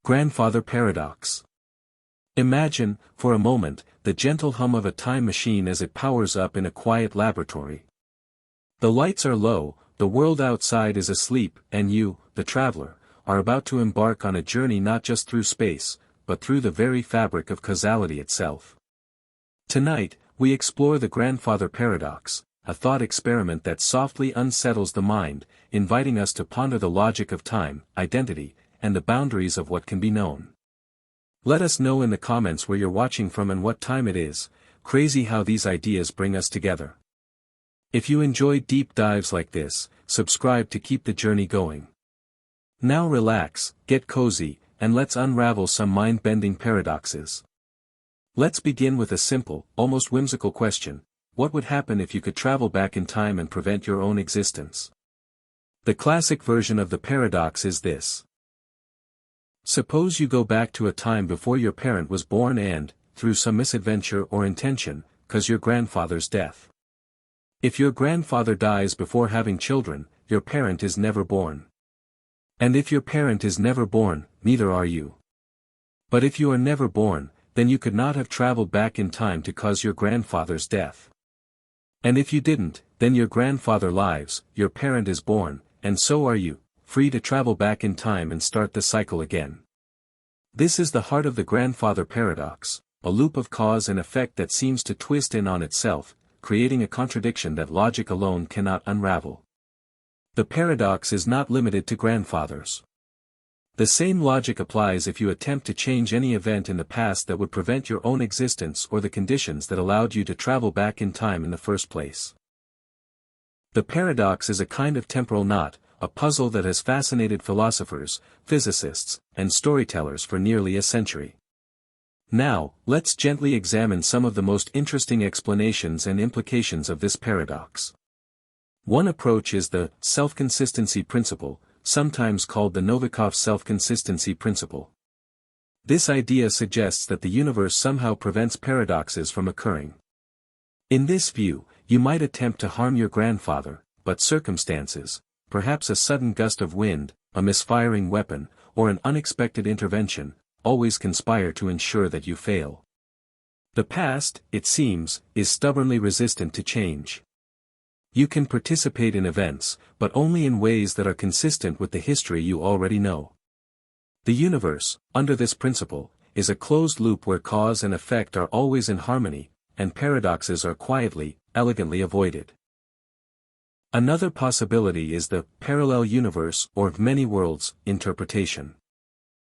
Grandfather Paradox. Imagine, for a moment, the gentle hum of a time machine as it powers up in a quiet laboratory. The lights are low, the world outside is asleep, and you, the traveler, are about to embark on a journey not just through space, but through the very fabric of causality itself. Tonight, we explore the Grandfather Paradox, a thought experiment that softly unsettles the mind, inviting us to ponder the logic of time, identity, and the boundaries of what can be known. Let us know in the comments where you're watching from and what time it is. Crazy how these ideas bring us together. If you enjoy deep dives like this, subscribe to keep the journey going. Now relax, get cozy, and let's unravel some mind-bending paradoxes. Let's begin with a simple, almost whimsical question. What would happen if you could travel back in time and prevent your own existence? The classic version of the paradox is this. Suppose you go back to a time before your parent was born and, through some misadventure or intention, cause your grandfather's death. If your grandfather dies before having children, your parent is never born. And if your parent is never born, neither are you. But if you are never born, then you could not have traveled back in time to cause your grandfather's death. And if you didn't, then your grandfather lives, your parent is born, and so are you, free to travel back in time and start the cycle again. This is the heart of the Grandfather Paradox, a loop of cause and effect that seems to twist in on itself, creating a contradiction that logic alone cannot unravel. The paradox is not limited to grandfathers. The same logic applies if you attempt to change any event in the past that would prevent your own existence or the conditions that allowed you to travel back in time in the first place. The paradox is a kind of temporal knot, a puzzle that has fascinated philosophers, physicists, and storytellers for nearly a century. Now, let's gently examine some of the most interesting explanations and implications of this paradox. One approach is the self-consistency principle, sometimes called the Novikov self-consistency principle. This idea suggests that the universe somehow prevents paradoxes from occurring. In this view, you might attempt to harm your grandfather, but circumstances, perhaps a sudden gust of wind, a misfiring weapon, or an unexpected intervention, always conspire to ensure that you fail. The past, it seems, is stubbornly resistant to change. You can participate in events, but only in ways that are consistent with the history you already know. The universe, under this principle, is a closed loop where cause and effect are always in harmony, and paradoxes are quietly, elegantly avoided. Another possibility is the parallel universe or many worlds interpretation.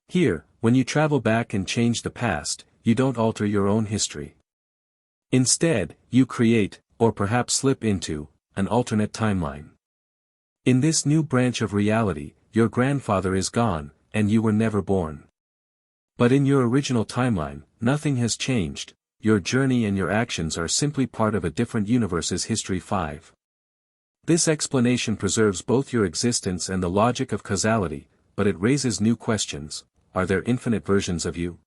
Here, when you travel back and change the past, you don't alter your own history. Instead, you create, or perhaps slip into, an alternate timeline. In this new branch of reality, your grandfather is gone, and you were never born. But in your original timeline, nothing has changed, your journey and your actions are simply part of a different universe's history. 5. This explanation preserves both your existence and the logic of causality, but it raises new questions. Are there infinite versions of you?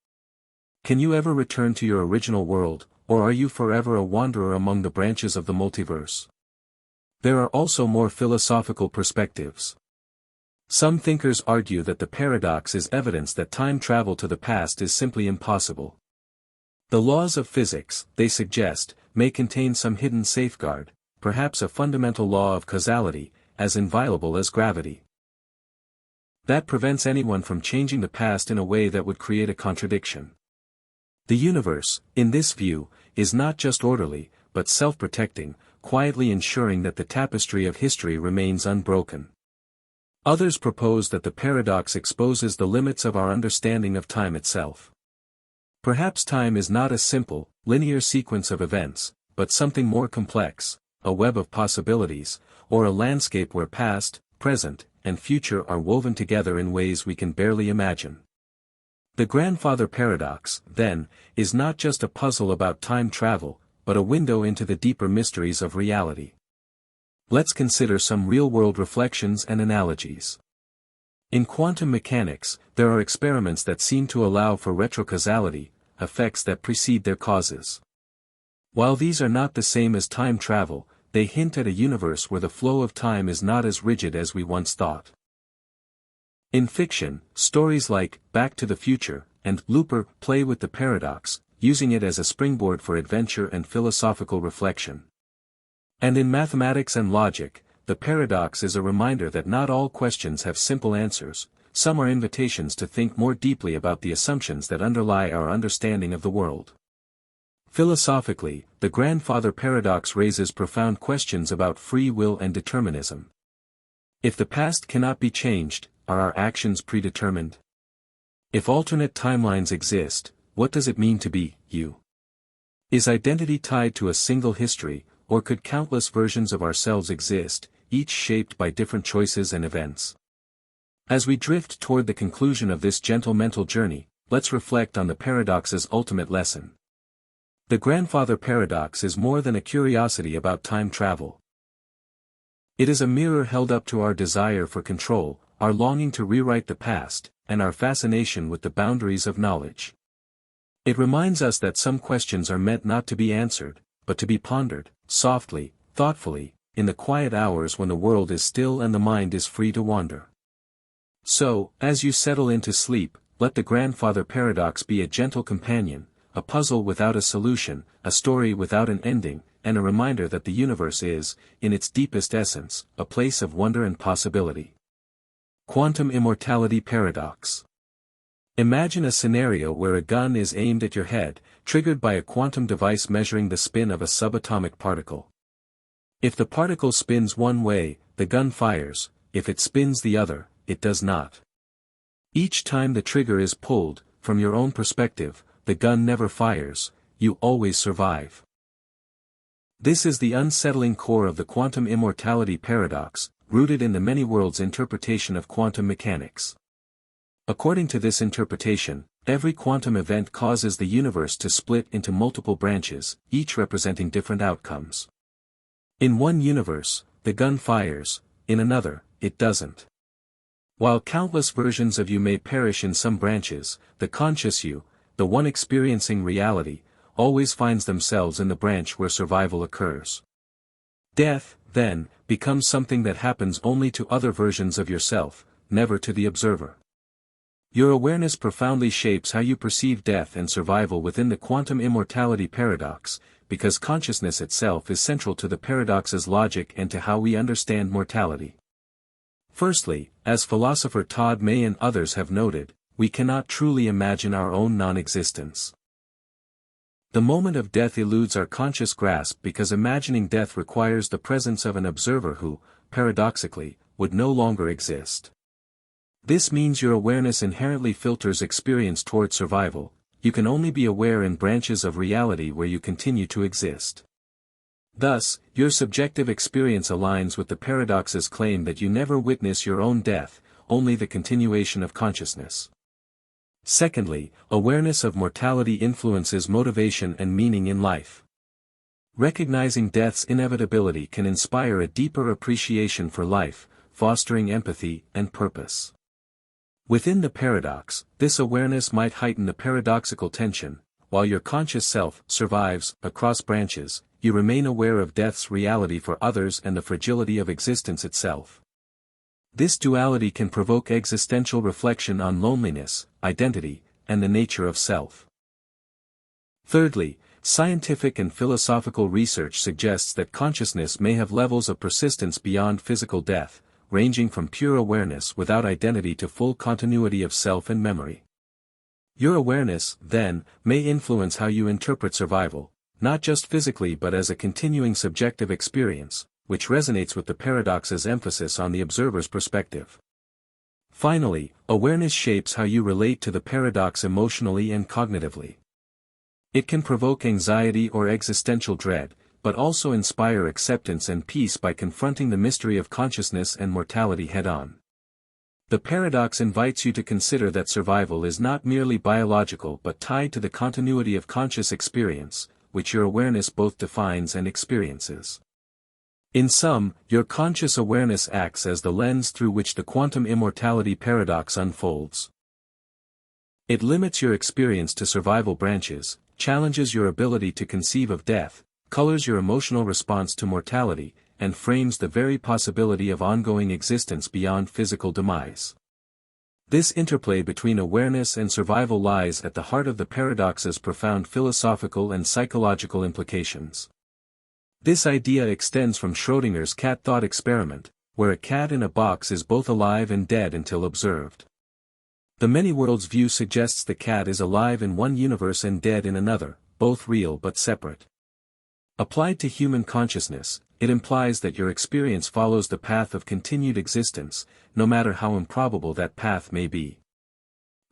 Can you ever return to your original world, or are you forever a wanderer among the branches of the multiverse? There are also more philosophical perspectives. Some thinkers argue that the paradox is evidence that time travel to the past is simply impossible. The laws of physics, they suggest, may contain some hidden safeguard, perhaps a fundamental law of causality, as inviolable as gravity, that prevents anyone from changing the past in a way that would create a contradiction. The universe, in this view, is not just orderly, but self-protecting, quietly ensuring that the tapestry of history remains unbroken. Others propose that the paradox exposes the limits of our understanding of time itself. Perhaps time is not a simple, linear sequence of events, but something more complex, a web of possibilities, or a landscape where past, present, and future are woven together in ways we can barely imagine. The Grandfather Paradox, then, is not just a puzzle about time travel, but a window into the deeper mysteries of reality. Let's consider some real-world reflections and analogies. In quantum mechanics, there are experiments that seem to allow for retrocausality, effects that precede their causes. While these are not the same as time travel, they hint at a universe where the flow of time is not as rigid as we once thought. In fiction, stories like Back to the Future and Looper play with the paradox, using it as a springboard for adventure and philosophical reflection. And in mathematics and logic, the paradox is a reminder that not all questions have simple answers. Some are invitations to think more deeply about the assumptions that underlie our understanding of the world. Philosophically, the grandfather paradox raises profound questions about free will and determinism. If the past cannot be changed, are our actions predetermined? If alternate timelines exist, what does it mean to be you? Is identity tied to a single history, or could countless versions of ourselves exist, each shaped by different choices and events? As we drift toward the conclusion of this gentle mental journey, let's reflect on the paradox's ultimate lesson. The grandfather paradox is more than a curiosity about time travel. It is a mirror held up to our desire for control, our longing to rewrite the past, and our fascination with the boundaries of knowledge. It reminds us that some questions are meant not to be answered, but to be pondered, softly, thoughtfully, in the quiet hours when the world is still and the mind is free to wander. So, as you settle into sleep, let the grandfather paradox be a gentle companion, a puzzle without a solution, a story without an ending, and a reminder that the universe is, in its deepest essence, a place of wonder and possibility. Quantum Immortality Paradox. Imagine a scenario where a gun is aimed at your head, triggered by a quantum device measuring the spin of a subatomic particle. If the particle spins one way, the gun fires; if it spins the other, it does not. Each time the trigger is pulled, from your own perspective, the gun never fires, you always survive. This is the unsettling core of the quantum immortality paradox, rooted in the many worlds interpretation of quantum mechanics. According to this interpretation, every quantum event causes the universe to split into multiple branches, each representing different outcomes. In one universe, the gun fires; in another, it doesn't. While countless versions of you may perish in some branches, the conscious you, the one experiencing reality, always finds themselves in the branch where survival occurs. Death, then, becomes something that happens only to other versions of yourself, never to the observer. Your awareness profoundly shapes how you perceive death and survival within the quantum immortality paradox, because consciousness itself is central to the paradox's logic and to how we understand mortality. Firstly, as philosopher Todd May and others have noted, we cannot truly imagine our own non-existence. The moment of death eludes our conscious grasp because imagining death requires the presence of an observer who, paradoxically, would no longer exist. This means your awareness inherently filters experience toward survival; you can only be aware in branches of reality where you continue to exist. Thus, your subjective experience aligns with the paradox's claim that you never witness your own death, only the continuation of consciousness. Secondly, awareness of mortality influences motivation and meaning in life. Recognizing death's inevitability can inspire a deeper appreciation for life, fostering empathy and purpose. Within the paradox, this awareness might heighten the paradoxical tension. While your conscious self survives across branches, you remain aware of death's reality for others and the fragility of existence itself. This duality can provoke existential reflection on loneliness, identity, and the nature of self. Thirdly, scientific and philosophical research suggests that consciousness may have levels of persistence beyond physical death, ranging from pure awareness without identity to full continuity of self and memory. Your awareness, then, may influence how you interpret survival, not just physically but as a continuing subjective experience, which resonates with the paradox's emphasis on the observer's perspective. Finally, awareness shapes how you relate to the paradox emotionally and cognitively. It can provoke anxiety or existential dread, but also inspire acceptance and peace by confronting the mystery of consciousness and mortality head-on. The paradox invites you to consider that survival is not merely biological but tied to the continuity of conscious experience, which your awareness both defines and experiences. In sum, your conscious awareness acts as the lens through which the quantum immortality paradox unfolds. It limits your experience to survival branches, challenges your ability to conceive of death, colors your emotional response to mortality, and frames the very possibility of ongoing existence beyond physical demise. This interplay between awareness and survival lies at the heart of the paradox's profound philosophical and psychological implications. This idea extends from Schrödinger's cat thought experiment, where a cat in a box is both alive and dead until observed. The many worlds view suggests the cat is alive in one universe and dead in another, both real but separate. Applied to human consciousness, it implies that your experience follows the path of continued existence, no matter how improbable that path may be.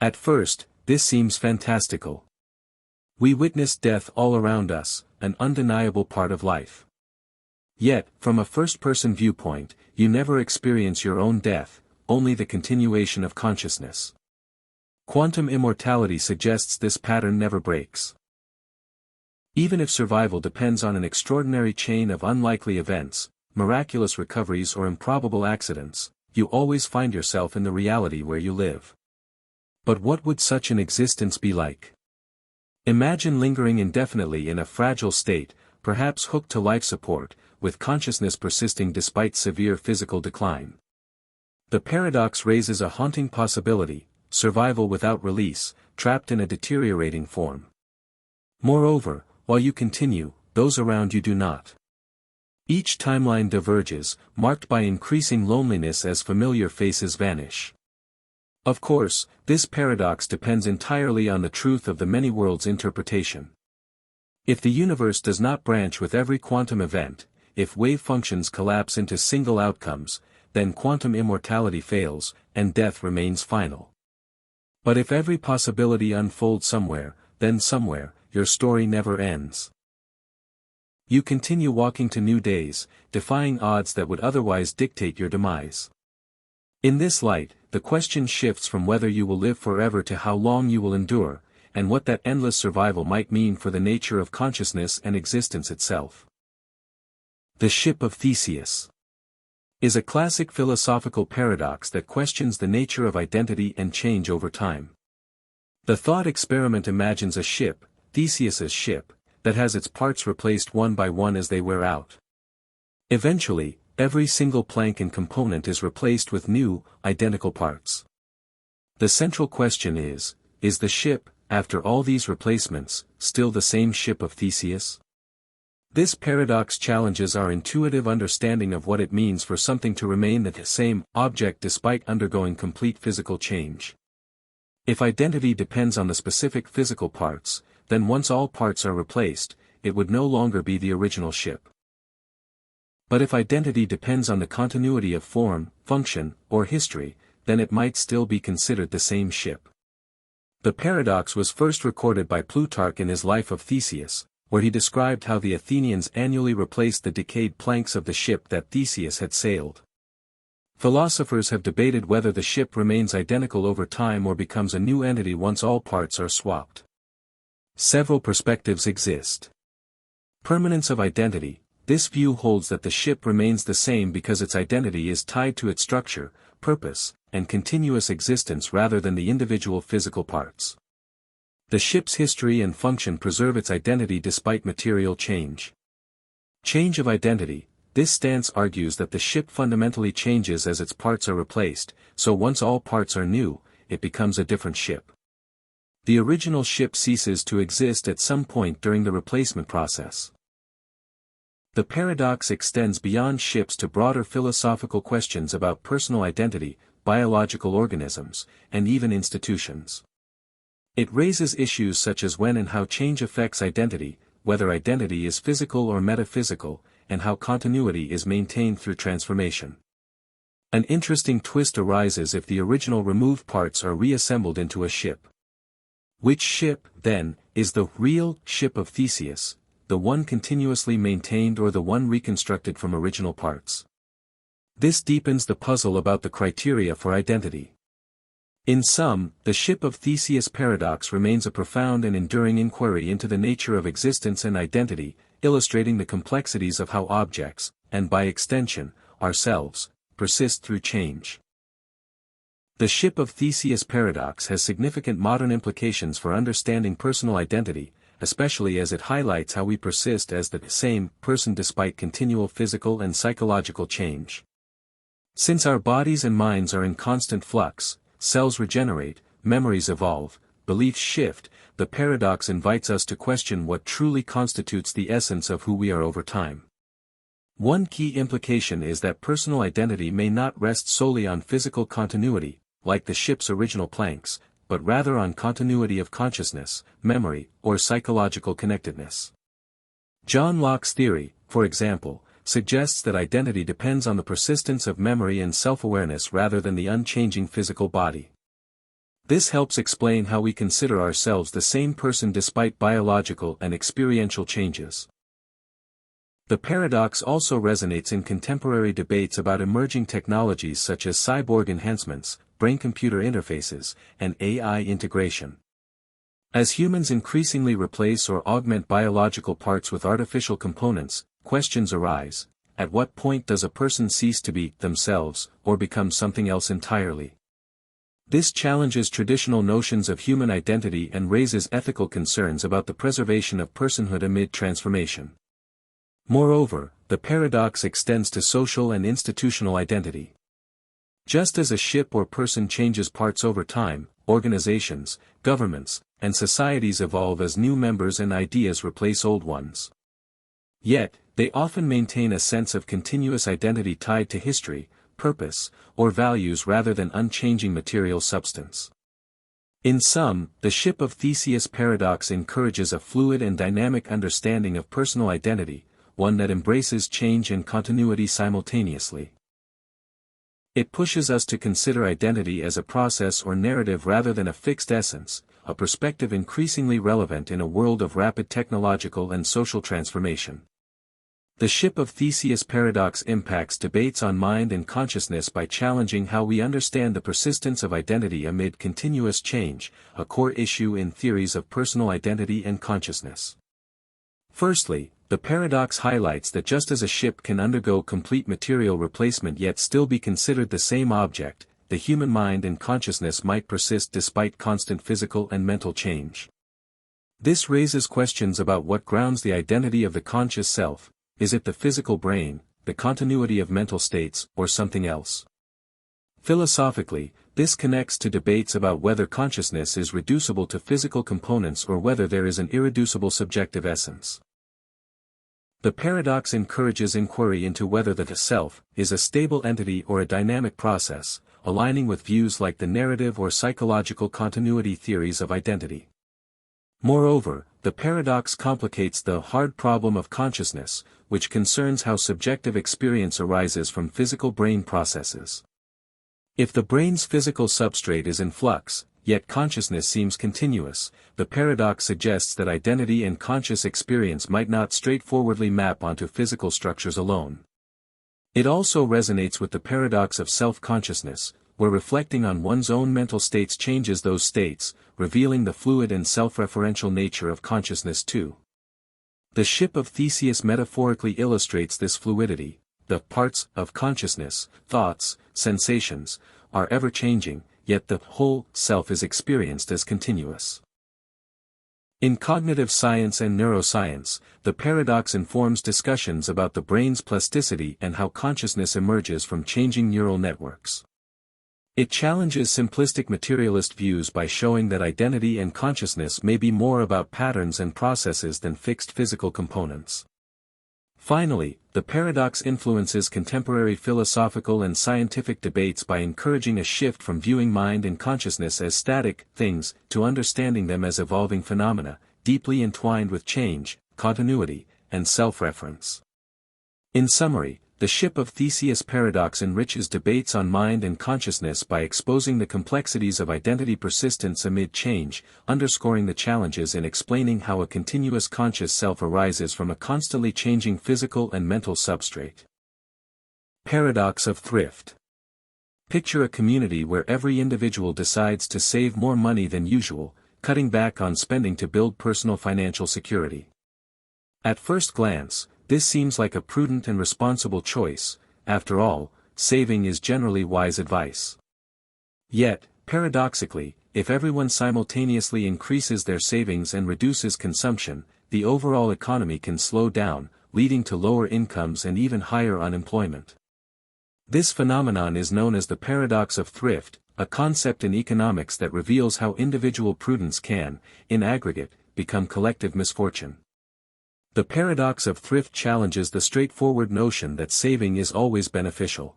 At first, this seems fantastical. We witness death all around us, an undeniable part of life. Yet, from a first-person viewpoint, you never experience your own death, only the continuation of consciousness. Quantum immortality suggests this pattern never breaks. Even if survival depends on an extraordinary chain of unlikely events, miraculous recoveries or improbable accidents, you always find yourself in the reality where you live. But what would such an existence be like? Imagine lingering indefinitely in a fragile state, perhaps hooked to life support, with consciousness persisting despite severe physical decline. The paradox raises a haunting possibility: survival without release, trapped in a deteriorating form. Moreover, while you continue, those around you do not. Each timeline diverges, marked by increasing loneliness as familiar faces vanish. Of course, this paradox depends entirely on the truth of the many worlds interpretation. If the universe does not branch with every quantum event, if wave functions collapse into single outcomes, then quantum immortality fails, and death remains final. But if every possibility unfolds somewhere, then somewhere, your story never ends. You continue walking to new days, defying odds that would otherwise dictate your demise. In this light, the question shifts from whether you will live forever to how long you will endure, and what that endless survival might mean for the nature of consciousness and existence itself. The Ship of Theseus is a classic philosophical paradox that questions the nature of identity and change over time. The thought experiment imagines a ship, Theseus's ship, that has its parts replaced one by one as they wear out. Eventually, every single plank and component is replaced with new, identical parts. The central question is the ship, after all these replacements, still the same Ship of Theseus? This paradox challenges our intuitive understanding of what it means for something to remain the same object despite undergoing complete physical change. If identity depends on the specific physical parts, then once all parts are replaced, it would no longer be the original ship. But if identity depends on the continuity of form, function, or history, then it might still be considered the same ship. The paradox was first recorded by Plutarch in his Life of Theseus, where he described how the Athenians annually replaced the decayed planks of the ship that Theseus had sailed. Philosophers have debated whether the ship remains identical over time or becomes a new entity once all parts are swapped. Several perspectives exist. Permanence of identity. This view holds that the ship remains the same because its identity is tied to its structure, purpose, and continuous existence rather than the individual physical parts. The ship's history and function preserve its identity despite material change. Change of identity. This stance argues that the ship fundamentally changes as its parts are replaced, so once all parts are new, it becomes a different ship. The original ship ceases to exist at some point during the replacement process. The paradox extends beyond ships to broader philosophical questions about personal identity, biological organisms, and even institutions. It raises issues such as when and how change affects identity, whether identity is physical or metaphysical, and how continuity is maintained through transformation. An interesting twist arises if the original removed parts are reassembled into a ship. Which ship, then, is the real Ship of Theseus, the one continuously maintained or the one reconstructed from original parts? This deepens the puzzle about the criteria for identity. In sum, the Ship of Theseus paradox remains a profound and enduring inquiry into the nature of existence and identity, illustrating the complexities of how objects, and by extension, ourselves, persist through change. The Ship of Theseus paradox has significant modern implications for understanding personal identity, especially as it highlights how we persist as the same person despite continual physical and psychological change. Since our bodies and minds are in constant flux, cells regenerate, memories evolve, beliefs shift, the paradox invites us to question what truly constitutes the essence of who we are over time. One key implication is that personal identity may not rest solely on physical continuity, like the ship's original planks, but rather on continuity of consciousness, memory, or psychological connectedness. John Locke's theory, for example, suggests that identity depends on the persistence of memory and self-awareness rather than the unchanging physical body. This helps explain how we consider ourselves the same person despite biological and experiential changes. The paradox also resonates in contemporary debates about emerging technologies such as cyborg enhancements, brain-computer interfaces, and AI integration. As humans increasingly replace or augment biological parts with artificial components, questions arise: at what point does a person cease to be themselves, or become something else entirely? This challenges traditional notions of human identity and raises ethical concerns about the preservation of personhood amid transformation. Moreover, the paradox extends to social and institutional identity. Just as a ship or person changes parts over time, organizations, governments, and societies evolve as new members and ideas replace old ones. Yet, they often maintain a sense of continuous identity tied to history, purpose, or values rather than unchanging material substance. In sum, the Ship of Theseus paradox encourages a fluid and dynamic understanding of personal identity, one that embraces change and continuity simultaneously. It pushes us to consider identity as a process or narrative rather than a fixed essence, a perspective increasingly relevant in a world of rapid technological and social transformation. The Ship of Theseus paradox impacts debates on mind and consciousness by challenging how we understand the persistence of identity amid continuous change, a core issue in theories of personal identity and consciousness. Firstly, the paradox highlights that just as a ship can undergo complete material replacement yet still be considered the same object, the human mind and consciousness might persist despite constant physical and mental change. This raises questions about what grounds the identity of the conscious self. Is it the physical brain, the continuity of mental states, or something else? Philosophically, this connects to debates about whether consciousness is reducible to physical components or whether there is an irreducible subjective essence. The paradox encourages inquiry into whether the self is a stable entity or a dynamic process, aligning with views like the narrative or psychological continuity theories of identity. Moreover, the paradox complicates the hard problem of consciousness, which concerns how subjective experience arises from physical brain processes. If the brain's physical substrate is in flux, yet consciousness seems continuous, the paradox suggests that identity and conscious experience might not straightforwardly map onto physical structures alone. It also resonates with the paradox of self-consciousness, where reflecting on one's own mental states changes those states, revealing the fluid and self-referential nature of consciousness too. The Ship of Theseus metaphorically illustrates this fluidity. The parts of consciousness, thoughts, sensations, are ever-changing, yet the whole self is experienced as continuous. In cognitive science and neuroscience, the paradox informs discussions about the brain's plasticity and how consciousness emerges from changing neural networks. It challenges simplistic materialist views by showing that identity and consciousness may be more about patterns and processes than fixed physical components. Finally, the paradox influences contemporary philosophical and scientific debates by encouraging a shift from viewing mind and consciousness as static things to understanding them as evolving phenomena, deeply entwined with change, continuity, and self-reference. In summary, the Ship of Theseus paradox enriches debates on mind and consciousness by exposing the complexities of identity persistence amid change, underscoring the challenges in explaining how a continuous conscious self arises from a constantly changing physical and mental substrate. Paradox of Thrift. Picture a community where every individual decides to save more money than usual, cutting back on spending to build personal financial security. At first glance, this seems like a prudent and responsible choice. After all, saving is generally wise advice. Yet, paradoxically, if everyone simultaneously increases their savings and reduces consumption, the overall economy can slow down, leading to lower incomes and even higher unemployment. This phenomenon is known as the paradox of thrift, a concept in economics that reveals how individual prudence can, in aggregate, become collective misfortune. The paradox of thrift challenges the straightforward notion that saving is always beneficial.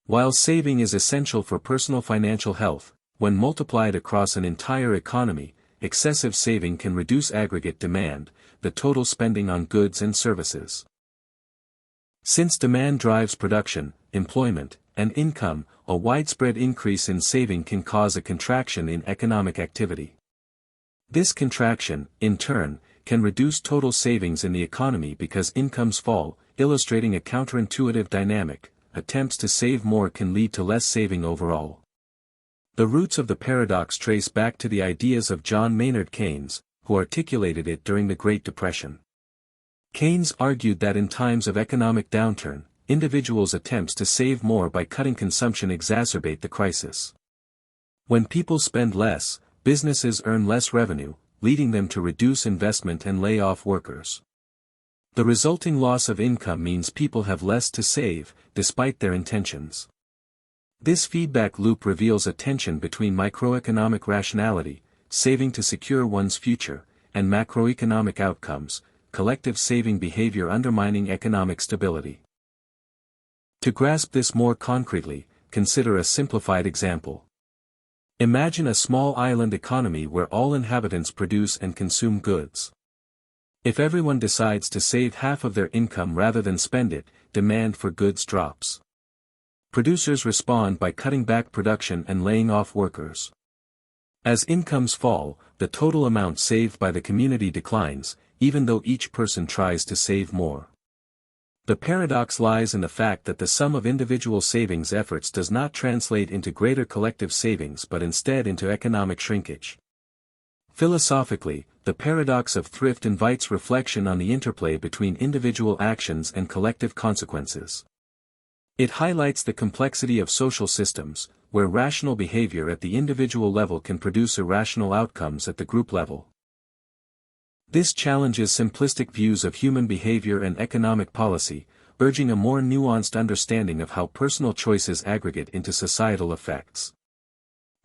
While saving is essential for personal financial health, when multiplied across an entire economy, excessive saving can reduce aggregate demand, the total spending on goods and services. Since demand drives production, employment, and income, a widespread increase in saving can cause a contraction in economic activity. This contraction, in turn, can reduce total savings in the economy because incomes fall, illustrating a counterintuitive dynamic. Attempts to save more can lead to less saving overall. The roots of the paradox trace back to the ideas of John Maynard Keynes, who articulated it during the Great Depression. Keynes argued that in times of economic downturn, individuals' attempts to save more by cutting consumption exacerbate the crisis. When people spend less, businesses earn less revenue, leading them to reduce investment and lay off workers. The resulting loss of income means people have less to save, despite their intentions. This feedback loop reveals a tension between microeconomic rationality, saving to secure one's future, and macroeconomic outcomes, collective saving behavior undermining economic stability. To grasp this more concretely, consider a simplified example. Imagine a small island economy where all inhabitants produce and consume goods. If everyone decides to save half of their income rather than spend it, demand for goods drops. Producers respond by cutting back production and laying off workers. As incomes fall, the total amount saved by the community declines, even though each person tries to save more. The paradox lies in the fact that the sum of individual savings efforts does not translate into greater collective savings but instead into economic shrinkage. Philosophically, the paradox of thrift invites reflection on the interplay between individual actions and collective consequences. It highlights the complexity of social systems, where rational behavior at the individual level can produce irrational outcomes at the group level. This challenges simplistic views of human behavior and economic policy, urging a more nuanced understanding of how personal choices aggregate into societal effects.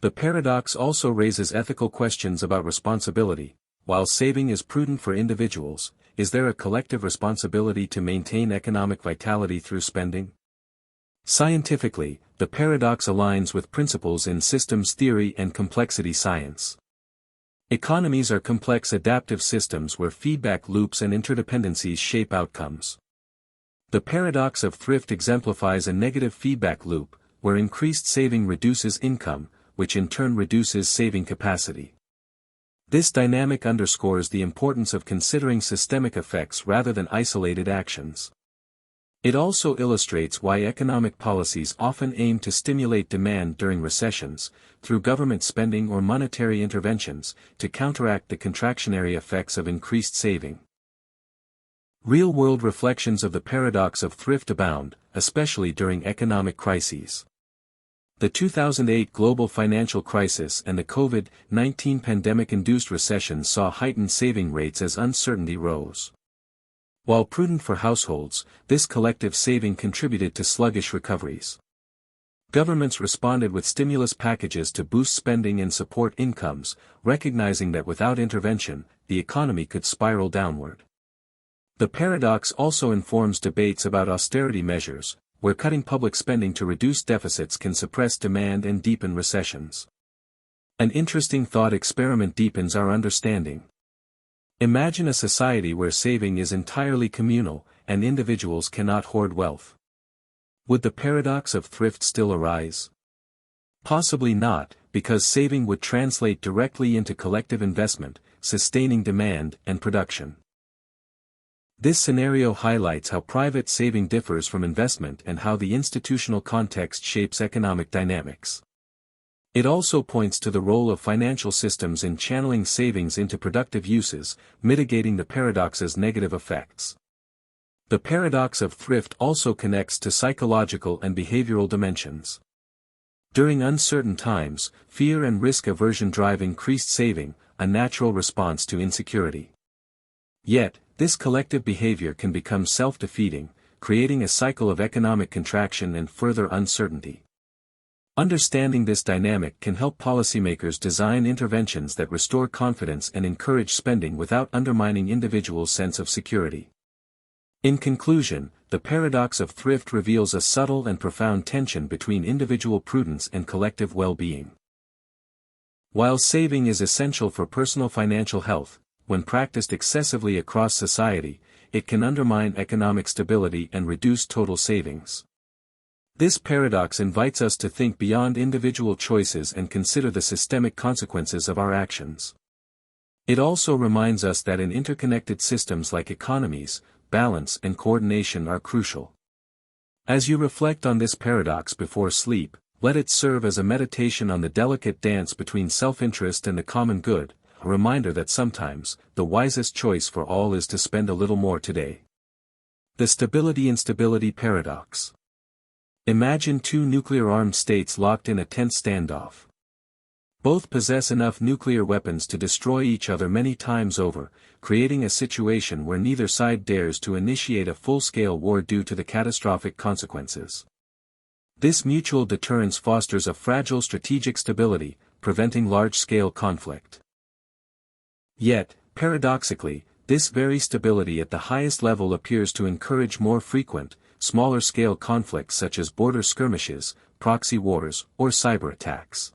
The paradox also raises ethical questions about responsibility. While saving is prudent for individuals, is there a collective responsibility to maintain economic vitality through spending? Scientifically, the paradox aligns with principles in systems theory and complexity science. Economies are complex adaptive systems where feedback loops and interdependencies shape outcomes. The paradox of thrift exemplifies a negative feedback loop, where increased saving reduces income, which in turn reduces saving capacity. This dynamic underscores the importance of considering systemic effects rather than isolated actions. It also illustrates why economic policies often aim to stimulate demand during recessions, through government spending or monetary interventions, to counteract the contractionary effects of increased saving. Real-world reflections of the paradox of thrift abound, especially during economic crises. The 2008 global financial crisis and the COVID-19 pandemic-induced recession saw heightened saving rates as uncertainty rose. While prudent for households, this collective saving contributed to sluggish recoveries. Governments responded with stimulus packages to boost spending and support incomes, recognizing that without intervention, the economy could spiral downward. The paradox also informs debates about austerity measures, where cutting public spending to reduce deficits can suppress demand and deepen recessions. An interesting thought experiment deepens our understanding. Imagine a society where saving is entirely communal, and individuals cannot hoard wealth. Would the paradox of thrift still arise? Possibly not, because saving would translate directly into collective investment, sustaining demand and production. This scenario highlights how private saving differs from investment and how the institutional context shapes economic dynamics. It also points to the role of financial systems in channeling savings into productive uses, mitigating the paradox's negative effects. The paradox of thrift also connects to psychological and behavioral dimensions. During uncertain times, fear and risk aversion drive increased saving, a natural response to insecurity. Yet, this collective behavior can become self-defeating, creating a cycle of economic contraction and further uncertainty. Understanding this dynamic can help policymakers design interventions that restore confidence and encourage spending without undermining individuals' sense of security. In conclusion, the paradox of thrift reveals a subtle and profound tension between individual prudence and collective well-being. While saving is essential for personal financial health, when practiced excessively across society, it can undermine economic stability and reduce total savings. This paradox invites us to think beyond individual choices and consider the systemic consequences of our actions. It also reminds us that in interconnected systems like economies, balance and coordination are crucial. As you reflect on this paradox before sleep, let it serve as a meditation on the delicate dance between self-interest and the common good, a reminder that sometimes, the wisest choice for all is to spend a little more today. The Stability-Instability Paradox. Imagine two nuclear-armed states locked in a tense standoff. Both possess enough nuclear weapons to destroy each other many times over, creating a situation where neither side dares to initiate a full-scale war due to the catastrophic consequences. This mutual deterrence fosters a fragile strategic stability, preventing large-scale conflict. Yet, paradoxically, this very stability at the highest level appears to encourage more frequent, smaller-scale conflicts such as border skirmishes, proxy wars, or cyber attacks.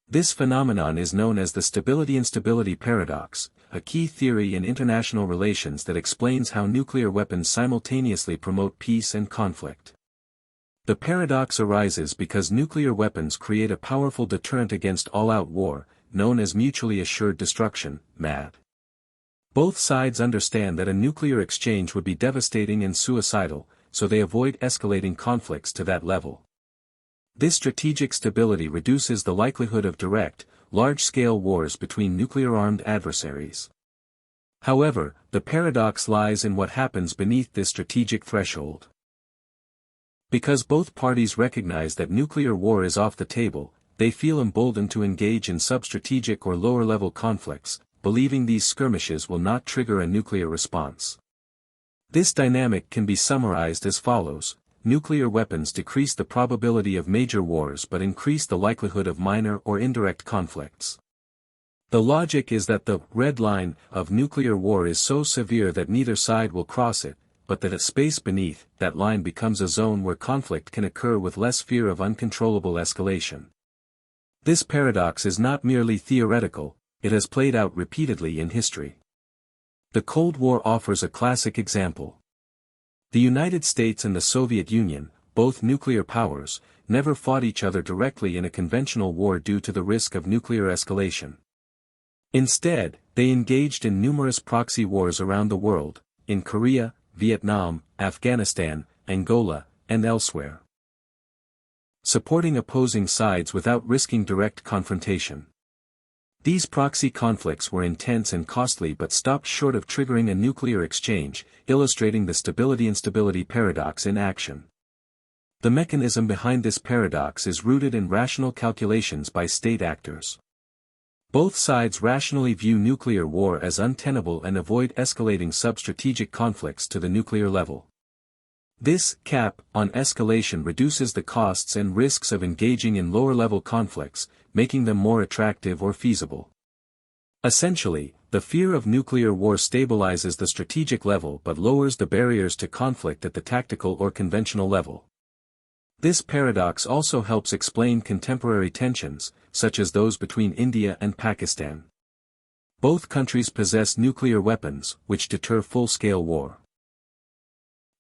This phenomenon is known as the Stability-Instability Paradox, a key theory in international relations that explains how nuclear weapons simultaneously promote peace and conflict. The paradox arises because nuclear weapons create a powerful deterrent against all-out war, known as mutually assured destruction, MAD. Both sides understand that a nuclear exchange would be devastating and suicidal, so they avoid escalating conflicts to that level. This strategic stability reduces the likelihood of direct, large-scale wars between nuclear-armed adversaries. However, the paradox lies in what happens beneath this strategic threshold. Because both parties recognize that nuclear war is off the table, they feel emboldened to engage in sub-strategic or lower-level conflicts, believing these skirmishes will not trigger a nuclear response. This dynamic can be summarized as follows: nuclear weapons decrease the probability of major wars but increase the likelihood of minor or indirect conflicts. The logic is that the red line of nuclear war is so severe that neither side will cross it, but that a space beneath that line becomes a zone where conflict can occur with less fear of uncontrollable escalation. This paradox is not merely theoretical, it has played out repeatedly in history. The Cold War offers a classic example. The United States and the Soviet Union, both nuclear powers, never fought each other directly in a conventional war due to the risk of nuclear escalation. Instead, they engaged in numerous proxy wars around the world, in Korea, Vietnam, Afghanistan, Angola, and elsewhere, supporting opposing sides without risking direct confrontation. These proxy conflicts were intense and costly but stopped short of triggering a nuclear exchange, illustrating the Stability-Instability Paradox in action. The mechanism behind this paradox is rooted in rational calculations by state actors. Both sides rationally view nuclear war as untenable and avoid escalating sub-strategic conflicts to the nuclear level. This cap on escalation reduces the costs and risks of engaging in lower-level conflicts, making them more attractive or feasible. Essentially, the fear of nuclear war stabilizes the strategic level but lowers the barriers to conflict at the tactical or conventional level. This paradox also helps explain contemporary tensions, such as those between India and Pakistan. Both countries possess nuclear weapons, which deter full-scale war.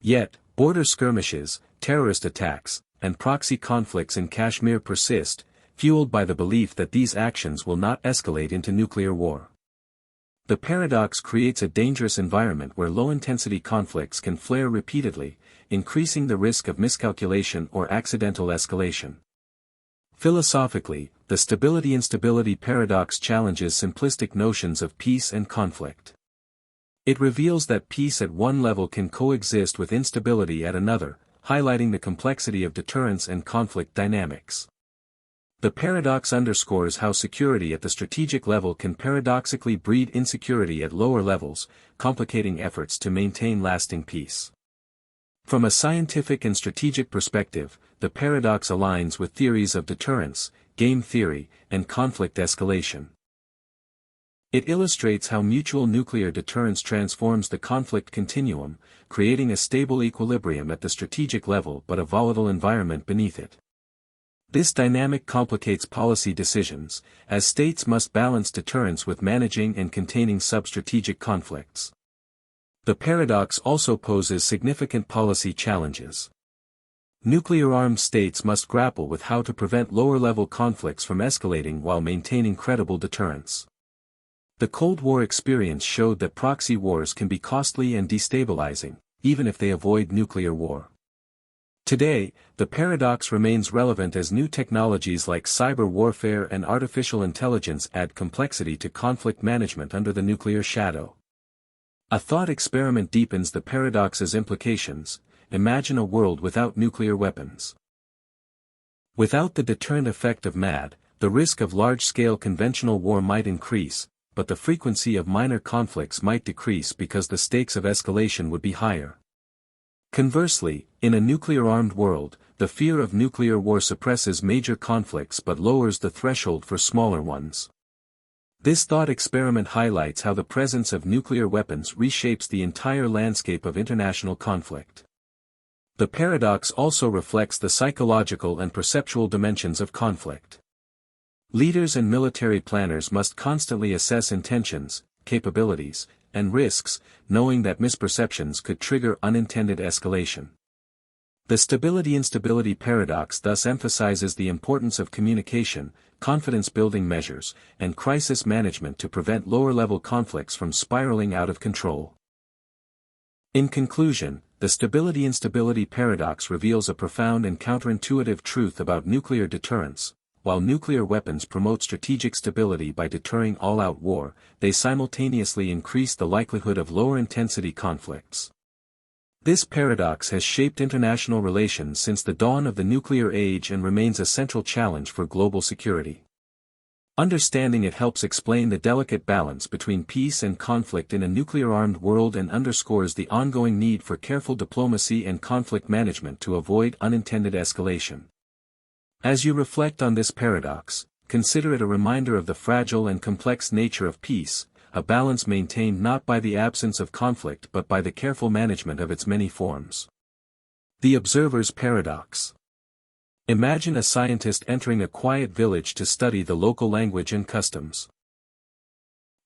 Yet, border skirmishes, terrorist attacks, and proxy conflicts in Kashmir persist, fueled by the belief that these actions will not escalate into nuclear war. The paradox creates a dangerous environment where low-intensity conflicts can flare repeatedly, increasing the risk of miscalculation or accidental escalation. Philosophically, the Stability-Instability Paradox challenges simplistic notions of peace and conflict. It reveals that peace at one level can coexist with instability at another, highlighting the complexity of deterrence and conflict dynamics. The paradox underscores how security at the strategic level can paradoxically breed insecurity at lower levels, complicating efforts to maintain lasting peace. From a scientific and strategic perspective, the paradox aligns with theories of deterrence, game theory, and conflict escalation. It illustrates how mutual nuclear deterrence transforms the conflict continuum, creating a stable equilibrium at the strategic level but a volatile environment beneath it. This dynamic complicates policy decisions, as states must balance deterrence with managing and containing sub-strategic conflicts. The paradox also poses significant policy challenges. Nuclear-armed states must grapple with how to prevent lower-level conflicts from escalating while maintaining credible deterrence. The Cold War experience showed that proxy wars can be costly and destabilizing, even if they avoid nuclear war. Today, the paradox remains relevant as new technologies like cyber warfare and artificial intelligence add complexity to conflict management under the nuclear shadow. A thought experiment deepens the paradox's implications. Imagine a world without nuclear weapons. Without the deterrent effect of MAD, the risk of large-scale conventional war might increase, but the frequency of minor conflicts might decrease because the stakes of escalation would be higher. Conversely, in a nuclear-armed world, the fear of nuclear war suppresses major conflicts but lowers the threshold for smaller ones. This thought experiment highlights how the presence of nuclear weapons reshapes the entire landscape of international conflict. The paradox also reflects the psychological and perceptual dimensions of conflict. Leaders and military planners must constantly assess intentions, capabilities, and risks, knowing that misperceptions could trigger unintended escalation. The Stability-Instability paradox thus emphasizes the importance of communication, confidence-building measures, and crisis management to prevent lower-level conflicts from spiraling out of control. In conclusion, the Stability-Instability paradox reveals a profound and counterintuitive truth about nuclear deterrence. While nuclear weapons promote strategic stability by deterring all-out war, they simultaneously increase the likelihood of lower-intensity conflicts. This paradox has shaped international relations since the dawn of the nuclear age and remains a central challenge for global security. Understanding it helps explain the delicate balance between peace and conflict in a nuclear-armed world and underscores the ongoing need for careful diplomacy and conflict management to avoid unintended escalation. As you reflect on this paradox, consider it a reminder of the fragile and complex nature of peace, a balance maintained not by the absence of conflict but by the careful management of its many forms. The Observer's Paradox. Imagine a scientist entering a quiet village to study the local language and customs.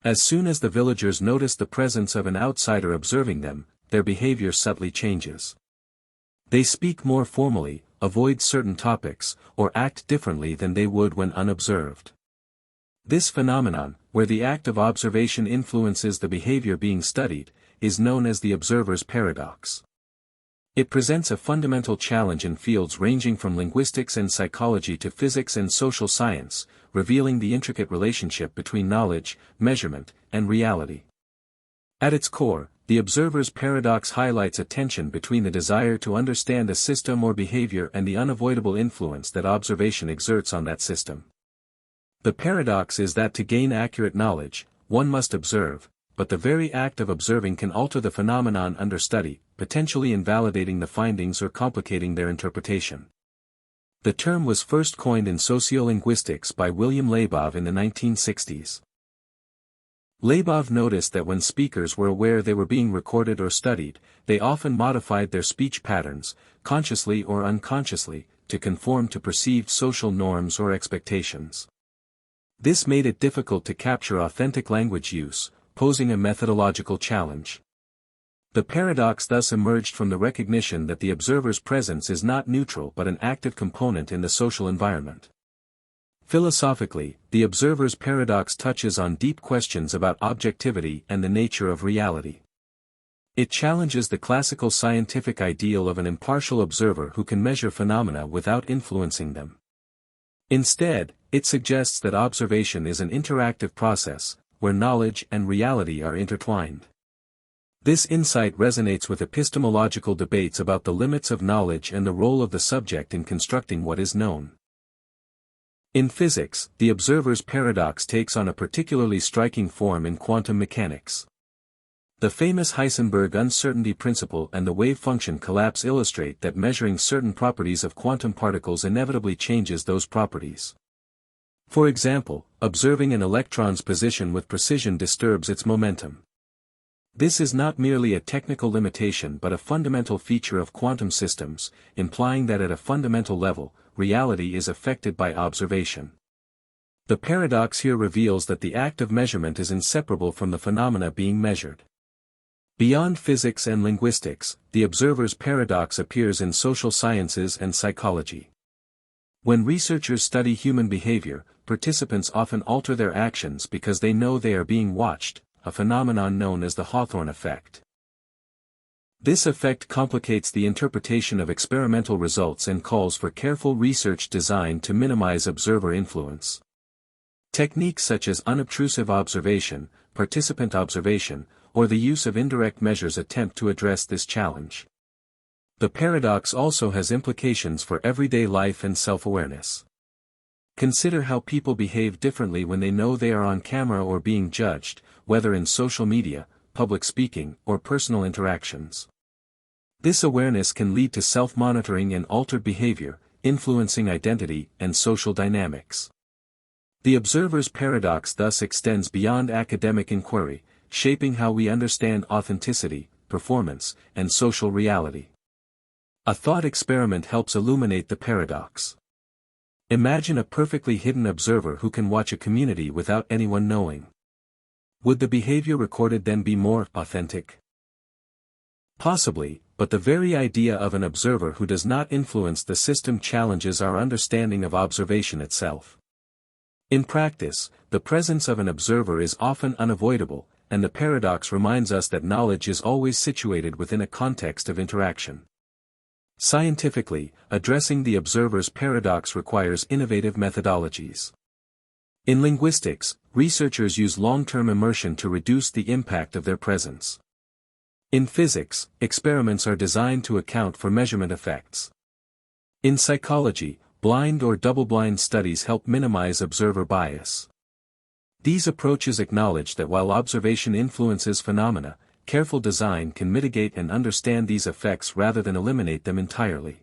As soon as the villagers notice the presence of an outsider observing them, their behavior subtly changes. They speak more formally, avoid certain topics, or act differently than they would when unobserved. This phenomenon, where the act of observation influences the behavior being studied, is known as the Observer's Paradox. It presents a fundamental challenge in fields ranging from linguistics and psychology to physics and social science, revealing the intricate relationship between knowledge, measurement, and reality. At its core, the Observer's Paradox highlights a tension between the desire to understand a system or behavior and the unavoidable influence that observation exerts on that system. The paradox is that to gain accurate knowledge, one must observe, but the very act of observing can alter the phenomenon under study, potentially invalidating the findings or complicating their interpretation. The term was first coined in sociolinguistics by William Labov in the 1960s. Labov noticed that when speakers were aware they were being recorded or studied, they often modified their speech patterns, consciously or unconsciously, to conform to perceived social norms or expectations. This made it difficult to capture authentic language use, posing a methodological challenge. The paradox thus emerged from the recognition that the observer's presence is not neutral but an active component in the social environment. Philosophically, the Observer's Paradox touches on deep questions about objectivity and the nature of reality. It challenges the classical scientific ideal of an impartial observer who can measure phenomena without influencing them. Instead, it suggests that observation is an interactive process, where knowledge and reality are intertwined. This insight resonates with epistemological debates about the limits of knowledge and the role of the subject in constructing what is known. In physics, the Observer's Paradox takes on a particularly striking form in quantum mechanics. The famous Heisenberg uncertainty principle and the wave function collapse illustrate that measuring certain properties of quantum particles inevitably changes those properties. For example, observing an electron's position with precision disturbs its momentum. This is not merely a technical limitation but a fundamental feature of quantum systems, implying that at a fundamental level, reality is affected by observation. The paradox here reveals that the act of measurement is inseparable from the phenomena being measured. Beyond physics and linguistics, the observer's paradox appears in social sciences and psychology. When researchers study human behavior, participants often alter their actions because they know they are being watched, a phenomenon known as the Hawthorne effect. This effect complicates the interpretation of experimental results and calls for careful research designed to minimize observer influence. Techniques such as unobtrusive observation, participant observation, or the use of indirect measures attempt to address this challenge. The paradox also has implications for everyday life and self-awareness. Consider how people behave differently when they know they are on camera or being judged, whether in social media, public speaking, or personal interactions. This awareness can lead to self-monitoring and altered behavior, influencing identity and social dynamics. The observer's paradox thus extends beyond academic inquiry, shaping how we understand authenticity, performance, and social reality. A thought experiment helps illuminate the paradox. Imagine a perfectly hidden observer who can watch a community without anyone knowing. Would the behavior recorded then be more authentic? Possibly, but the very idea of an observer who does not influence the system challenges our understanding of observation itself. In practice, the presence of an observer is often unavoidable, and the paradox reminds us that knowledge is always situated within a context of interaction. Scientifically, addressing the observer's paradox requires innovative methodologies. In linguistics, researchers use long-term immersion to reduce the impact of their presence. In physics, experiments are designed to account for measurement effects. In psychology, blind or double-blind studies help minimize observer bias. These approaches acknowledge that while observation influences phenomena, careful design can mitigate and understand these effects rather than eliminate them entirely.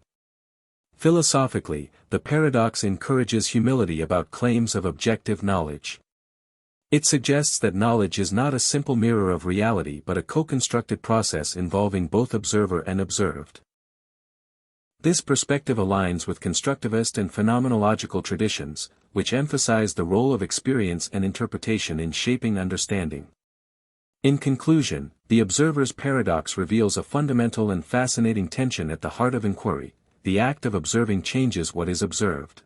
Philosophically, the paradox encourages humility about claims of objective knowledge. It suggests that knowledge is not a simple mirror of reality but a co-constructed process involving both observer and observed. This perspective aligns with constructivist and phenomenological traditions, which emphasize the role of experience and interpretation in shaping understanding. In conclusion, the observer's paradox reveals a fundamental and fascinating tension at the heart of inquiry. The act of observing changes what is observed.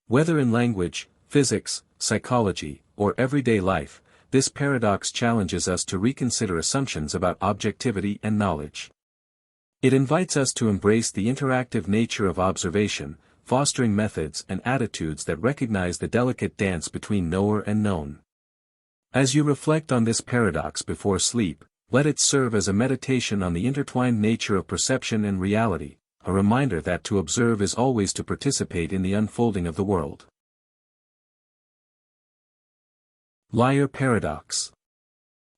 Whether in language, physics, psychology, or everyday life, this paradox challenges us to reconsider assumptions about objectivity and knowledge. It invites us to embrace the interactive nature of observation, fostering methods and attitudes that recognize the delicate dance between knower and known. As you reflect on this paradox before sleep, let it serve as a meditation on the intertwined nature of perception and reality, a reminder that to observe is always to participate in the unfolding of the world. Liar Paradox.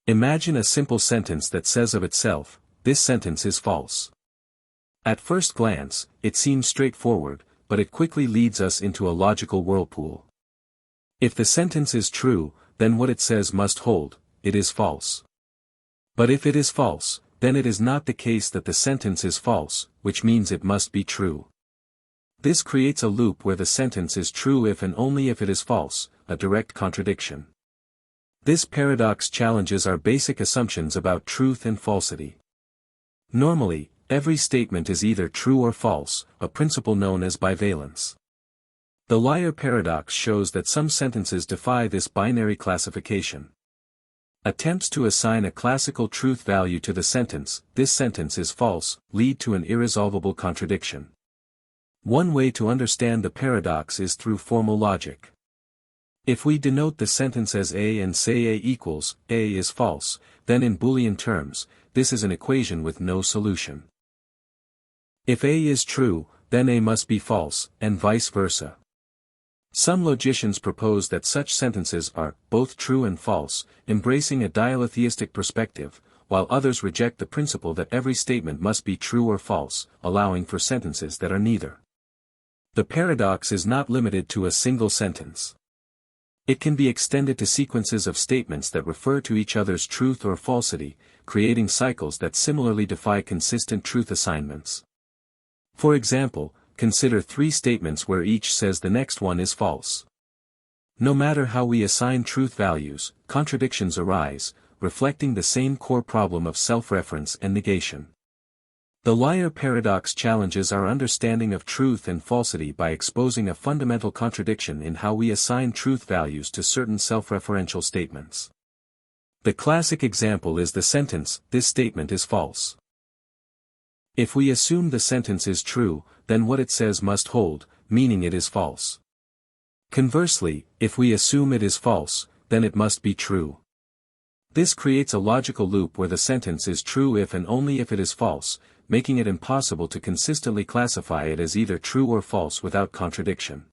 Imagine a simple sentence that says of itself, "This sentence is false." At first glance, it seems straightforward, but it quickly leads us into a logical whirlpool. If the sentence is true, then what it says must hold, it is false. But if it is false, then it is not the case that the sentence is false, which means it must be true. This creates a loop where the sentence is true if and only if it is false, a direct contradiction. This paradox challenges our basic assumptions about truth and falsity. Normally, every statement is either true or false, a principle known as bivalence. The liar paradox shows that some sentences defy this binary classification. Attempts to assign a classical truth value to the sentence, "This sentence is false," lead to an irresolvable contradiction. One way to understand the paradox is through formal logic. If we denote the sentence as A and say A equals, A is false, then in Boolean terms, this is an equation with no solution. If A is true, then A must be false, and vice versa. Some logicians propose that such sentences are both true and false, embracing a dialetheistic perspective, while others reject the principle that every statement must be true or false, allowing for sentences that are neither. The paradox is not limited to a single sentence. It can be extended to sequences of statements that refer to each other's truth or falsity, creating cycles that similarly defy consistent truth assignments. For example, consider three statements where each says the next one is false. No matter how we assign truth values, contradictions arise, reflecting the same core problem of self-reference and negation. The liar paradox challenges our understanding of truth and falsity by exposing a fundamental contradiction in how we assign truth values to certain self-referential statements. The classic example is the sentence, "This statement is false." If we assume the sentence is true, then what it says must hold, meaning it is false. Conversely, if we assume it is false, then it must be true. This creates a logical loop where the sentence is true if and only if it is false, making it impossible to consistently classify it as either true or false without contradiction.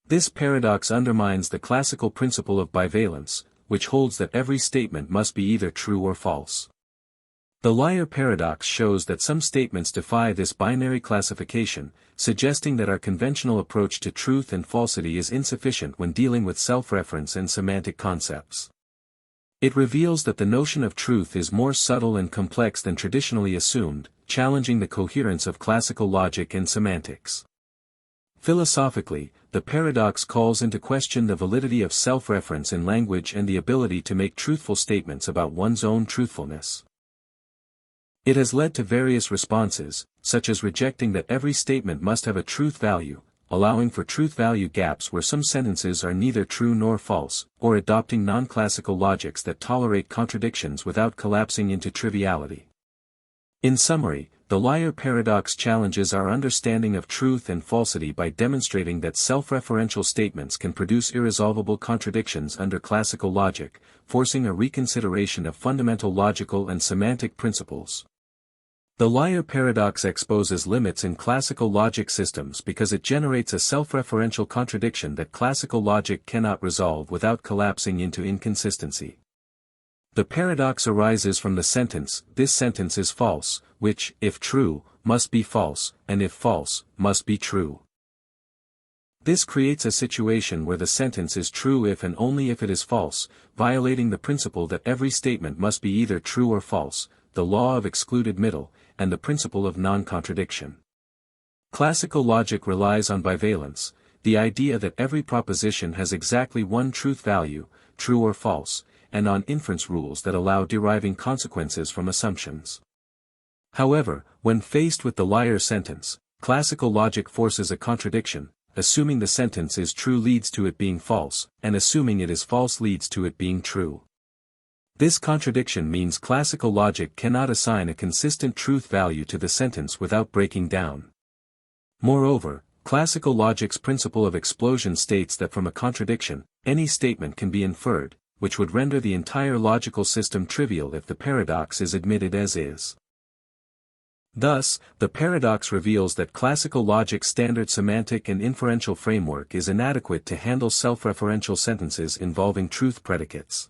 This paradox undermines the classical principle of bivalence, which holds that every statement must be either true or false. The liar paradox shows that some statements defy this binary classification, suggesting that our conventional approach to truth and falsity is insufficient when dealing with self-reference and semantic concepts. It reveals that the notion of truth is more subtle and complex than traditionally assumed, challenging the coherence of classical logic and semantics. Philosophically, the paradox calls into question the validity of self-reference in language and the ability to make truthful statements about one's own truthfulness. It has led to various responses, such as rejecting that every statement must have a truth value, allowing for truth value gaps where some sentences are neither true nor false, or adopting non-classical logics that tolerate contradictions without collapsing into triviality. In summary, the liar paradox challenges our understanding of truth and falsity by demonstrating that self-referential statements can produce irresolvable contradictions under classical logic, forcing a reconsideration of fundamental logical and semantic principles. The liar paradox exposes limits in classical logic systems because it generates a self-referential contradiction that classical logic cannot resolve without collapsing into inconsistency. The paradox arises from the sentence, "This sentence is false," which, if true, must be false, and if false, must be true. This creates a situation where the sentence is true if and only if it is false, violating the principle that every statement must be either true or false, the law of excluded middle, and the principle of non-contradiction. Classical logic relies on bivalence, the idea that every proposition has exactly one truth value, true or false, and on inference rules that allow deriving consequences from assumptions. However, when faced with the liar sentence, classical logic forces a contradiction. Assuming the sentence is true leads to it being false, and assuming it is false leads to it being true. This contradiction means classical logic cannot assign a consistent truth value to the sentence without breaking down. Moreover, classical logic's principle of explosion states that from a contradiction, any statement can be inferred, which would render the entire logical system trivial if the paradox is admitted as is. Thus, the paradox reveals that classical logic's standard semantic and inferential framework is inadequate to handle self-referential sentences involving truth predicates.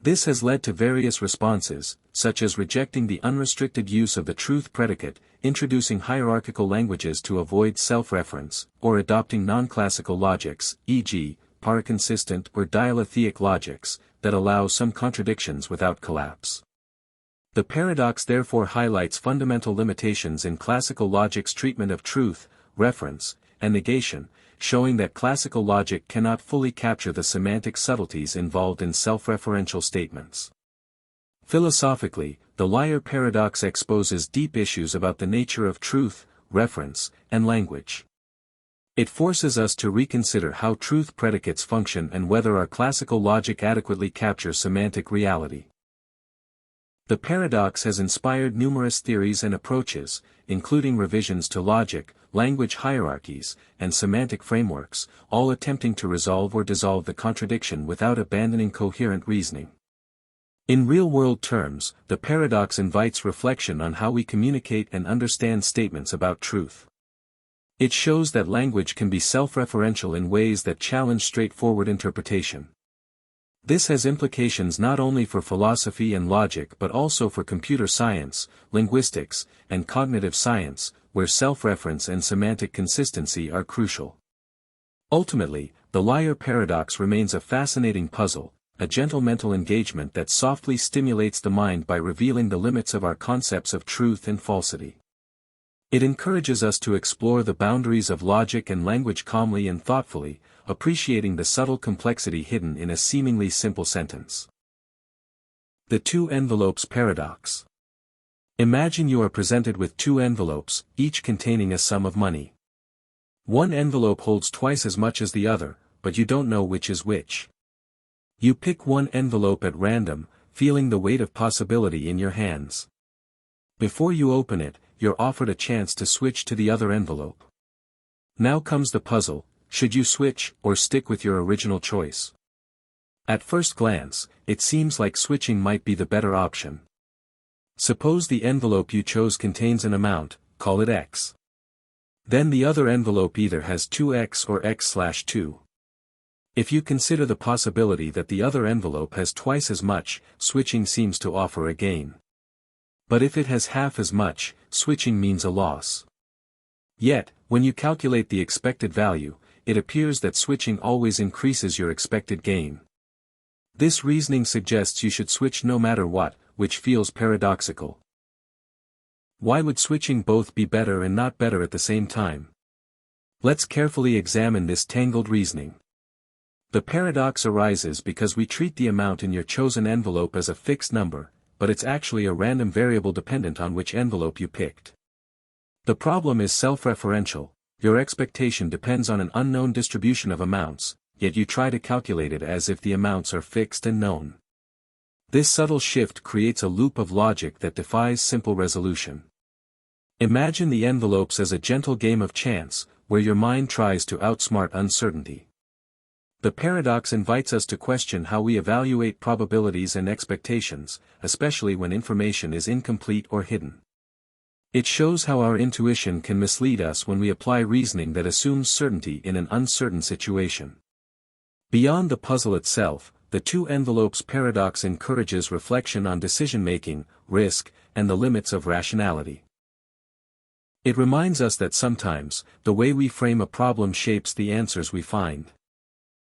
This has led to various responses, such as rejecting the unrestricted use of the truth predicate, introducing hierarchical languages to avoid self-reference, or adopting non-classical logics, e.g., paraconsistent or dialethetic logics, that allow some contradictions without collapse. The paradox therefore highlights fundamental limitations in classical logic's treatment of truth, reference, and negation, showing that classical logic cannot fully capture the semantic subtleties involved in self-referential statements. Philosophically, the liar paradox exposes deep issues about the nature of truth, reference, and language. It forces us to reconsider how truth predicates function and whether our classical logic adequately captures semantic reality. The paradox has inspired numerous theories and approaches, including revisions to logic, language hierarchies, and semantic frameworks, all attempting to resolve or dissolve the contradiction without abandoning coherent reasoning. In real-world terms, the paradox invites reflection on how we communicate and understand statements about truth. It shows that language can be self-referential in ways that challenge straightforward interpretation. This has implications not only for philosophy and logic but also for computer science, linguistics, and cognitive science, where self-reference and semantic consistency are crucial. Ultimately, the liar paradox remains a fascinating puzzle, a gentle mental engagement that softly stimulates the mind by revealing the limits of our concepts of truth and falsity. It encourages us to explore the boundaries of logic and language calmly and thoughtfully, appreciating the subtle complexity hidden in a seemingly simple sentence. The two envelopes paradox. Imagine you are presented with two envelopes, each containing a sum of money. One envelope holds twice as much as the other, but you don't know which is which. You pick one envelope at random, feeling the weight of possibility in your hands. Before you open it, you're offered a chance to switch to the other envelope. Now comes the puzzle: should you switch or stick with your original choice? At first glance, it seems like switching might be the better option. Suppose the envelope you chose contains an amount, call it X. Then the other envelope either has 2x or x/2. If you consider the possibility that the other envelope has twice as much, switching seems to offer a gain. But if it has half as much, switching means a loss. Yet, when you calculate the expected value, it appears that switching always increases your expected gain. This reasoning suggests you should switch no matter what, which feels paradoxical. Why would switching both be better and not better at the same time? Let's carefully examine this tangled reasoning. The paradox arises because we treat the amount in your chosen envelope as a fixed number, but it's actually a random variable dependent on which envelope you picked. The problem is self-referential. Your expectation depends on an unknown distribution of amounts, yet you try to calculate it as if the amounts are fixed and known. This subtle shift creates a loop of logic that defies simple resolution. Imagine the envelopes as a gentle game of chance, where your mind tries to outsmart uncertainty. The paradox invites us to question how we evaluate probabilities and expectations, especially when information is incomplete or hidden. It shows how our intuition can mislead us when we apply reasoning that assumes certainty in an uncertain situation. Beyond the puzzle itself, the two envelopes paradox encourages reflection on decision-making, risk, and the limits of rationality. It reminds us that sometimes, the way we frame a problem shapes the answers we find.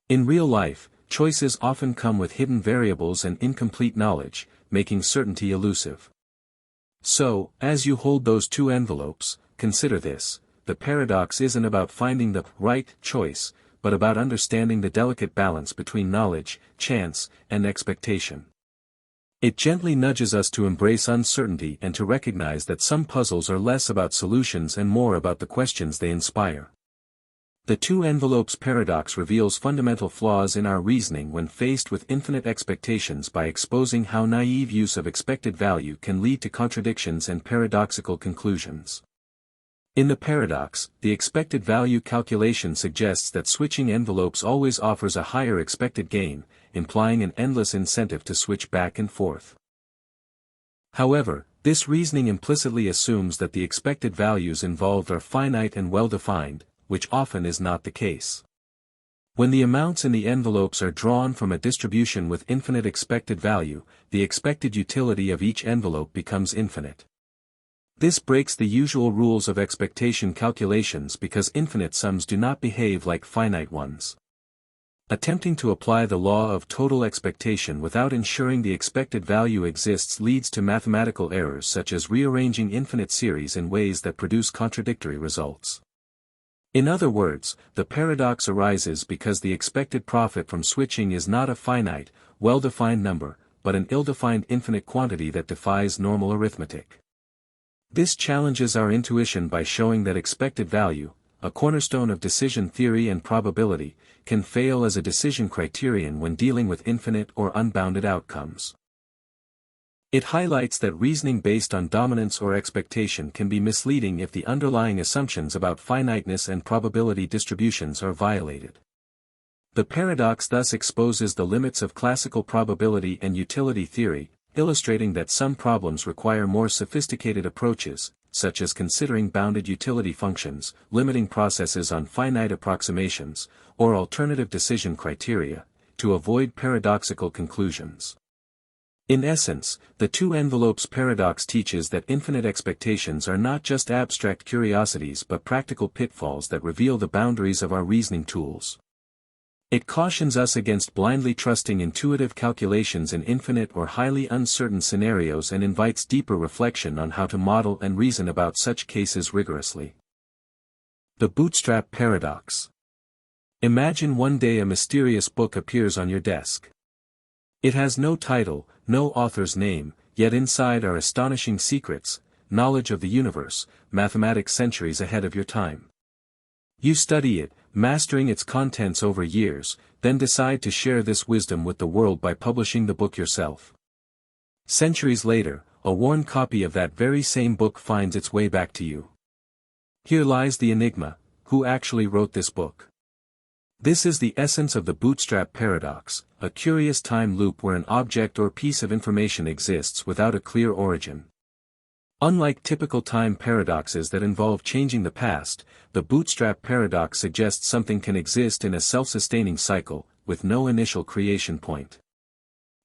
In real life, choices often come with hidden variables and incomplete knowledge, making certainty elusive. So, as you hold those two envelopes, consider this: the paradox isn't about finding the right choice, but about understanding the delicate balance between knowledge, chance, and expectation. It gently nudges us to embrace uncertainty and to recognize that some puzzles are less about solutions and more about the questions they inspire. The two envelopes paradox reveals fundamental flaws in our reasoning when faced with infinite expectations by exposing how naive use of expected value can lead to contradictions and paradoxical conclusions. In the paradox, the expected value calculation suggests that switching envelopes always offers a higher expected gain, implying an endless incentive to switch back and forth. However, this reasoning implicitly assumes that the expected values involved are finite and well-defined, which often is not the case. When the amounts in the envelopes are drawn from a distribution with infinite expected value, the expected utility of each envelope becomes infinite. This breaks the usual rules of expectation calculations because infinite sums do not behave like finite ones. Attempting to apply the law of total expectation without ensuring the expected value exists leads to mathematical errors such as rearranging infinite series in ways that produce contradictory results. In other words, the paradox arises because the expected profit from switching is not a finite, well-defined number, but an ill-defined infinite quantity that defies normal arithmetic. This challenges our intuition by showing that expected value, a cornerstone of decision theory and probability, can fail as a decision criterion when dealing with infinite or unbounded outcomes. It highlights that reasoning based on dominance or expectation can be misleading if the underlying assumptions about finiteness and probability distributions are violated. The paradox thus exposes the limits of classical probability and utility theory, illustrating that some problems require more sophisticated approaches, such as considering bounded utility functions, limiting processes on finite approximations, or alternative decision criteria, to avoid paradoxical conclusions. In essence, the two envelopes paradox teaches that infinite expectations are not just abstract curiosities but practical pitfalls that reveal the boundaries of our reasoning tools. It cautions us against blindly trusting intuitive calculations in infinite or highly uncertain scenarios and invites deeper reflection on how to model and reason about such cases rigorously. The Bootstrap Paradox. Imagine one day a mysterious book appears on your desk. It has no title, no author's name, yet inside are astonishing secrets, knowledge of the universe, mathematics centuries ahead of your time. You study it, mastering its contents over years, then decide to share this wisdom with the world by publishing the book yourself. Centuries later, a worn copy of that very same book finds its way back to you. Here lies the enigma: who actually wrote this book? This is the essence of the Bootstrap Paradox, a curious time loop where an object or piece of information exists without a clear origin. Unlike typical time paradoxes that involve changing the past, the Bootstrap Paradox suggests something can exist in a self-sustaining cycle, with no initial creation point.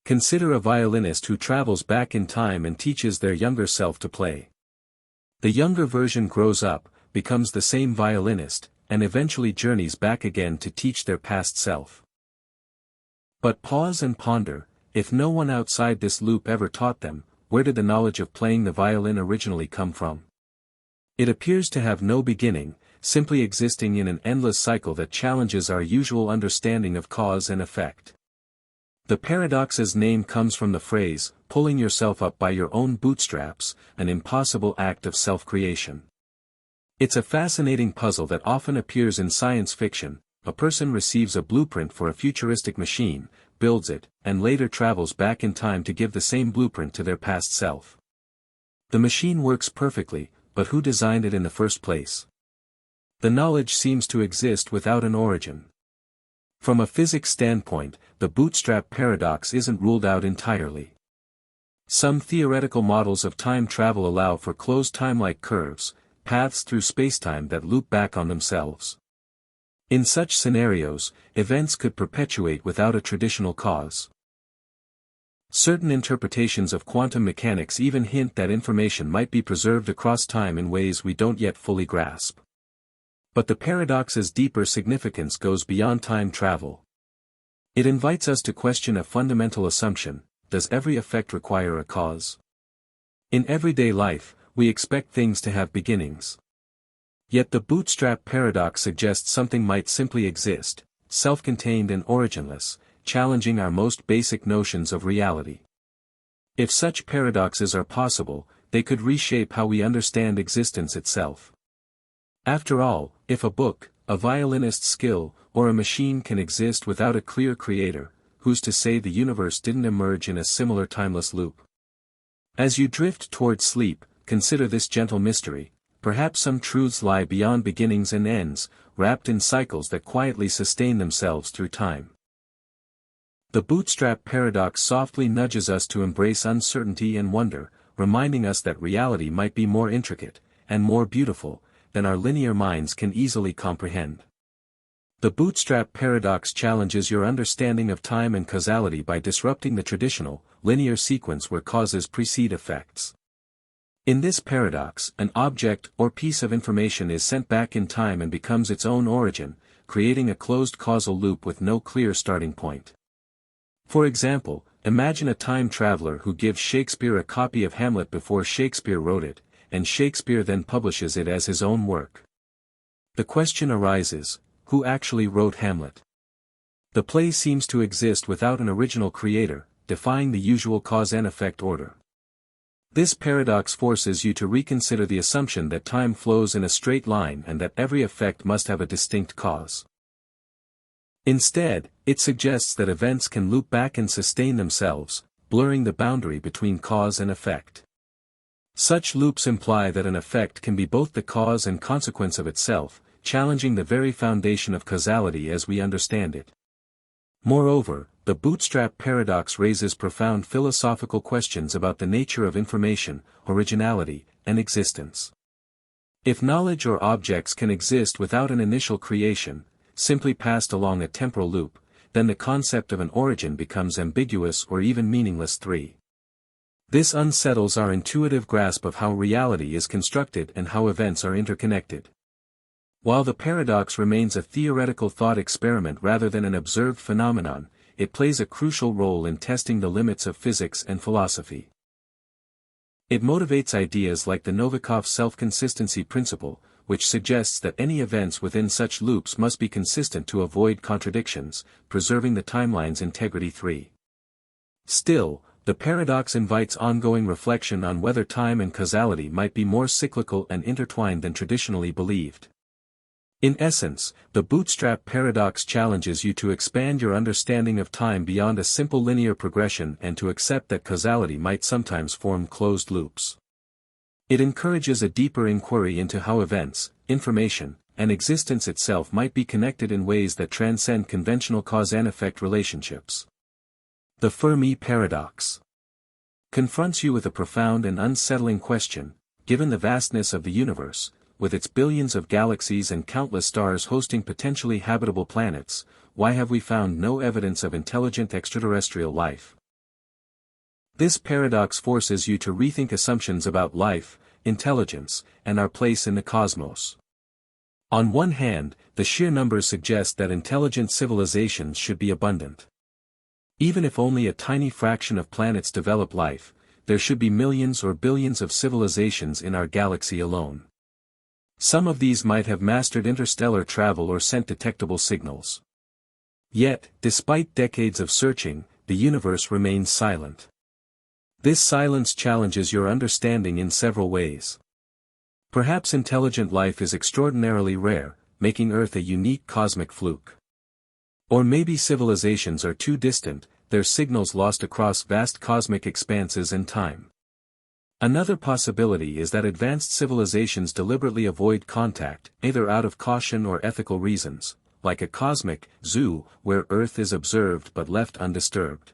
Consider a violinist who travels back in time and teaches their younger self to play. The younger version grows up, becomes the same violinist, and eventually journeys back again to teach their past self. But pause and ponder: if no one outside this loop ever taught them, where did the knowledge of playing the violin originally come from? It appears to have no beginning, simply existing in an endless cycle that challenges our usual understanding of cause and effect. The paradox's name comes from the phrase, pulling yourself up by your own bootstraps, an impossible act of self-creation. It's a fascinating puzzle that often appears in science fiction. A person receives a blueprint for a futuristic machine, builds it, and later travels back in time to give the same blueprint to their past self. The machine works perfectly, but who designed it in the first place? The knowledge seems to exist without an origin. From a physics standpoint, the Bootstrap Paradox isn't ruled out entirely. Some theoretical models of time travel allow for closed time-like curves, paths through spacetime that loop back on themselves. In such scenarios, events could perpetuate without a traditional cause. Certain interpretations of quantum mechanics even hint that information might be preserved across time in ways we don't yet fully grasp. But the paradox's deeper significance goes beyond time travel. It invites us to question a fundamental assumption: does every effect require a cause? In everyday life, we expect things to have beginnings. Yet the Bootstrap Paradox suggests something might simply exist, self-contained and originless, challenging our most basic notions of reality. If such paradoxes are possible, they could reshape how we understand existence itself. After all, if a book, a violinist's skill, or a machine can exist without a clear creator, who's to say the universe didn't emerge in a similar timeless loop? As you drift toward sleep, consider this gentle mystery: perhaps some truths lie beyond beginnings and ends, wrapped in cycles that quietly sustain themselves through time. The Bootstrap Paradox softly nudges us to embrace uncertainty and wonder, reminding us that reality might be more intricate, and more beautiful, than our linear minds can easily comprehend. The Bootstrap Paradox challenges your understanding of time and causality by disrupting the traditional, linear sequence where causes precede effects. In this paradox, an object or piece of information is sent back in time and becomes its own origin, creating a closed causal loop with no clear starting point. For example, imagine a time traveler who gives Shakespeare a copy of Hamlet before Shakespeare wrote it, and Shakespeare then publishes it as his own work. The question arises: who actually wrote Hamlet? The play seems to exist without an original creator, defying the usual cause and effect order. This paradox forces you to reconsider the assumption that time flows in a straight line and that every effect must have a distinct cause. Instead, it suggests that events can loop back and sustain themselves, blurring the boundary between cause and effect. Such loops imply that an effect can be both the cause and consequence of itself, challenging the very foundation of causality as we understand it. Moreover, the Bootstrap Paradox raises profound philosophical questions about the nature of information, originality, and existence. If knowledge or objects can exist without an initial creation, simply passed along a temporal loop, then the concept of an origin becomes ambiguous or even meaningless. 3. This unsettles our intuitive grasp of how reality is constructed and how events are interconnected. While the paradox remains a theoretical thought experiment rather than an observed phenomenon, it plays a crucial role in testing the limits of physics and philosophy. It motivates ideas like the Novikov self-consistency principle, which suggests that any events within such loops must be consistent to avoid contradictions, preserving the timeline's integrity. 3. Still, the paradox invites ongoing reflection on whether time and causality might be more cyclical and intertwined than traditionally believed. In essence, the Bootstrap Paradox challenges you to expand your understanding of time beyond a simple linear progression and to accept that causality might sometimes form closed loops. It encourages a deeper inquiry into how events, information, and existence itself might be connected in ways that transcend conventional cause and effect relationships. The Fermi Paradox confronts you with a profound and unsettling question: given the vastness of the universe, with its billions of galaxies and countless stars hosting potentially habitable planets, why have we found no evidence of intelligent extraterrestrial life? This paradox forces you to rethink assumptions about life, intelligence, and our place in the cosmos. On one hand, the sheer numbers suggest that intelligent civilizations should be abundant. Even if only a tiny fraction of planets develop life, there should be millions or billions of civilizations in our galaxy alone. Some of these might have mastered interstellar travel or sent detectable signals. Yet, despite decades of searching, the universe remains silent. This silence challenges your understanding in several ways. Perhaps intelligent life is extraordinarily rare, making Earth a unique cosmic fluke. Or maybe civilizations are too distant, their signals lost across vast cosmic expanses and time. Another possibility is that advanced civilizations deliberately avoid contact, either out of caution or ethical reasons, like a cosmic zoo where Earth is observed but left undisturbed.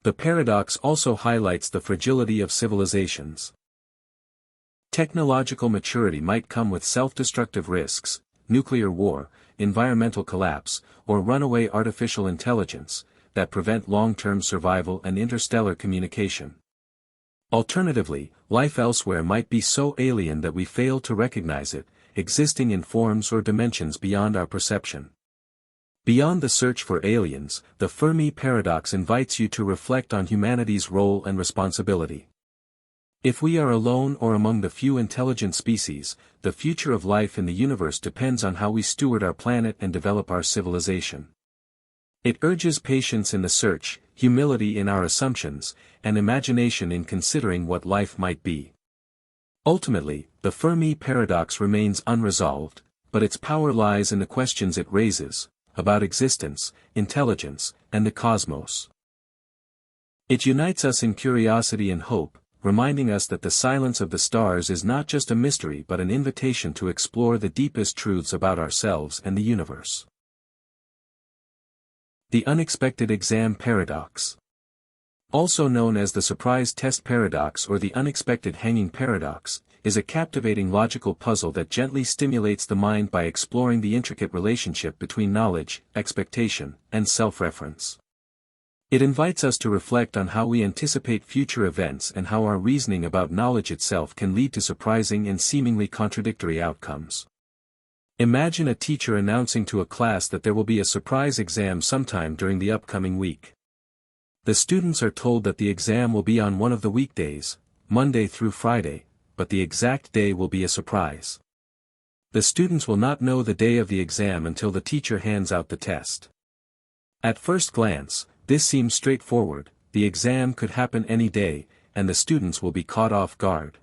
The paradox also highlights the fragility of civilizations. Technological maturity might come with self-destructive risks, nuclear war, environmental collapse, or runaway artificial intelligence, that prevent long-term survival and interstellar communication. Alternatively, life elsewhere might be so alien that we fail to recognize it, existing in forms or dimensions beyond our perception. Beyond the search for aliens, the Fermi Paradox invites you to reflect on humanity's role and responsibility. If we are alone or among the few intelligent species, the future of life in the universe depends on how we steward our planet and develop our civilization. It urges patience in the search, humility in our assumptions, and imagination in considering what life might be. Ultimately, the Fermi Paradox remains unresolved, but its power lies in the questions it raises, about existence, intelligence, and the cosmos. It unites us in curiosity and hope, reminding us that the silence of the stars is not just a mystery but an invitation to explore the deepest truths about ourselves and the universe. The Unexpected Exam Paradox, also known as the Surprise Test Paradox or the Unexpected Hanging Paradox, is a captivating logical puzzle that gently stimulates the mind by exploring the intricate relationship between knowledge, expectation, and self-reference. It invites us to reflect on how we anticipate future events and how our reasoning about knowledge itself can lead to surprising and seemingly contradictory outcomes. Imagine a teacher announcing to a class that there will be a surprise exam sometime during the upcoming week. The students are told that the exam will be on one of the weekdays, Monday through Friday, but the exact day will be a surprise. The students will not know the day of the exam until the teacher hands out the test. At first glance, this seems straightforward: the exam could happen any day, and the students will be caught off guard.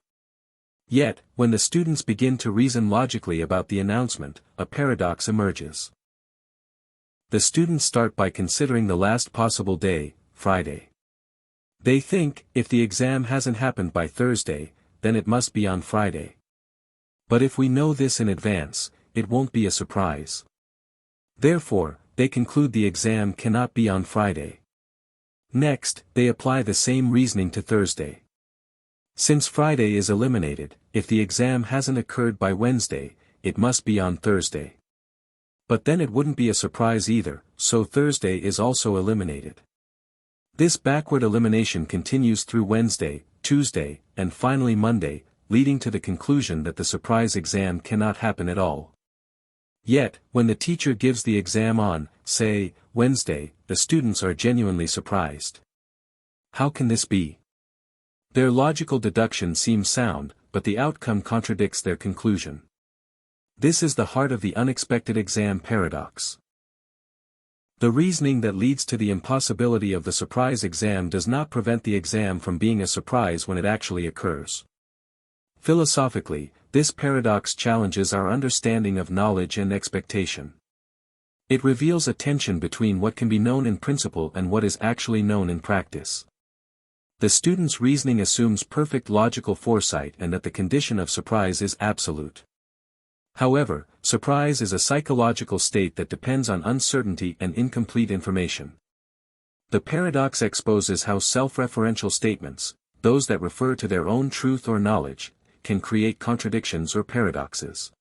Yet, when the students begin to reason logically about the announcement, a paradox emerges. The students start by considering the last possible day, Friday. They think, if the exam hasn't happened by Thursday, then it must be on Friday. But if we know this in advance, it won't be a surprise. Therefore, they conclude the exam cannot be on Friday. Next, they apply the same reasoning to Thursday. Since Friday is eliminated, if the exam hasn't occurred by Wednesday, it must be on Thursday. But then it wouldn't be a surprise either, so Thursday is also eliminated. This backward elimination continues through Wednesday, Tuesday, and finally Monday, leading to the conclusion that the surprise exam cannot happen at all. Yet, when the teacher gives the exam on, say, Wednesday, the students are genuinely surprised. How can this be? Their logical deduction seems sound, but the outcome contradicts their conclusion. This is the heart of the unexpected exam paradox. The reasoning that leads to the impossibility of the surprise exam does not prevent the exam from being a surprise when it actually occurs. Philosophically, this paradox challenges our understanding of knowledge and expectation. It reveals a tension between what can be known in principle and what is actually known in practice. The student's reasoning assumes perfect logical foresight and that the condition of surprise is absolute. However, surprise is a psychological state that depends on uncertainty and incomplete information. The paradox exposes how self-referential statements, those that refer to their own truth or knowledge, can create contradictions or paradoxes.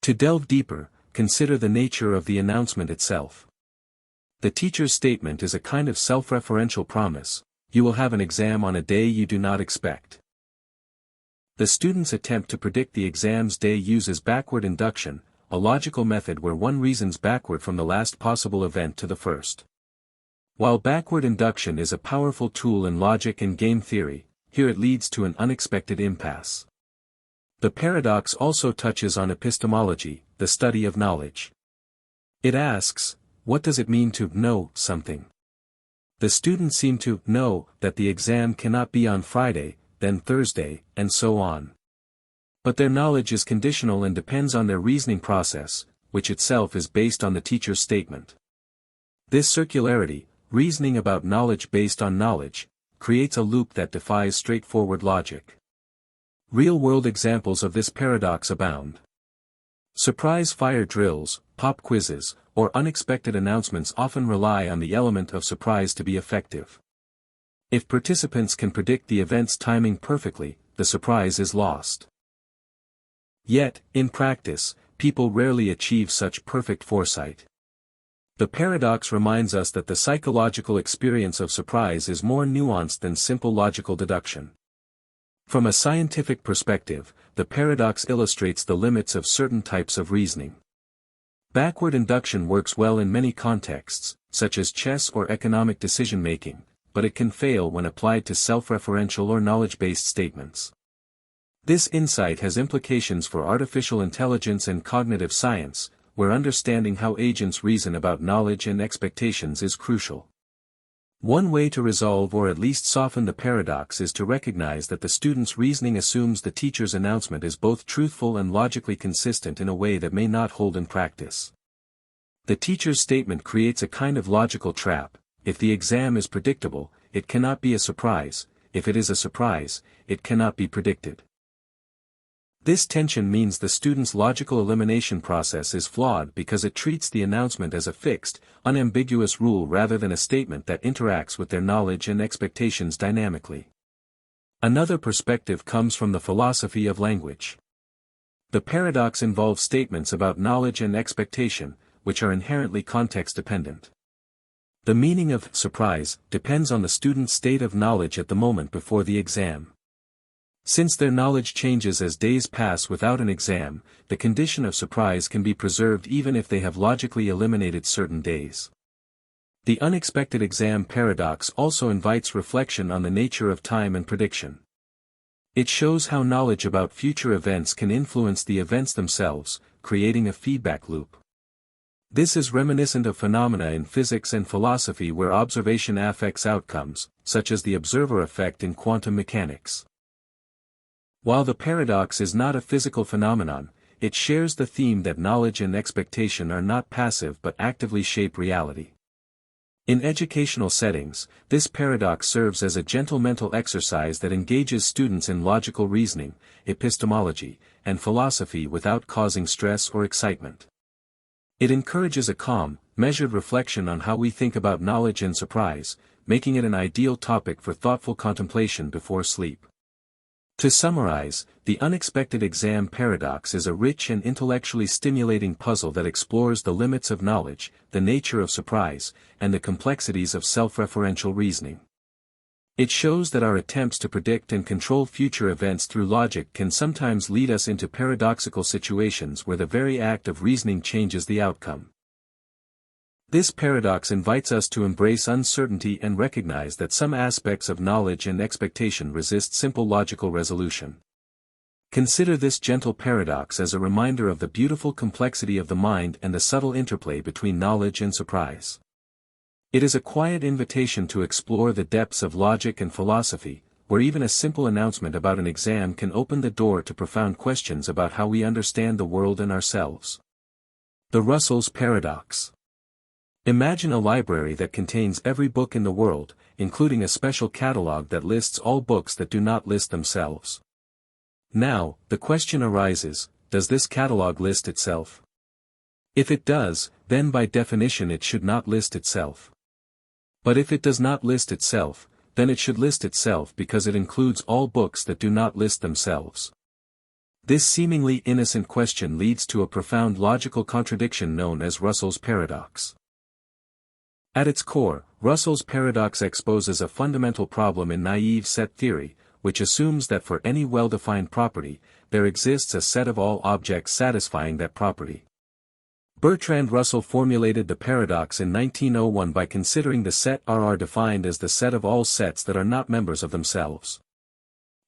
To delve deeper, consider the nature of the announcement itself. The teacher's statement is a kind of self-referential promise: you will have an exam on a day you do not expect. The student's attempt to predict the exam's day uses backward induction, a logical method where one reasons backward from the last possible event to the first. While backward induction is a powerful tool in logic and game theory, here it leads to an unexpected impasse. The paradox also touches on epistemology, the study of knowledge. It asks, what does it mean to know something? The students seem to know that the exam cannot be on Friday, then Thursday, and so on. But their knowledge is conditional and depends on their reasoning process, which itself is based on the teacher's statement. This circularity, reasoning about knowledge based on knowledge, creates a loop that defies straightforward logic. Real-world examples of this paradox abound. Surprise fire drills, pop quizzes, or unexpected announcements often rely on the element of surprise to be effective. If participants can predict the event's timing perfectly, the surprise is lost. Yet, in practice, people rarely achieve such perfect foresight. The paradox reminds us that the psychological experience of surprise is more nuanced than simple logical deduction. From a scientific perspective, the paradox illustrates the limits of certain types of reasoning. Backward induction works well in many contexts, such as chess or economic decision-making, but it can fail when applied to self-referential or knowledge-based statements. This insight has implications for artificial intelligence and cognitive science, where understanding how agents reason about knowledge and expectations is crucial. One way to resolve or at least soften the paradox is to recognize that the student's reasoning assumes the teacher's announcement is both truthful and logically consistent in a way that may not hold in practice. The teacher's statement creates a kind of logical trap. If the exam is predictable, it cannot be a surprise; if it is a surprise, it cannot be predicted. This tension means the student's logical elimination process is flawed because it treats the announcement as a fixed, unambiguous rule rather than a statement that interacts with their knowledge and expectations dynamically. Another perspective comes from the philosophy of language. The paradox involves statements about knowledge and expectation, which are inherently context-dependent. The meaning of surprise depends on the student's state of knowledge at the moment before the exam. Since their knowledge changes as days pass without an exam, the condition of surprise can be preserved even if they have logically eliminated certain days. The unexpected exam paradox also invites reflection on the nature of time and prediction. It shows how knowledge about future events can influence the events themselves, creating a feedback loop. This is reminiscent of phenomena in physics and philosophy where observation affects outcomes, such as the observer effect in quantum mechanics. While the paradox is not a physical phenomenon, it shares the theme that knowledge and expectation are not passive but actively shape reality. In educational settings, this paradox serves as a gentle mental exercise that engages students in logical reasoning, epistemology, and philosophy without causing stress or excitement. It encourages a calm, measured reflection on how we think about knowledge and surprise, making it an ideal topic for thoughtful contemplation before sleep. To summarize, the unexpected exam paradox is a rich and intellectually stimulating puzzle that explores the limits of knowledge, the nature of surprise, and the complexities of self-referential reasoning. It shows that our attempts to predict and control future events through logic can sometimes lead us into paradoxical situations where the very act of reasoning changes the outcome. This paradox invites us to embrace uncertainty and recognize that some aspects of knowledge and expectation resist simple logical resolution. Consider this gentle paradox as a reminder of the beautiful complexity of the mind and the subtle interplay between knowledge and surprise. It is a quiet invitation to explore the depths of logic and philosophy, where even a simple announcement about an exam can open the door to profound questions about how we understand the world and ourselves. The Russell's Paradox. Imagine a library that contains every book in the world, including a special catalog that lists all books that do not list themselves. Now, the question arises, does this catalog list itself? If it does, then by definition it should not list itself. But if it does not list itself, then it should list itself because it includes all books that do not list themselves. This seemingly innocent question leads to a profound logical contradiction known as Russell's Paradox. At its core, Russell's paradox exposes a fundamental problem in naive set theory, which assumes that for any well-defined property, there exists a set of all objects satisfying that property. Bertrand Russell formulated the paradox in 1901 by considering the set RR defined as the set of all sets that are not members of themselves.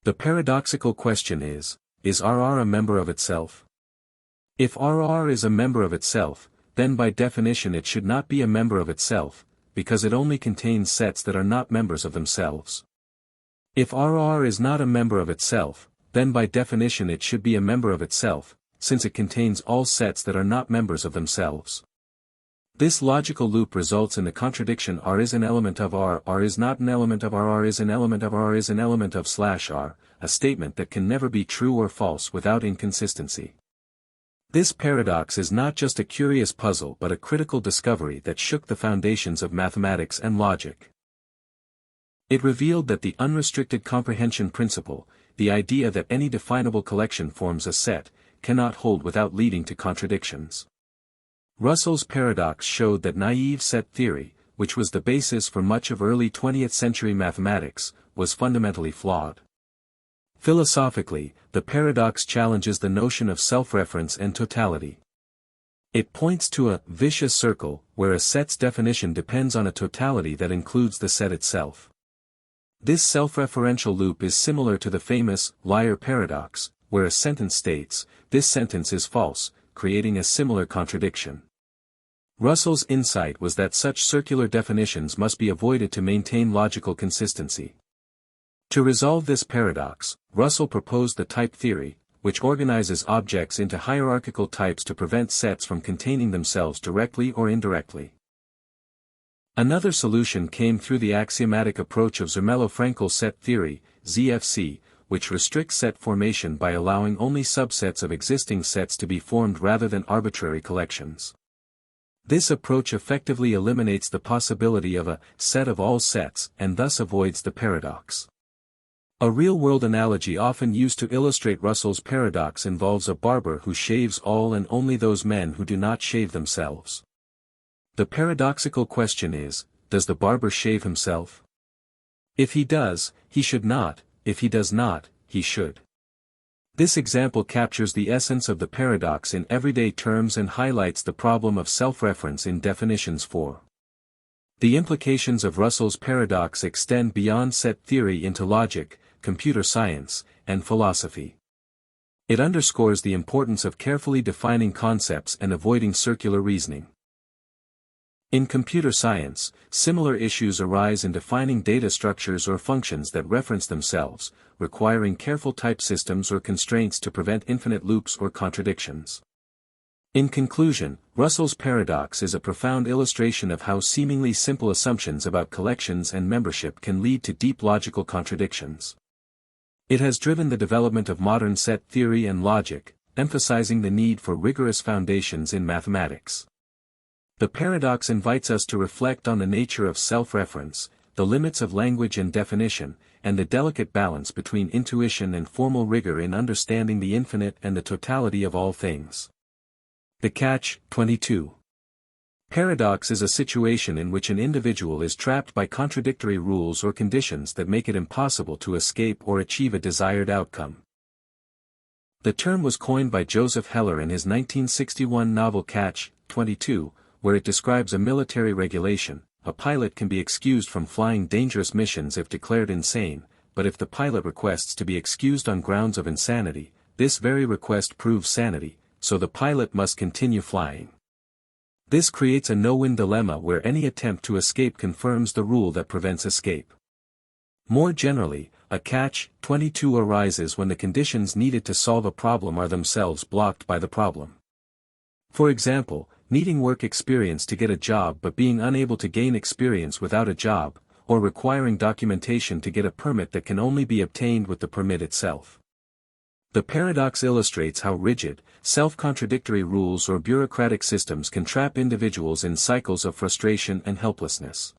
The paradoxical question is RR a member of itself? If RR is a member of itself, then by definition it should not be a member of itself, because it only contains sets that are not members of themselves. If RR is not a member of itself, then by definition it should be a member of itself, since it contains all sets that are not members of themselves. This logical loop results in the contradiction R is an element of R, R is not an element of R, R is an element of R is an element of /R, a statement that can never be true or false without inconsistency. This paradox is not just a curious puzzle but a critical discovery that shook the foundations of mathematics and logic. It revealed that the unrestricted comprehension principle, the idea that any definable collection forms a set, cannot hold without leading to contradictions. Russell's paradox showed that naive set theory, which was the basis for much of early 20th century mathematics, was fundamentally flawed. Philosophically, the paradox challenges the notion of self-reference and totality. It points to a vicious circle, where a set's definition depends on a totality that includes the set itself. This self-referential loop is similar to the famous liar paradox, where a sentence states, "This sentence is false," creating a similar contradiction. Russell's insight was that such circular definitions must be avoided to maintain logical consistency. To resolve this paradox, Russell proposed the type theory, which organizes objects into hierarchical types to prevent sets from containing themselves directly or indirectly. Another solution came through the axiomatic approach of Zermelo-Fraenkel set theory, ZFC, which restricts set formation by allowing only subsets of existing sets to be formed rather than arbitrary collections. This approach effectively eliminates the possibility of a set of all sets and thus avoids the paradox. A real-world analogy often used to illustrate Russell's paradox involves a barber who shaves all and only those men who do not shave themselves. The paradoxical question is, does the barber shave himself? If he does, he should not; if he does not, he should. This example captures the essence of the paradox in everyday terms and highlights the problem of self-reference in definitions for. The implications of Russell's paradox extend beyond set theory into logic, computer science, and philosophy. It underscores the importance of carefully defining concepts and avoiding circular reasoning. In computer science, similar issues arise in defining data structures or functions that reference themselves, requiring careful type systems or constraints to prevent infinite loops or contradictions. In conclusion, Russell's paradox is a profound illustration of how seemingly simple assumptions about collections and membership can lead to deep logical contradictions. It has driven the development of modern set theory and logic, emphasizing the need for rigorous foundations in mathematics. The paradox invites us to reflect on the nature of self-reference, the limits of language and definition, and the delicate balance between intuition and formal rigor in understanding the infinite and the totality of all things. The Catch-22 Paradox is a situation in which an individual is trapped by contradictory rules or conditions that make it impossible to escape or achieve a desired outcome. The term was coined by Joseph Heller in his 1961 novel Catch-22, where it describes a military regulation. A pilot can be excused from flying dangerous missions if declared insane, but if the pilot requests to be excused on grounds of insanity, this very request proves sanity, so the pilot must continue flying. This creates a no-win dilemma where any attempt to escape confirms the rule that prevents escape. More generally, a catch-22 arises when the conditions needed to solve a problem are themselves blocked by the problem. For example, needing work experience to get a job but being unable to gain experience without a job, or requiring documentation to get a permit that can only be obtained with the permit itself. The paradox illustrates how rigid, self-contradictory rules or bureaucratic systems can trap individuals in cycles of frustration and helplessness.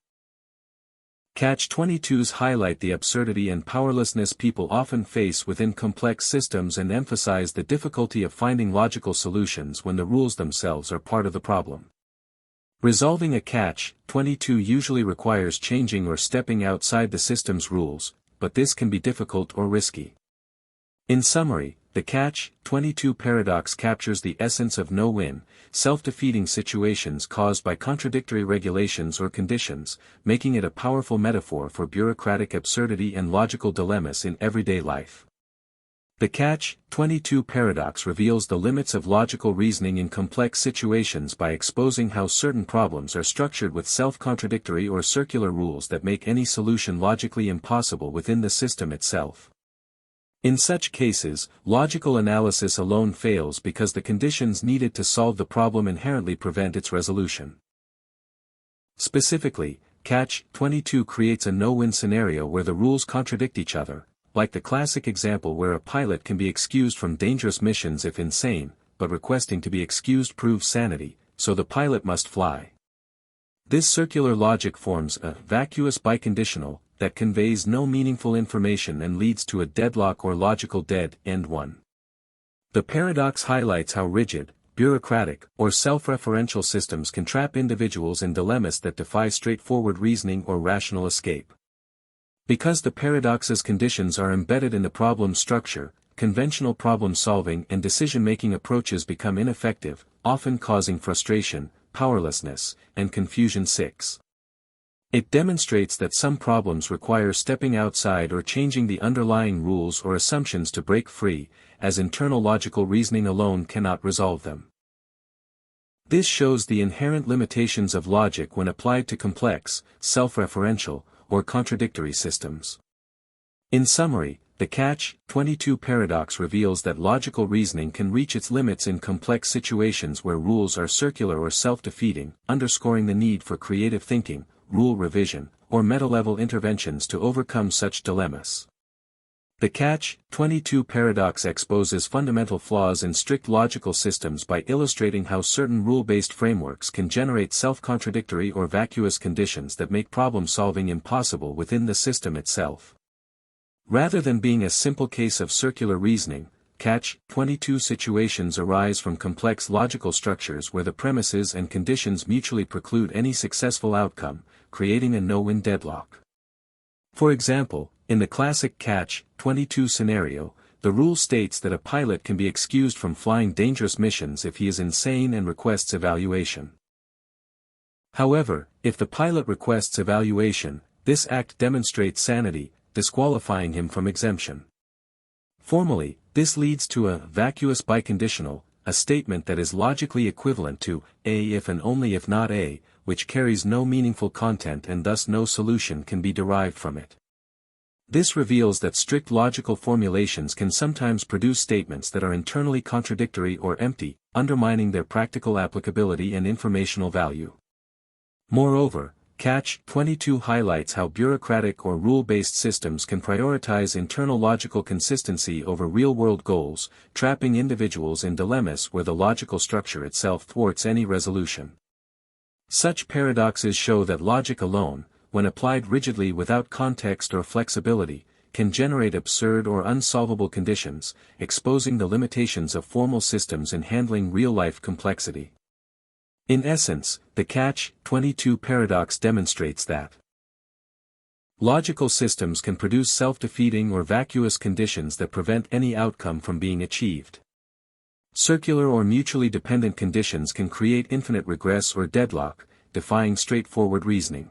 Catch-22s highlight the absurdity and powerlessness people often face within complex systems and emphasize the difficulty of finding logical solutions when the rules themselves are part of the problem. Resolving a catch-22 usually requires changing or stepping outside the system's rules, but this can be difficult or risky. In summary, the Catch-22 paradox captures the essence of no-win, self-defeating situations caused by contradictory regulations or conditions, making it a powerful metaphor for bureaucratic absurdity and logical dilemmas in everyday life. The Catch-22 paradox reveals the limits of logical reasoning in complex situations by exposing how certain problems are structured with self-contradictory or circular rules that make any solution logically impossible within the system itself. In such cases, logical analysis alone fails because the conditions needed to solve the problem inherently prevent its resolution. Specifically, Catch-22 creates a no-win scenario where the rules contradict each other, like the classic example where a pilot can be excused from dangerous missions if insane, but requesting to be excused proves sanity, so the pilot must fly. This circular logic forms a vacuous biconditional that conveys no meaningful information and leads to a deadlock or logical dead end one. The paradox highlights how rigid, bureaucratic, or self-referential systems can trap individuals in dilemmas that defy straightforward reasoning or rational escape. Because the paradox's conditions are embedded in the problem structure, conventional problem-solving and decision-making approaches become ineffective, often causing frustration, powerlessness, and confusion. 6. It demonstrates that some problems require stepping outside or changing the underlying rules or assumptions to break free, as internal logical reasoning alone cannot resolve them. This shows the inherent limitations of logic when applied to complex, self-referential, or contradictory systems. In summary, the Catch-22 paradox reveals that logical reasoning can reach its limits in complex situations where rules are circular or self-defeating, underscoring the need for creative thinking, rule revision, or meta-level interventions to overcome such dilemmas. The Catch-22 paradox exposes fundamental flaws in strict logical systems by illustrating how certain rule-based frameworks can generate self-contradictory or vacuous conditions that make problem-solving impossible within the system itself. Rather than being a simple case of circular reasoning, Catch-22 situations arise from complex logical structures where the premises and conditions mutually preclude any successful outcome, creating a no-win deadlock. For example, in the classic Catch-22 scenario, the rule states that a pilot can be excused from flying dangerous missions if he is insane and requests evaluation. However, if the pilot requests evaluation, this act demonstrates sanity, disqualifying him from exemption. Formally, this leads to a vacuous biconditional, a statement that is logically equivalent to A if and only if not A, which carries no meaningful content and thus no solution can be derived from it. This reveals that strict logical formulations can sometimes produce statements that are internally contradictory or empty, undermining their practical applicability and informational value. Moreover, Catch-22 highlights how bureaucratic or rule-based systems can prioritize internal logical consistency over real-world goals, trapping individuals in dilemmas where the logical structure itself thwarts any resolution. Such paradoxes show that logic alone, when applied rigidly without context or flexibility, can generate absurd or unsolvable conditions, exposing the limitations of formal systems in handling real-life complexity. In essence, the Catch-22 paradox demonstrates that logical systems can produce self-defeating or vacuous conditions that prevent any outcome from being achieved. Circular or mutually dependent conditions can create infinite regress or deadlock, defying straightforward reasoning.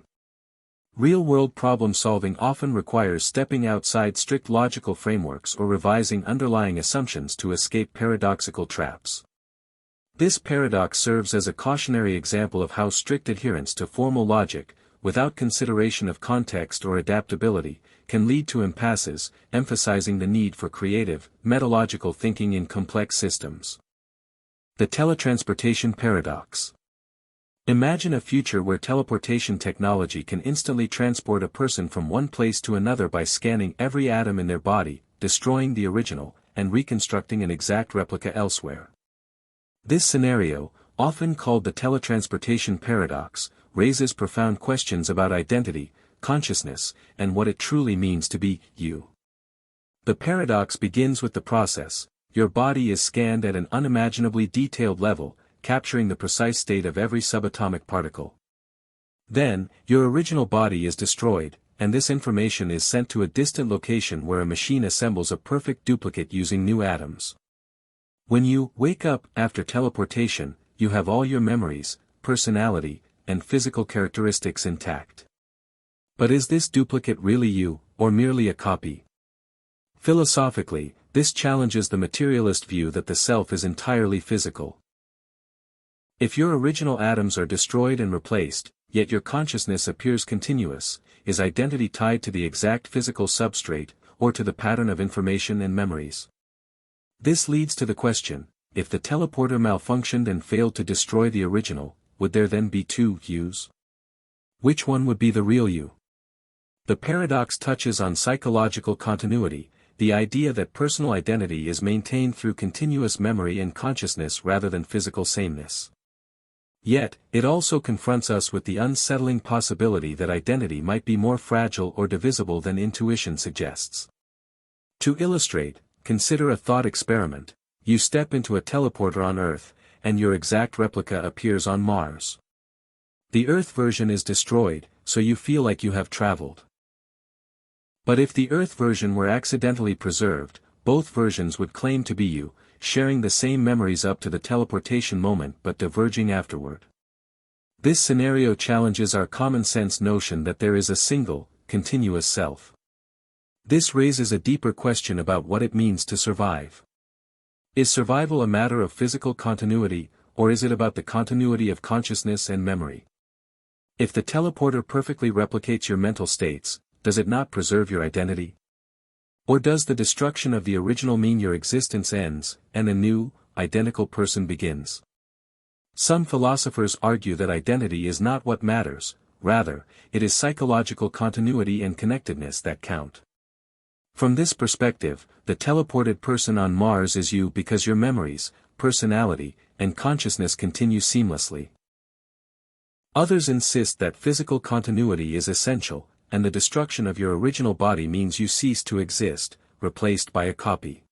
Real-world problem-solving often requires stepping outside strict logical frameworks or revising underlying assumptions to escape paradoxical traps. This paradox serves as a cautionary example of how strict adherence to formal logic, without consideration of context or adaptability, can lead to impasses, emphasizing the need for creative, metalogical thinking in complex systems. The Teletransportation Paradox. Imagine a future where teleportation technology can instantly transport a person from one place to another by scanning every atom in their body, destroying the original, and reconstructing an exact replica elsewhere. This scenario, often called the Teletransportation Paradox, raises profound questions about identity, consciousness, and what it truly means to be you. The paradox begins with the process: your body is scanned at an unimaginably detailed level, capturing the precise state of every subatomic particle. Then, your original body is destroyed, and this information is sent to a distant location where a machine assembles a perfect duplicate using new atoms. When you wake up after teleportation, you have all your memories, personality, and physical characteristics intact. But is this duplicate really you, or merely a copy? Philosophically, this challenges the materialist view that the self is entirely physical. If your original atoms are destroyed and replaced, yet your consciousness appears continuous, is identity tied to the exact physical substrate, or to the pattern of information and memories? This leads to the question: if the teleporter malfunctioned and failed to destroy the original, would there then be two yous? Which one would be the real you? The paradox touches on psychological continuity, the idea that personal identity is maintained through continuous memory and consciousness rather than physical sameness. Yet, it also confronts us with the unsettling possibility that identity might be more fragile or divisible than intuition suggests. To illustrate, consider a thought experiment: you step into a teleporter on Earth, and your exact replica appears on Mars. The Earth version is destroyed, so you feel like you have traveled. But if the Earth version were accidentally preserved, both versions would claim to be you, sharing the same memories up to the teleportation moment but diverging afterward. This scenario challenges our common-sense notion that there is a single, continuous self. This raises a deeper question about what it means to survive. Is survival a matter of physical continuity, or is it about the continuity of consciousness and memory? If the teleporter perfectly replicates your mental states, does it not preserve your identity? Or does the destruction of the original mean your existence ends, and a new, identical person begins? Some philosophers argue that identity is not what matters, rather, it is psychological continuity and connectedness that count. From this perspective, the teleported person on Mars is you because your memories, personality, and consciousness continue seamlessly. Others insist that physical continuity is essential, and the destruction of your original body means you cease to exist, replaced by a copy.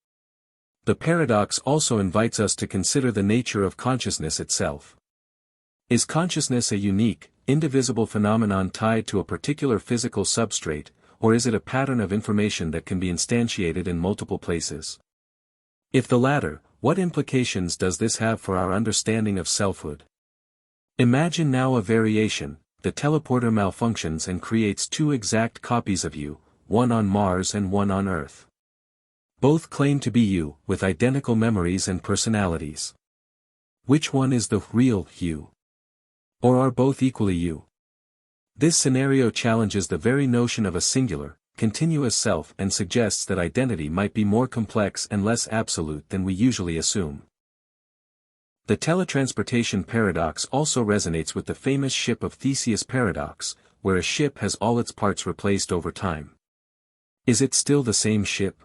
The paradox also invites us to consider the nature of consciousness itself. Is consciousness a unique, indivisible phenomenon tied to a particular physical substrate, or is it a pattern of information that can be instantiated in multiple places? If the latter, what implications does this have for our understanding of selfhood? Imagine now a variation: the teleporter malfunctions and creates two exact copies of you, one on Mars and one on Earth. Both claim to be you, with identical memories and personalities. Which one is the real you? Or are both equally you? This scenario challenges the very notion of a singular, continuous self and suggests that identity might be more complex and less absolute than we usually assume. The Teletransportation Paradox also resonates with the famous Ship of Theseus paradox, where a ship has all its parts replaced over time. Is it still the same ship?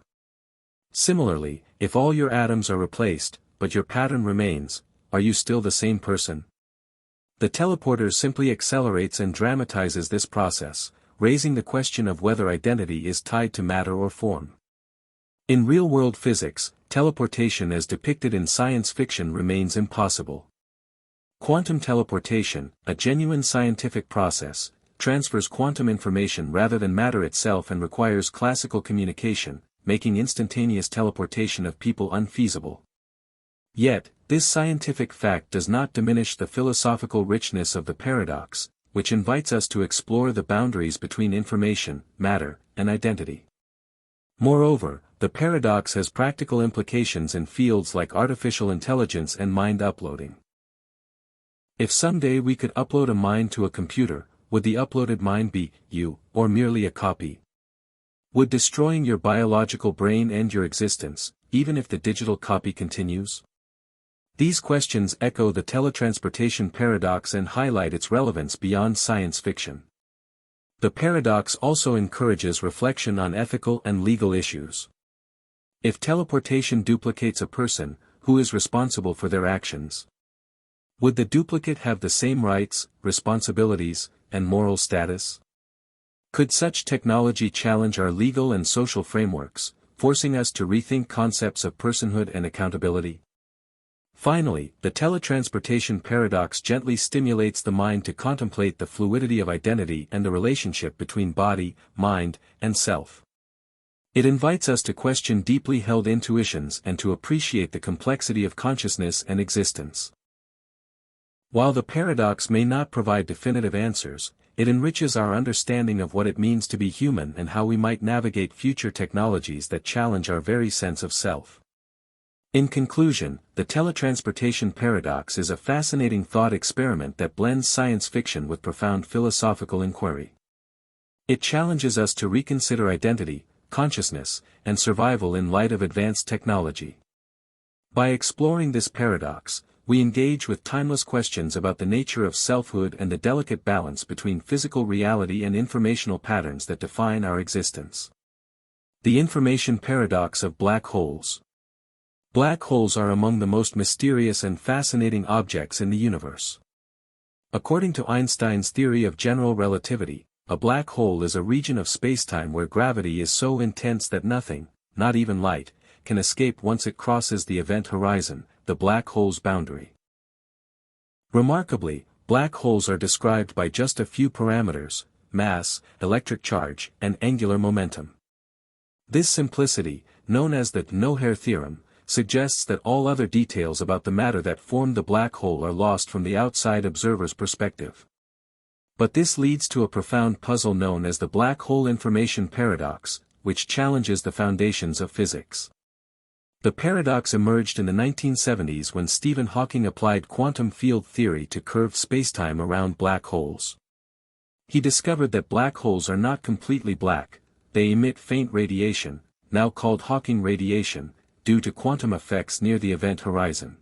Similarly, if all your atoms are replaced, but your pattern remains, are you still the same person? The teleporter simply accelerates and dramatizes this process, raising the question of whether identity is tied to matter or form. In real-world physics, teleportation as depicted in science fiction remains impossible. Quantum teleportation, a genuine scientific process, transfers quantum information rather than matter itself and requires classical communication, making instantaneous teleportation of people unfeasible. Yet, this scientific fact does not diminish the philosophical richness of the paradox, which invites us to explore the boundaries between information, matter, and identity. Moreover, the paradox has practical implications in fields like artificial intelligence and mind uploading. If someday we could upload a mind to a computer, would the uploaded mind be you, or merely a copy? Would destroying your biological brain end your existence, even if the digital copy continues? These questions echo the teletransportation paradox and highlight its relevance beyond science fiction. The paradox also encourages reflection on ethical and legal issues. If teleportation duplicates a person, who is responsible for their actions? Would the duplicate have the same rights, responsibilities, and moral status? Could such technology challenge our legal and social frameworks, forcing us to rethink concepts of personhood and accountability? Finally, the teletransportation paradox gently stimulates the mind to contemplate the fluidity of identity and the relationship between body, mind, and self. It invites us to question deeply held intuitions and to appreciate the complexity of consciousness and existence. While the paradox may not provide definitive answers, it enriches our understanding of what it means to be human and how we might navigate future technologies that challenge our very sense of self. In conclusion, the teletransportation paradox is a fascinating thought experiment that blends science fiction with profound philosophical inquiry. It challenges us to reconsider identity, consciousness, and survival in light of advanced technology. By exploring this paradox, we engage with timeless questions about the nature of selfhood and the delicate balance between physical reality and informational patterns that define our existence. The information paradox of black holes. Black holes are among the most mysterious and fascinating objects in the universe. According to Einstein's theory of general relativity, a black hole is a region of spacetime where gravity is so intense that nothing, not even light, can escape once it crosses the event horizon, the black hole's boundary. Remarkably, black holes are described by just a few parameters: mass, electric charge, and angular momentum. This simplicity, known as the no-hair theorem, suggests that all other details about the matter that formed the black hole are lost from the outside observer's perspective. But this leads to a profound puzzle known as the black hole information paradox, which challenges the foundations of physics. The paradox emerged in the 1970s when Stephen Hawking applied quantum field theory to curved spacetime around black holes. He discovered that black holes are not completely black, they emit faint radiation, now called Hawking radiation, due to quantum effects near the event horizon.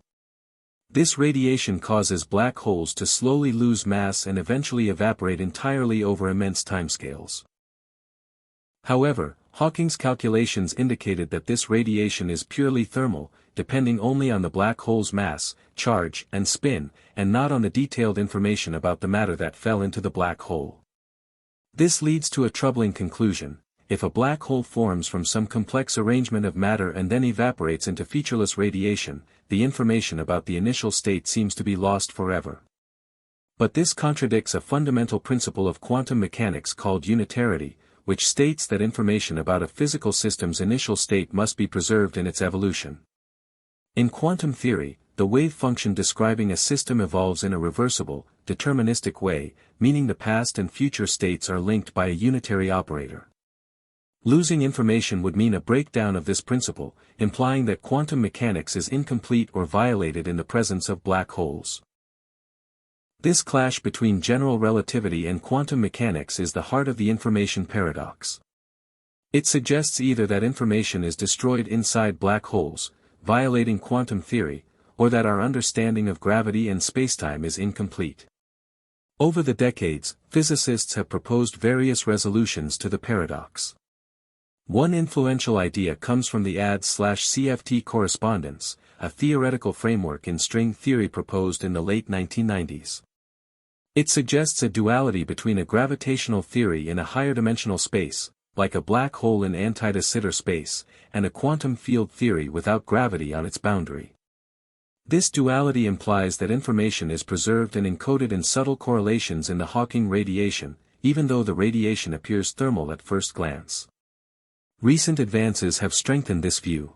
This radiation causes black holes to slowly lose mass and eventually evaporate entirely over immense timescales. However, Hawking's calculations indicated that this radiation is purely thermal, depending only on the black hole's mass, charge, and spin, and not on the detailed information about the matter that fell into the black hole. This leads to a troubling conclusion: if a black hole forms from some complex arrangement of matter and then evaporates into featureless radiation, the information about the initial state seems to be lost forever. But this contradicts a fundamental principle of quantum mechanics called unitarity, which states that information about a physical system's initial state must be preserved in its evolution. In quantum theory, the wave function describing a system evolves in a reversible, deterministic way, meaning the past and future states are linked by a unitary operator. Losing information would mean a breakdown of this principle, implying that quantum mechanics is incomplete or violated in the presence of black holes. This clash between general relativity and quantum mechanics is the heart of the information paradox. It suggests either that information is destroyed inside black holes, violating quantum theory, or that our understanding of gravity and spacetime is incomplete. Over the decades, physicists have proposed various resolutions to the paradox. One influential idea comes from the ADS/CFT correspondence, a theoretical framework in string theory proposed in the late 1990s. It suggests a duality between a gravitational theory in a higher dimensional space, like a black hole in anti-de Sitter space, and a quantum field theory without gravity on its boundary. This duality implies that information is preserved and encoded in subtle correlations in the Hawking radiation, even though the radiation appears thermal at first glance. Recent advances have strengthened this view.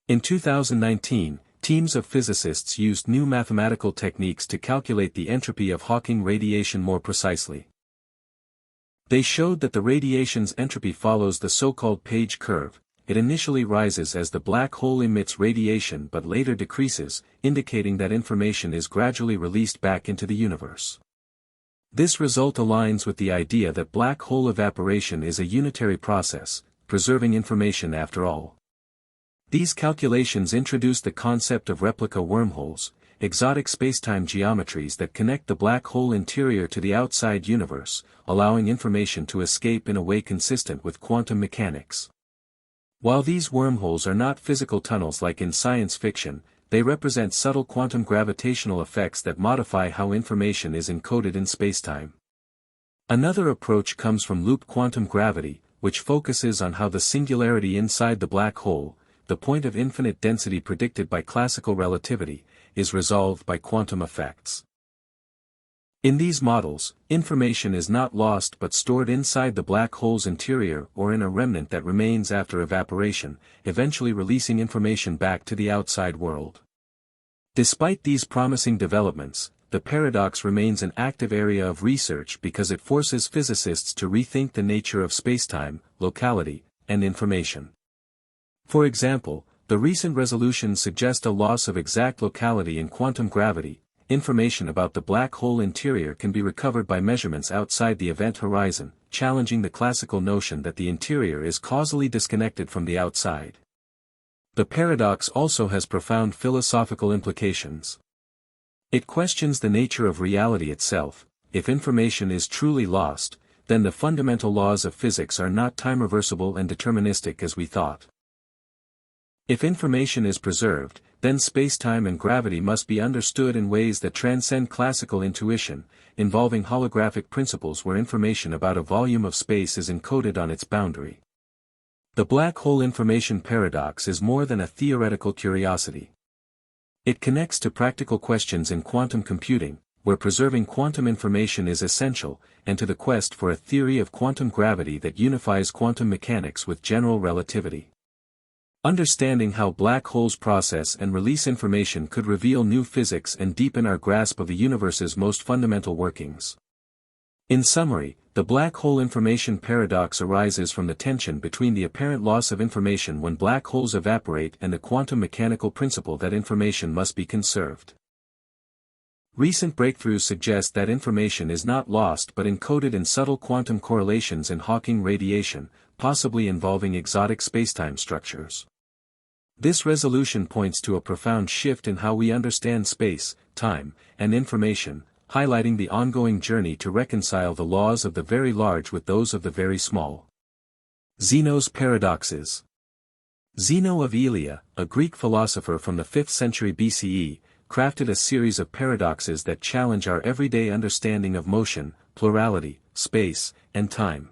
In 2019, teams of physicists used new mathematical techniques to calculate the entropy of Hawking radiation more precisely. They showed that the radiation's entropy follows the so-called Page curve. It initially rises as the black hole emits radiation but later decreases, indicating that information is gradually released back into the universe. This result aligns with the idea that black hole evaporation is a unitary process, preserving information after all. These calculations introduce the concept of replica wormholes, exotic spacetime geometries that connect the black hole interior to the outside universe, allowing information to escape in a way consistent with quantum mechanics. While these wormholes are not physical tunnels like in science fiction, they represent subtle quantum gravitational effects that modify how information is encoded in spacetime. Another approach comes from loop quantum gravity, which focuses on how the singularity inside the black hole, the point of infinite density predicted by classical relativity, is resolved by quantum effects. In these models, information is not lost but stored inside the black hole's interior or in a remnant that remains after evaporation, eventually releasing information back to the outside world. Despite these promising developments, the paradox remains an active area of research because it forces physicists to rethink the nature of spacetime, locality, and information. For example, the recent resolutions suggest a loss of exact locality in quantum gravity. Information about the black hole interior can be recovered by measurements outside the event horizon, challenging the classical notion that the interior is causally disconnected from the outside. The paradox also has profound philosophical implications. It questions the nature of reality itself. If information is truly lost, then the fundamental laws of physics are not time-reversible and deterministic as we thought. If information is preserved, then spacetime and gravity must be understood in ways that transcend classical intuition, involving holographic principles where information about a volume of space is encoded on its boundary. The black hole information paradox is more than a theoretical curiosity. It connects to practical questions in quantum computing, where preserving quantum information is essential, and to the quest for a theory of quantum gravity that unifies quantum mechanics with general relativity. Understanding how black holes process and release information could reveal new physics and deepen our grasp of the universe's most fundamental workings. In summary, the black hole information paradox arises from the tension between the apparent loss of information when black holes evaporate and the quantum mechanical principle that information must be conserved. Recent breakthroughs suggest that information is not lost but encoded in subtle quantum correlations in Hawking radiation, possibly involving exotic spacetime structures. This resolution points to a profound shift in how we understand space, time, and information, highlighting the ongoing journey to reconcile the laws of the very large with those of the very small. Zeno's paradoxes. Zeno of Elea, a Greek philosopher from the 5th century BCE, crafted a series of paradoxes that challenge our everyday understanding of motion, plurality, space, and time.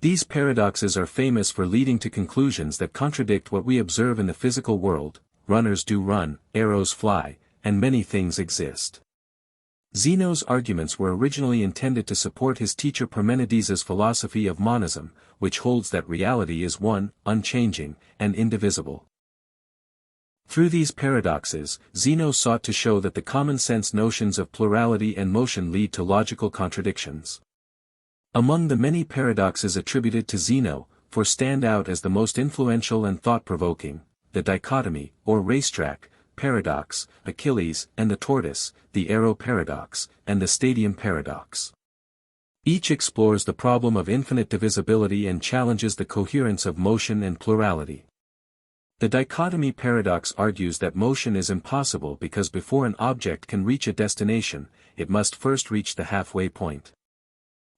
These paradoxes are famous for leading to conclusions that contradict what we observe in the physical world: runners do run, arrows fly, and many things exist. Zeno's arguments were originally intended to support his teacher Parmenides' philosophy of monism, which holds that reality is one, unchanging, and indivisible. Through these paradoxes, Zeno sought to show that the common-sense notions of plurality and motion lead to logical contradictions. Among the many paradoxes attributed to Zeno, four stand out as the most influential and thought-provoking: the dichotomy, or racetrack, paradox, Achilles and the tortoise, the arrow paradox, and the stadium paradox. Each explores the problem of infinite divisibility and challenges the coherence of motion and plurality. The dichotomy paradox argues that motion is impossible because before an object can reach a destination, it must first reach the halfway point.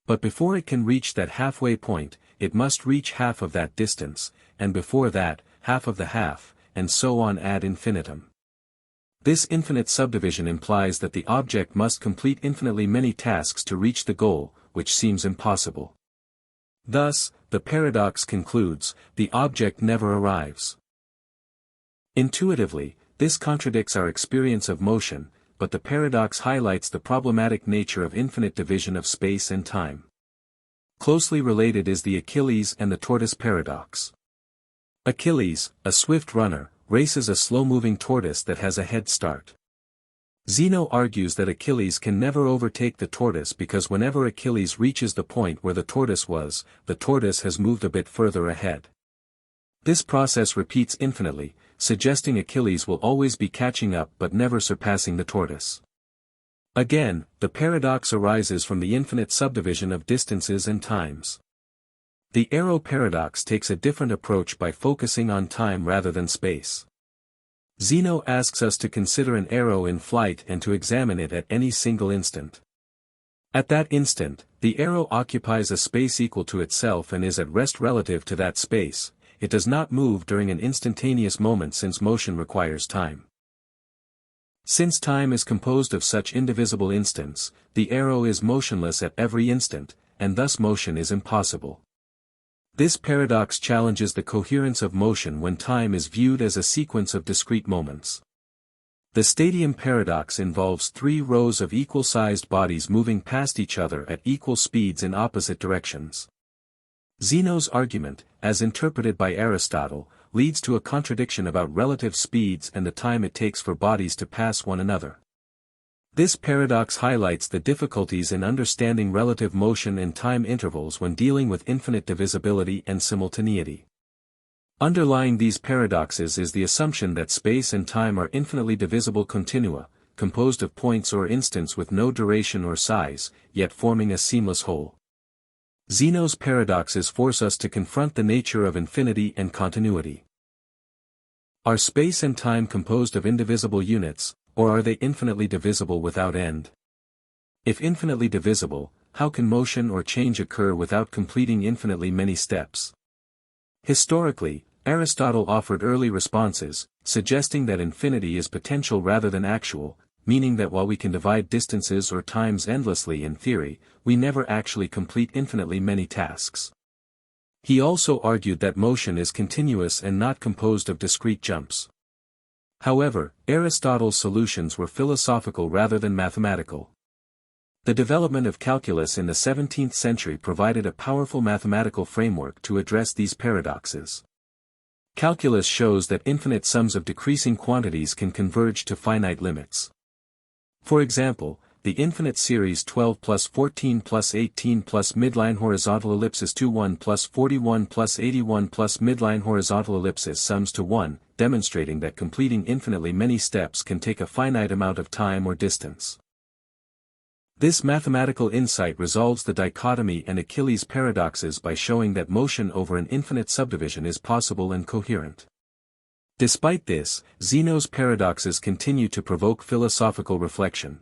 But before it can reach that halfway point, it must reach half of that distance, and before that, half of the half, and so on ad infinitum. This infinite subdivision implies that the object must complete infinitely many tasks to reach the goal, which seems impossible. Thus, the paradox concludes, the object never arrives. Intuitively, this contradicts our experience of motion, but the paradox highlights the problematic nature of infinite division of space and time. Closely related is the Achilles and the tortoise paradox. Achilles, a swift runner, races a slow-moving tortoise that has a head start. Zeno argues that Achilles can never overtake the tortoise because whenever Achilles reaches the point where the tortoise was, the tortoise has moved a bit further ahead. This process repeats infinitely, suggesting Achilles will always be catching up but never surpassing the tortoise. Again, the paradox arises from the infinite subdivision of distances and times. The arrow paradox takes a different approach by focusing on time rather than space. Zeno asks us to consider an arrow in flight and to examine it at any single instant. At that instant, the arrow occupies a space equal to itself and is at rest relative to that space. It does not move during an instantaneous moment since motion requires time. Since time is composed of such indivisible instants, the arrow is motionless at every instant, and thus motion is impossible. This paradox challenges the coherence of motion when time is viewed as a sequence of discrete moments. The stadium paradox involves three rows of equal-sized bodies moving past each other at equal speeds in opposite directions. Zeno's argument, as interpreted by Aristotle, leads to a contradiction about relative speeds and the time it takes for bodies to pass one another. This paradox highlights the difficulties in understanding relative motion and time intervals when dealing with infinite divisibility and simultaneity. Underlying these paradoxes is the assumption that space and time are infinitely divisible continua, composed of points or instants with no duration or size, yet forming a seamless whole. Zeno's paradoxes force us to confront the nature of infinity and continuity. Are space and time composed of indivisible units, or are they infinitely divisible without end? If infinitely divisible, how can motion or change occur without completing infinitely many steps? Historically, Aristotle offered early responses, suggesting that infinity is potential rather than actual, meaning that while we can divide distances or times endlessly in theory, we never actually complete infinitely many tasks. He also argued that motion is continuous and not composed of discrete jumps. However, Aristotle's solutions were philosophical rather than mathematical. The development of calculus in the 17th century provided a powerful mathematical framework to address these paradoxes. Calculus shows that infinite sums of decreasing quantities can converge to finite limits. For example, the infinite series 12 plus 14 plus 18 plus midline horizontal ellipsis 21 plus 41 plus 81 plus midline horizontal ellipsis sums to 1, demonstrating that completing infinitely many steps can take a finite amount of time or distance. This mathematical insight resolves the dichotomy and Achilles paradoxes by showing that motion over an infinite subdivision is possible and coherent. Despite this, Zeno's paradoxes continue to provoke philosophical reflection.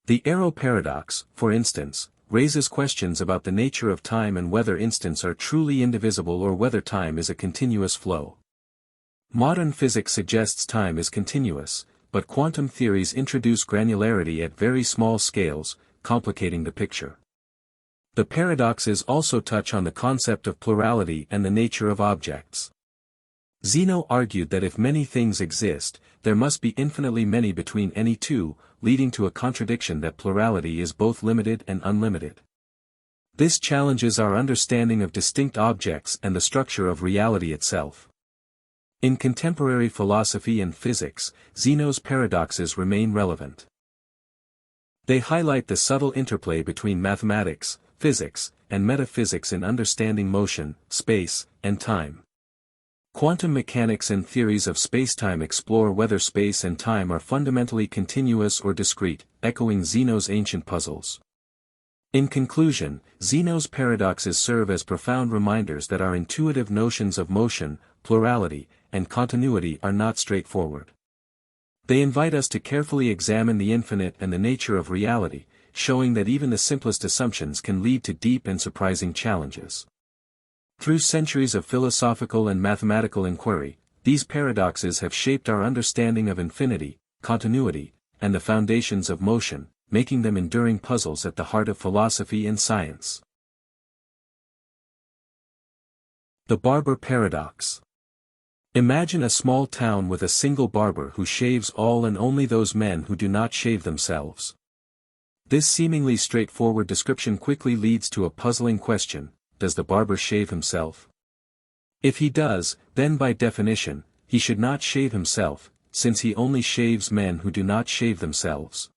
The arrow paradox, for instance, raises questions about the nature of time and whether instants are truly indivisible or whether time is a continuous flow. Modern physics suggests time is continuous, but quantum theories introduce granularity at very small scales, complicating the picture. The paradoxes also touch on the concept of plurality and the nature of objects. Zeno argued that if many things exist, there must be infinitely many between any two, leading to a contradiction that plurality is both limited and unlimited. This challenges our understanding of distinct objects and the structure of reality itself. In contemporary philosophy and physics, Zeno's paradoxes remain relevant. They highlight the subtle interplay between mathematics, physics, and metaphysics in understanding motion, space, and time. Quantum mechanics and theories of spacetime explore whether space and time are fundamentally continuous or discrete, echoing Zeno's ancient puzzles. In conclusion, Zeno's paradoxes serve as profound reminders that our intuitive notions of motion, plurality, and continuity are not straightforward. They invite us to carefully examine the infinite and the nature of reality, showing that even the simplest assumptions can lead to deep and surprising challenges. Through centuries of philosophical and mathematical inquiry, these paradoxes have shaped our understanding of infinity, continuity, and the foundations of motion, making them enduring puzzles at the heart of philosophy and science. The Barber Paradox. Imagine a small town with a single barber who shaves all and only those men who do not shave themselves. This seemingly straightforward description quickly leads to a puzzling question: does the barber shave himself? If he does, then by definition, he should not shave himself, since he only shaves men who do not shave themselves.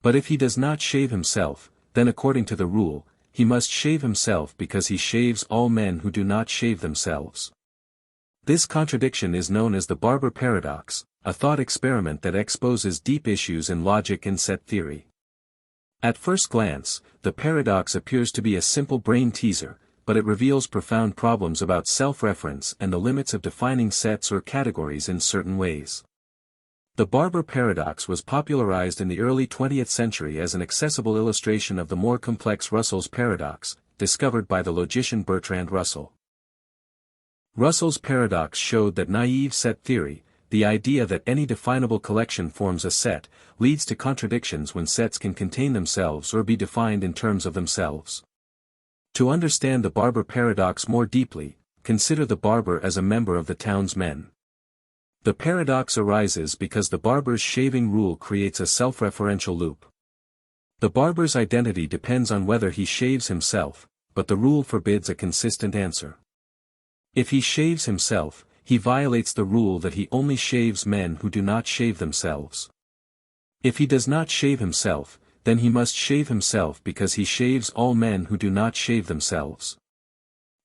But if he does not shave himself, then according to the rule, he must shave himself because he shaves all men who do not shave themselves. This contradiction is known as the Barber Paradox, a thought experiment that exposes deep issues in logic and set theory. At first glance, the paradox appears to be a simple brain teaser, but it reveals profound problems about self-reference and the limits of defining sets or categories in certain ways. The Barber Paradox was popularized in the early 20th century as an accessible illustration of the more complex Russell's paradox, discovered by the logician Bertrand Russell. Russell's paradox showed that naive set theory, the idea that any definable collection forms a set, leads to contradictions when sets can contain themselves or be defined in terms of themselves. To understand the Barber Paradox more deeply, consider the barber as a member of the town's men. The paradox arises because the barber's shaving rule creates a self-referential loop. The barber's identity depends on whether he shaves himself, but the rule forbids a consistent answer. If he shaves himself, he violates the rule that he only shaves men who do not shave themselves. If he does not shave himself, then he must shave himself because he shaves all men who do not shave themselves.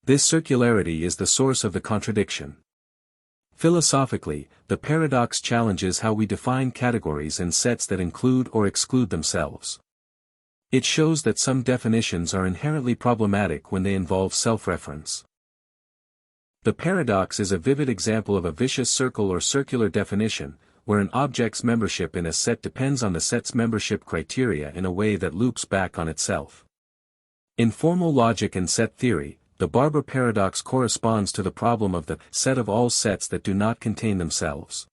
This circularity is the source of the contradiction. Philosophically, the paradox challenges how we define categories and sets that include or exclude themselves. It shows that some definitions are inherently problematic when they involve self-reference. The paradox is a vivid example of a vicious circle or circular definition, where an object's membership in a set depends on the set's membership criteria in a way that loops back on itself. In formal logic and set theory, the Barber Paradox corresponds to the problem of the set of all sets that do not contain themselves.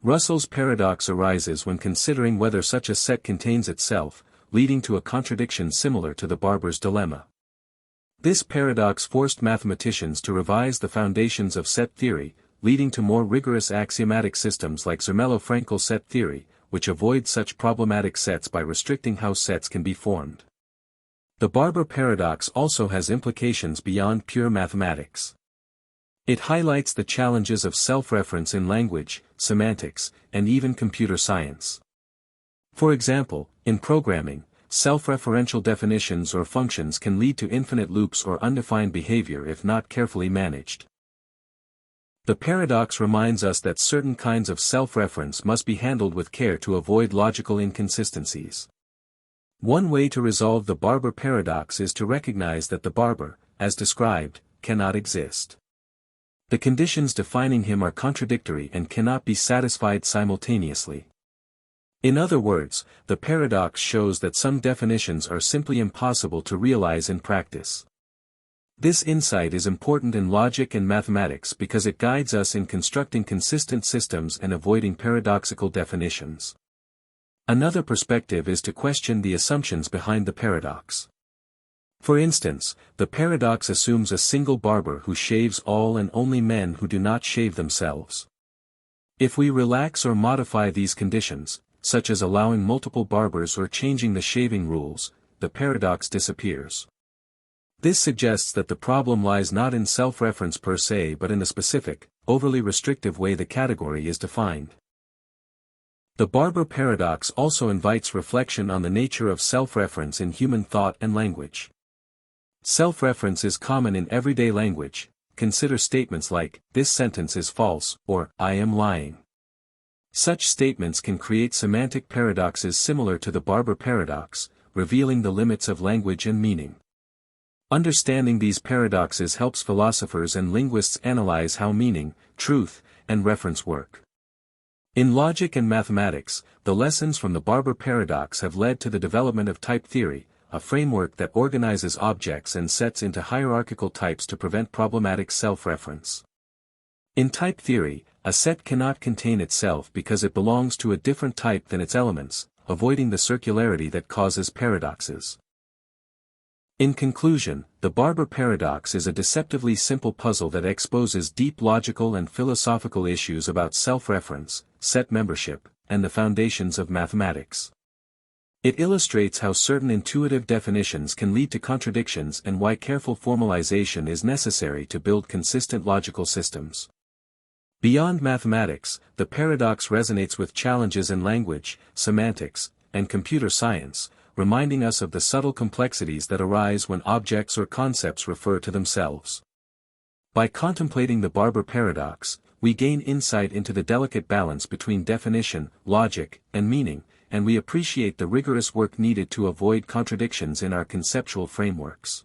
Russell's paradox arises when considering whether such a set contains itself, leading to a contradiction similar to the barber's dilemma. This paradox forced mathematicians to revise the foundations of set theory, leading to more rigorous axiomatic systems like Zermelo-Fraenkel set theory, which avoid such problematic sets by restricting how sets can be formed. The Barber Paradox also has implications beyond pure mathematics. It highlights the challenges of self-reference in language, semantics, and even computer science. For example, in programming, self-referential definitions or functions can lead to infinite loops or undefined behavior if not carefully managed. The paradox reminds us that certain kinds of self-reference must be handled with care to avoid logical inconsistencies. One way to resolve the Barber Paradox is to recognize that the barber, as described, cannot exist. The conditions defining him are contradictory and cannot be satisfied simultaneously. In other words, the paradox shows that some definitions are simply impossible to realize in practice. This insight is important in logic and mathematics because it guides us in constructing consistent systems and avoiding paradoxical definitions. Another perspective is to question the assumptions behind the paradox. For instance, the paradox assumes a single barber who shaves all and only men who do not shave themselves. If we relax or modify these conditions, such as allowing multiple barbers or changing the shaving rules, the paradox disappears. This suggests that the problem lies not in self-reference per se but in the specific, overly restrictive way the category is defined. The Barber Paradox also invites reflection on the nature of self-reference in human thought and language. Self-reference is common in everyday language. Consider statements like, "This sentence is false," or, "I am lying." Such statements can create semantic paradoxes similar to the Barber Paradox, revealing the limits of language and meaning. Understanding these paradoxes helps philosophers and linguists analyze how meaning, truth, and reference work. In logic and mathematics, the lessons from the Barber Paradox have led to the development of type theory, a framework that organizes objects and sets into hierarchical types to prevent problematic self-reference. In type theory, a set cannot contain itself because it belongs to a different type than its elements, avoiding the circularity that causes paradoxes. In conclusion, the Barber Paradox is a deceptively simple puzzle that exposes deep logical and philosophical issues about self-reference, set membership, and the foundations of mathematics. It illustrates how certain intuitive definitions can lead to contradictions and why careful formalization is necessary to build consistent logical systems. Beyond mathematics, the paradox resonates with challenges in language, semantics, and computer science, reminding us of the subtle complexities that arise when objects or concepts refer to themselves. By contemplating the Barber Paradox, we gain insight into the delicate balance between definition, logic, and meaning, and we appreciate the rigorous work needed to avoid contradictions in our conceptual frameworks.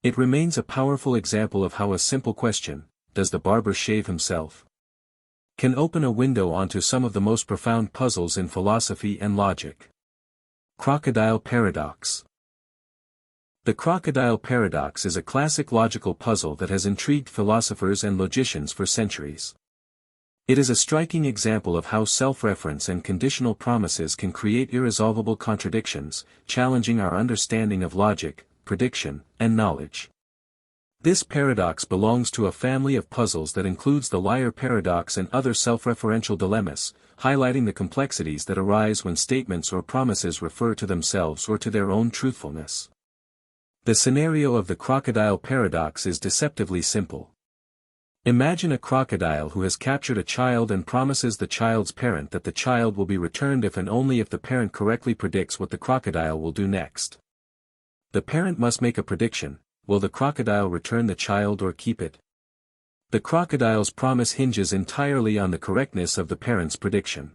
It remains a powerful example of how a simple question, "Does the barber shave himself?" can open a window onto some of the most profound puzzles in philosophy and logic. Crocodile Paradox. The Crocodile Paradox is a classic logical puzzle that has intrigued philosophers and logicians for centuries. It is a striking example of how self-reference and conditional promises can create irresolvable contradictions, challenging our understanding of logic, prediction, and knowledge. This paradox belongs to a family of puzzles that includes the liar paradox and other self-referential dilemmas, highlighting the complexities that arise when statements or promises refer to themselves or to their own truthfulness. The scenario of the crocodile paradox is deceptively simple. Imagine a crocodile who has captured a child and promises the child's parent that the child will be returned if and only if the parent correctly predicts what the crocodile will do next. The parent must make a prediction: will the crocodile return the child or keep it? The crocodile's promise hinges entirely on the correctness of the parent's prediction.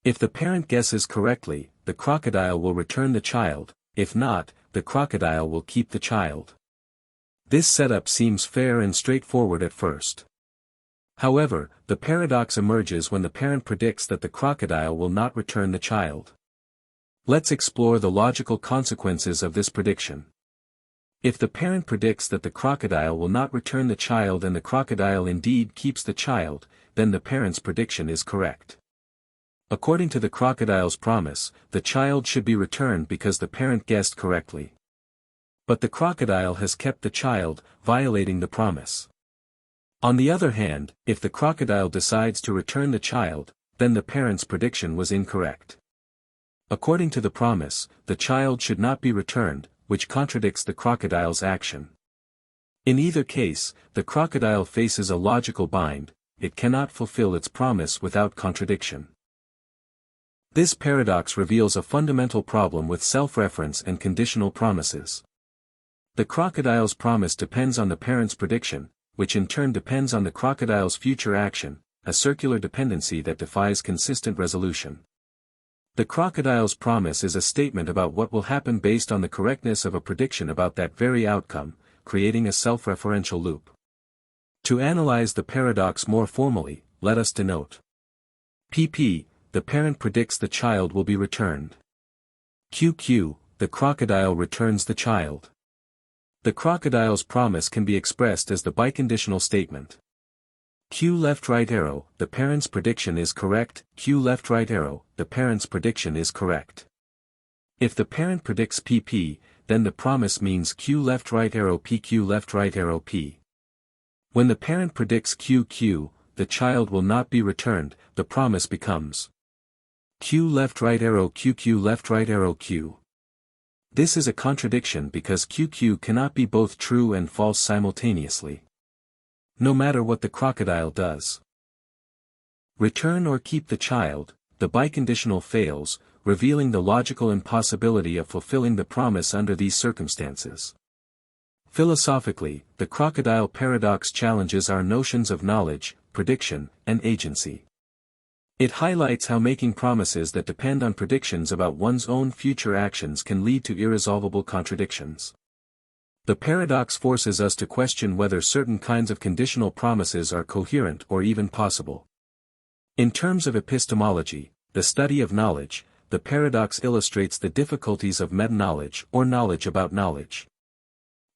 If the parent guesses correctly, the crocodile will return the child; if not, the crocodile will keep the child. This setup seems fair and straightforward at first. However, the paradox emerges when the parent predicts that the crocodile will not return the child. Let's explore the logical consequences of this prediction. If the parent predicts that the crocodile will not return the child and the crocodile indeed keeps the child, then the parent's prediction is correct. According to the crocodile's promise, the child should be returned because the parent guessed correctly. But the crocodile has kept the child, violating the promise. On the other hand, if the crocodile decides to return the child, then the parent's prediction was incorrect. According to the promise, the child should not be returned, which contradicts the crocodile's action. In either case, the crocodile faces a logical bind: it cannot fulfill its promise without contradiction. This paradox reveals a fundamental problem with self-reference and conditional promises. The crocodile's promise depends on the parent's prediction, which in turn depends on the crocodile's future action, a circular dependency that defies consistent resolution. The crocodile's promise is a statement about what will happen based on the correctness of a prediction about that very outcome, creating a self-referential loop. To analyze the paradox more formally, let us denote PP, the parent predicts the child will be returned. QQ, the crocodile returns the child. The crocodile's promise can be expressed as the biconditional statement. Q left right arrow, the parent's prediction is correct; Q left right arrow, the parent's prediction is correct. If the parent predicts PP, then the promise means Q left right arrow PQ left right arrow P. When the parent predicts QQ, the child will not be returned, the promise becomes Q left right arrow QQ left right arrow Q. This is a contradiction because QQ cannot be both true and false simultaneously. No matter what the crocodile does. Return or keep the child, the biconditional fails, revealing the logical impossibility of fulfilling the promise under these circumstances. Philosophically, the crocodile paradox challenges our notions of knowledge, prediction, and agency. It highlights how making promises that depend on predictions about one's own future actions can lead to irresolvable contradictions. The paradox forces us to question whether certain kinds of conditional promises are coherent or even possible. In terms of epistemology, the study of knowledge, the paradox illustrates the difficulties of meta-knowledge or knowledge about knowledge.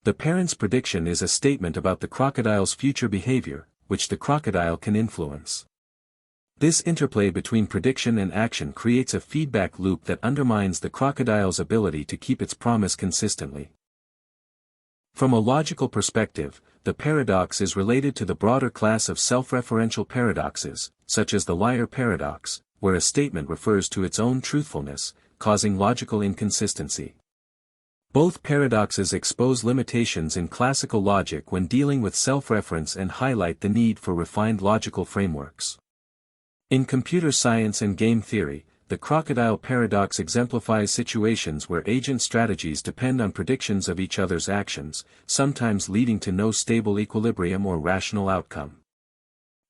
The parent's prediction is a statement about the crocodile's future behavior, which the crocodile can influence. This interplay between prediction and action creates a feedback loop that undermines the crocodile's ability to keep its promise consistently. From a logical perspective, the paradox is related to the broader class of self-referential paradoxes, such as the liar paradox, where a statement refers to its own truthfulness, causing logical inconsistency. Both paradoxes expose limitations in classical logic when dealing with self-reference and highlight the need for refined logical frameworks. In computer science and game theory, the Crocodile Paradox exemplifies situations where agent strategies depend on predictions of each other's actions, sometimes leading to no stable equilibrium or rational outcome.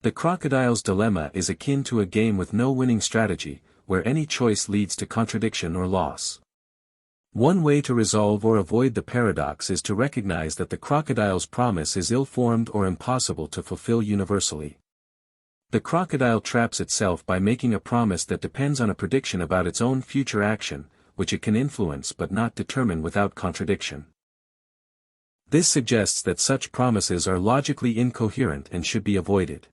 The crocodile's dilemma is akin to a game with no winning strategy, where any choice leads to contradiction or loss. One way to resolve or avoid the paradox is to recognize that the crocodile's promise is ill-formed or impossible to fulfill universally. The crocodile traps itself by making a promise that depends on a prediction about its own future action, which it can influence but not determine without contradiction. This suggests that such promises are logically incoherent and should be avoided.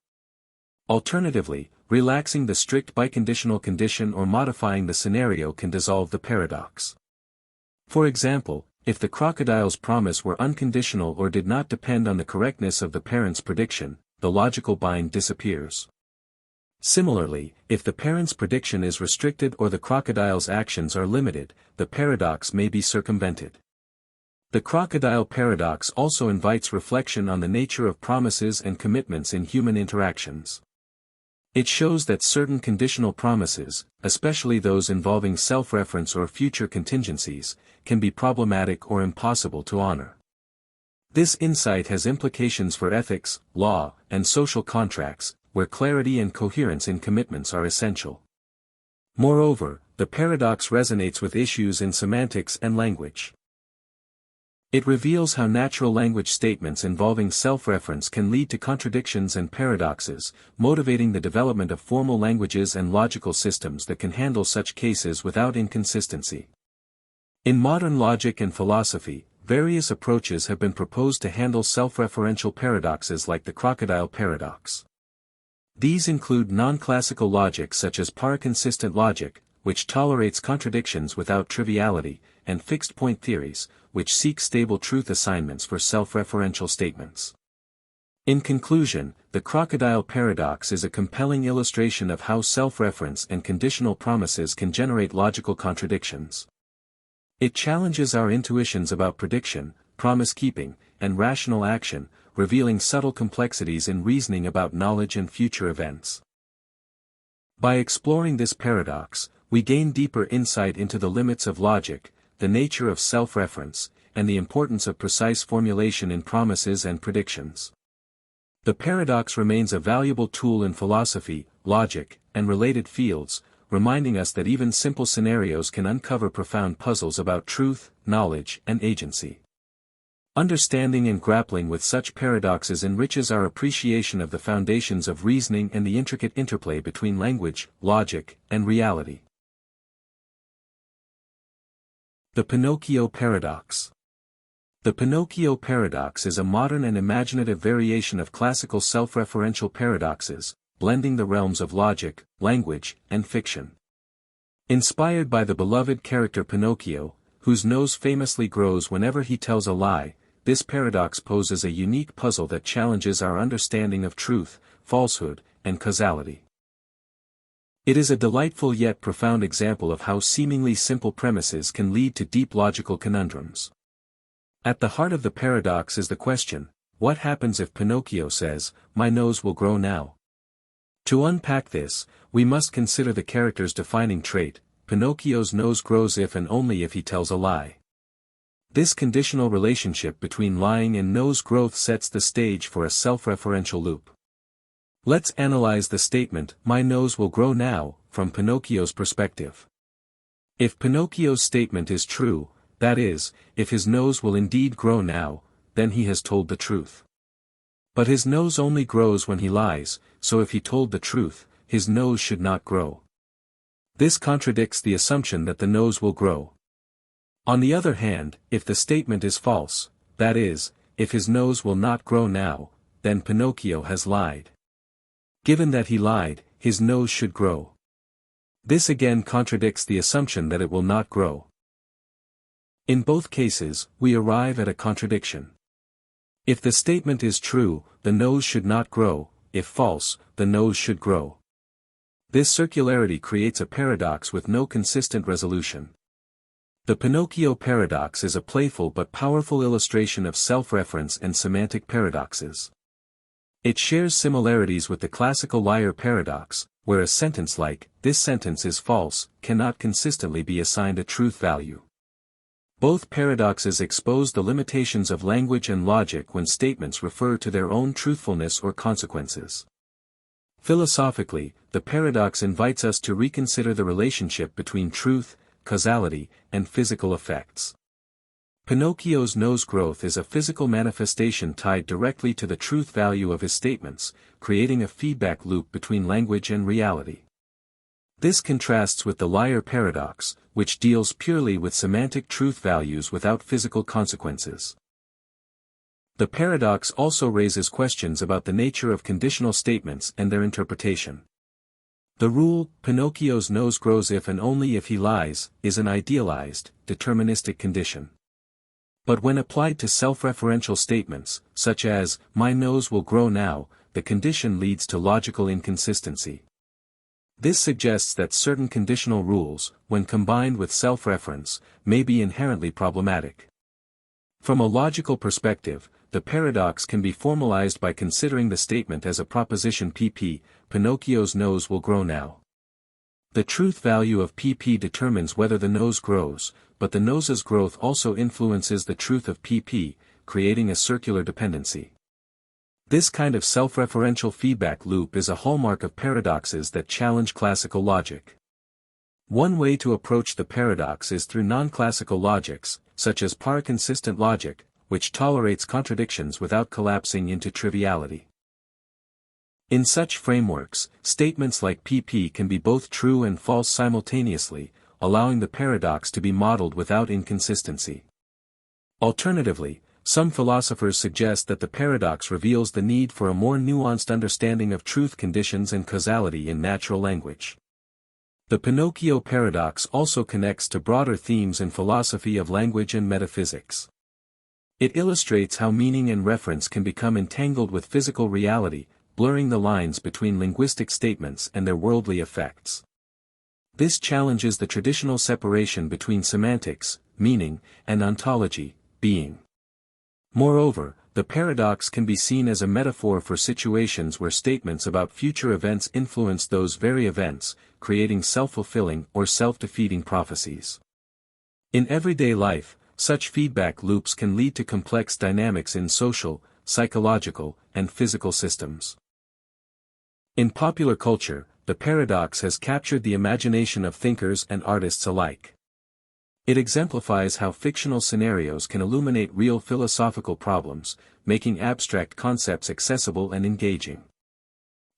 Alternatively, relaxing the strict biconditional condition or modifying the scenario can dissolve the paradox. For example, if the crocodile's promise were unconditional or did not depend on the correctness of the parent's prediction, the logical bind disappears. Similarly, if the parent's prediction is restricted or the crocodile's actions are limited, the paradox may be circumvented. The Crocodile Paradox also invites reflection on the nature of promises and commitments in human interactions. It shows that certain conditional promises, especially those involving self-reference or future contingencies, can be problematic or impossible to honor. This insight has implications for ethics, law, and social contracts, where clarity and coherence in commitments are essential. Moreover, the paradox resonates with issues in semantics and language. It reveals how natural language statements involving self-reference can lead to contradictions and paradoxes, motivating the development of formal languages and logical systems that can handle such cases without inconsistency. In modern logic and philosophy, various approaches have been proposed to handle self-referential paradoxes like the Crocodile Paradox. These include non-classical logic such as paraconsistent logic, which tolerates contradictions without triviality, and fixed-point theories, which seek stable truth assignments for self-referential statements. In conclusion, the Crocodile Paradox is a compelling illustration of how self-reference and conditional promises can generate logical contradictions. It challenges our intuitions about prediction, promise-keeping, and rational action, revealing subtle complexities in reasoning about knowledge and future events. By exploring this paradox, we gain deeper insight into the limits of logic, the nature of self-reference, and the importance of precise formulation in promises and predictions. The paradox remains a valuable tool in philosophy, logic, and related fields, reminding us that even simple scenarios can uncover profound puzzles about truth, knowledge, and agency. Understanding and grappling with such paradoxes enriches our appreciation of the foundations of reasoning and the intricate interplay between language, logic, and reality. The Pinocchio Paradox. The Pinocchio Paradox is a modern and imaginative variation of classical self-referential paradoxes, blending the realms of logic, language, and fiction. Inspired by the beloved character Pinocchio, whose nose famously grows whenever he tells a lie, this paradox poses a unique puzzle that challenges our understanding of truth, falsehood, and causality. It is a delightful yet profound example of how seemingly simple premises can lead to deep logical conundrums. At the heart of the paradox is the question, what happens if Pinocchio says, "My nose will grow now"? To unpack this, we must consider the character's defining trait: Pinocchio's nose grows if and only if he tells a lie. This conditional relationship between lying and nose growth sets the stage for a self-referential loop. Let's analyze the statement, "My nose will grow now," from Pinocchio's perspective. If Pinocchio's statement is true, that is, if his nose will indeed grow now, then he has told the truth. But his nose only grows when he lies, so if he told the truth, his nose should not grow. This contradicts the assumption that the nose will grow. On the other hand, if the statement is false, that is, if his nose will not grow now, then Pinocchio has lied. Given that he lied, his nose should grow. This again contradicts the assumption that it will not grow. In both cases, we arrive at a contradiction. If the statement is true, the nose should not grow; if false, the nose should grow. This circularity creates a paradox with no consistent resolution. The Pinocchio Paradox is a playful but powerful illustration of self-reference and semantic paradoxes. It shares similarities with the classical liar paradox, where a sentence like, "This sentence is false," cannot consistently be assigned a truth value. Both paradoxes expose the limitations of language and logic when statements refer to their own truthfulness or consequences. Philosophically, the paradox invites us to reconsider the relationship between truth, causality, and physical effects. Pinocchio's nose growth is a physical manifestation tied directly to the truth value of his statements, creating a feedback loop between language and reality. This contrasts with the liar paradox, which deals purely with semantic truth values without physical consequences. The paradox also raises questions about the nature of conditional statements and their interpretation. The rule, "Pinocchio's nose grows if and only if he lies," is an idealized, deterministic condition. But when applied to self-referential statements, such as, "My nose will grow now," the condition leads to logical inconsistency. This suggests that certain conditional rules, when combined with self-reference, may be inherently problematic. From a logical perspective, the paradox can be formalized by considering the statement as a proposition PP, "Pinocchio's nose will grow now." The truth value of PP determines whether the nose grows, but the nose's growth also influences the truth of PP, creating a circular dependency. This kind of self-referential feedback loop is a hallmark of paradoxes that challenge classical logic. One way to approach the paradox is through non-classical logics, such as paraconsistent logic, which tolerates contradictions without collapsing into triviality. In such frameworks, statements like PP can be both true and false simultaneously, allowing the paradox to be modeled without inconsistency. Alternatively, some philosophers suggest that the paradox reveals the need for a more nuanced understanding of truth conditions and causality in natural language. The Pinocchio Paradox also connects to broader themes in philosophy of language and metaphysics. It illustrates how meaning and reference can become entangled with physical reality, blurring the lines between linguistic statements and their worldly effects. This challenges the traditional separation between semantics, meaning, and ontology, being. Moreover, the paradox can be seen as a metaphor for situations where statements about future events influence those very events, creating self-fulfilling or self-defeating prophecies. In everyday life, such feedback loops can lead to complex dynamics in social, psychological, and physical systems. In popular culture, the paradox has captured the imagination of thinkers and artists alike. It exemplifies how fictional scenarios can illuminate real philosophical problems, making abstract concepts accessible and engaging.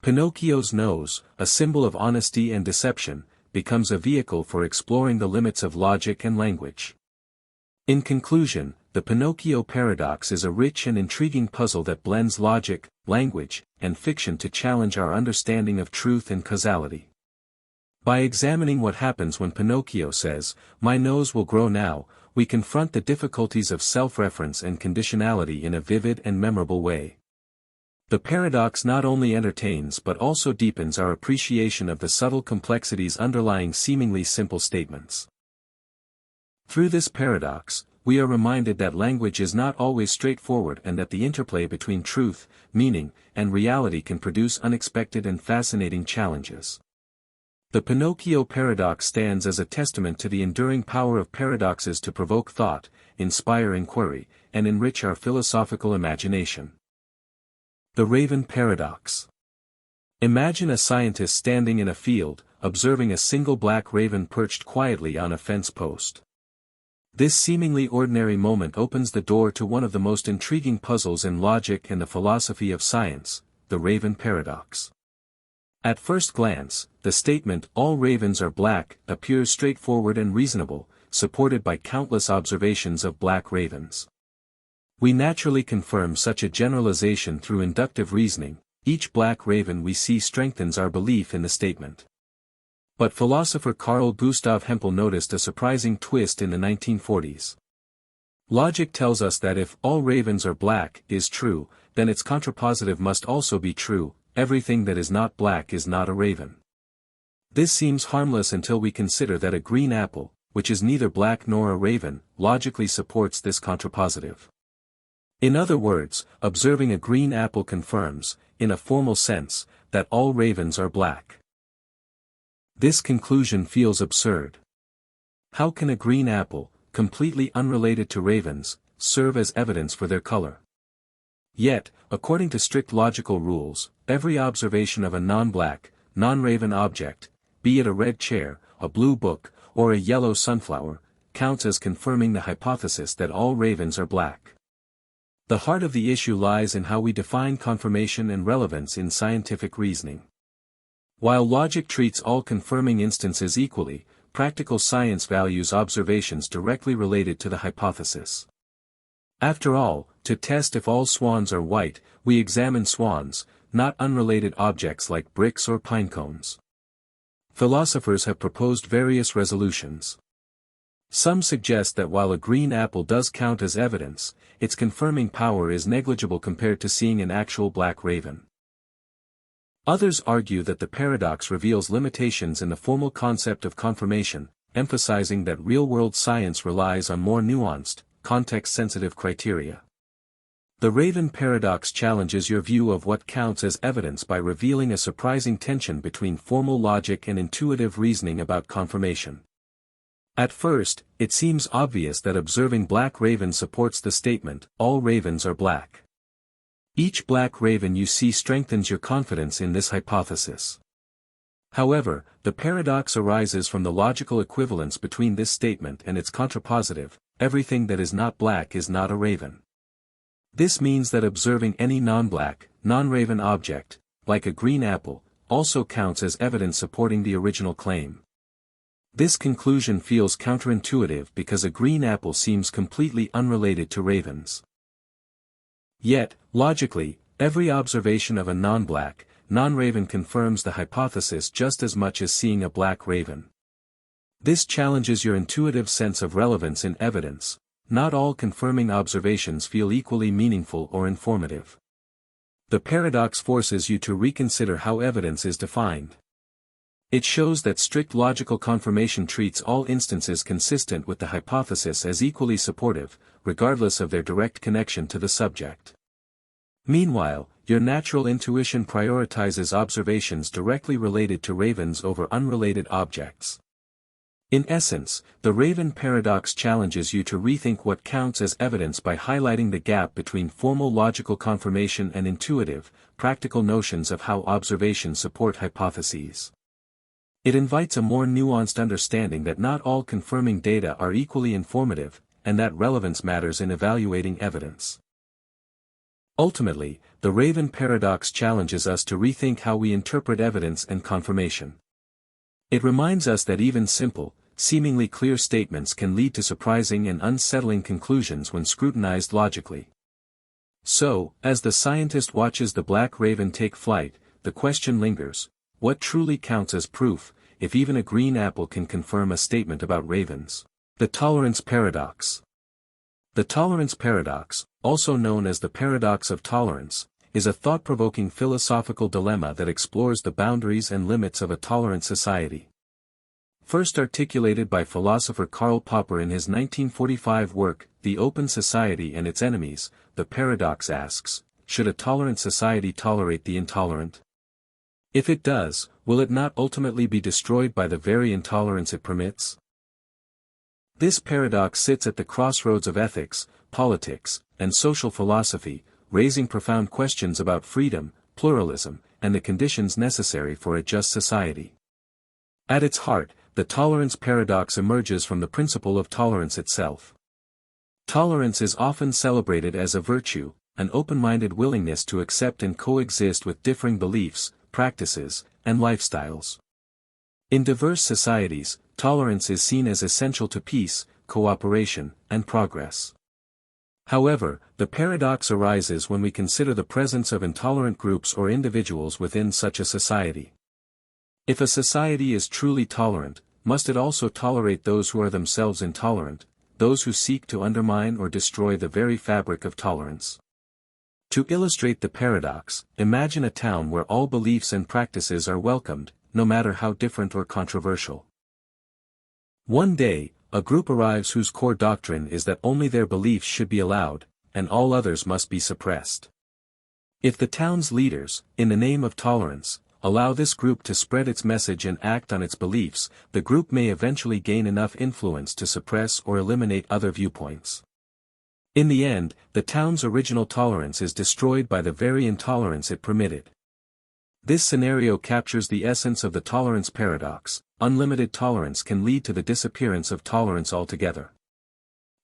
Pinocchio's nose, a symbol of honesty and deception, becomes a vehicle for exploring the limits of logic and language. In conclusion, the Pinocchio Paradox is a rich and intriguing puzzle that blends logic, language, and fiction to challenge our understanding of truth and causality. By examining what happens when Pinocchio says, "My nose will grow now," we confront the difficulties of self-reference and conditionality in a vivid and memorable way. The paradox not only entertains but also deepens our appreciation of the subtle complexities underlying seemingly simple statements. Through this paradox, we are reminded that language is not always straightforward and that the interplay between truth, meaning, and reality can produce unexpected and fascinating challenges. The Pinocchio Paradox stands as a testament to the enduring power of paradoxes to provoke thought, inspire inquiry, and enrich our philosophical imagination. The Raven Paradox. Imagine a scientist standing in a field, observing a single black raven perched quietly on a fence post. This seemingly ordinary moment opens the door to one of the most intriguing puzzles in logic and the philosophy of science, the Raven Paradox. At first glance, the statement, "All ravens are black," appears straightforward and reasonable, supported by countless observations of black ravens. We naturally confirm such a generalization through inductive reasoning. Each black raven we see strengthens our belief in the statement. But philosopher Carl Gustav Hempel noticed a surprising twist in the 1940s. Logic tells us that if all ravens are black is true, then its contrapositive must also be true. Everything that is not black is not a raven. This seems harmless until we consider that a green apple, which is neither black nor a raven, logically supports this contrapositive. In other words, observing a green apple confirms, in a formal sense, that all ravens are black. This conclusion feels absurd. How can a green apple, completely unrelated to ravens, serve as evidence for their color? Yet, according to strict logical rules, every observation of a non-black, non-raven object, be it a red chair, a blue book, or a yellow sunflower, counts as confirming the hypothesis that all ravens are black. The heart of the issue lies in how we define confirmation and relevance in scientific reasoning. While logic treats all confirming instances equally, practical science values observations directly related to the hypothesis. After all, to test if all swans are white, we examine swans, not unrelated objects like bricks or pine cones. Philosophers have proposed various resolutions. Some suggest that while a green apple does count as evidence, its confirming power is negligible compared to seeing an actual black raven. Others argue that the paradox reveals limitations in the formal concept of confirmation, emphasizing that real-world science relies on more nuanced, context-sensitive criteria. The Raven Paradox challenges your view of what counts as evidence by revealing a surprising tension between formal logic and intuitive reasoning about confirmation. At first, it seems obvious that observing black ravens supports the statement, all ravens are black. Each black raven you see strengthens your confidence in this hypothesis. However, the paradox arises from the logical equivalence between this statement and its contrapositive, everything that is not black is not a raven. This means that observing any non-black, non-raven object, like a green apple, also counts as evidence supporting the original claim. This conclusion feels counterintuitive because a green apple seems completely unrelated to ravens. Yet, logically, every observation of a non-black, non-raven confirms the hypothesis just as much as seeing a black raven. This challenges your intuitive sense of relevance in evidence. Not all confirming observations feel equally meaningful or informative. The paradox forces you to reconsider how evidence is defined. It shows that strict logical confirmation treats all instances consistent with the hypothesis as equally supportive, regardless of their direct connection to the subject. Meanwhile, your natural intuition prioritizes observations directly related to ravens over unrelated objects. In essence, the Raven Paradox challenges you to rethink what counts as evidence by highlighting the gap between formal logical confirmation and intuitive, practical notions of how observations support hypotheses. It invites a more nuanced understanding that not all confirming data are equally informative, and that relevance matters in evaluating evidence. Ultimately, the Raven Paradox challenges us to rethink how we interpret evidence and confirmation. It reminds us that even simple, seemingly clear statements can lead to surprising and unsettling conclusions when scrutinized logically. So, as the scientist watches the black raven take flight, the question lingers, what truly counts as proof, if even a green apple can confirm a statement about ravens? The Tolerance Paradox. The Tolerance Paradox, also known as the Paradox of Tolerance, is a thought-provoking philosophical dilemma that explores the boundaries and limits of a tolerant society. First articulated by philosopher Karl Popper in his 1945 work, The Open Society and Its Enemies, the paradox asks, should a tolerant society tolerate the intolerant? If it does, will it not ultimately be destroyed by the very intolerance it permits? This paradox sits at the crossroads of ethics, politics, and social philosophy, raising profound questions about freedom, pluralism, and the conditions necessary for a just society. At its heart, the tolerance paradox emerges from the principle of tolerance itself. Tolerance is often celebrated as a virtue, an open-minded willingness to accept and coexist with differing beliefs, practices, and lifestyles. In diverse societies, tolerance is seen as essential to peace, cooperation, and progress. However, the paradox arises when we consider the presence of intolerant groups or individuals within such a society. If a society is truly tolerant, must it also tolerate those who are themselves intolerant, those who seek to undermine or destroy the very fabric of tolerance? To illustrate the paradox, imagine a town where all beliefs and practices are welcomed, no matter how different or controversial. One day, a group arrives whose core doctrine is that only their beliefs should be allowed, and all others must be suppressed. If the town's leaders, in the name of tolerance, allow this group to spread its message and act on its beliefs, the group may eventually gain enough influence to suppress or eliminate other viewpoints. In the end, the town's original tolerance is destroyed by the very intolerance it permitted. This scenario captures the essence of the tolerance paradox. Unlimited tolerance can lead to the disappearance of tolerance altogether.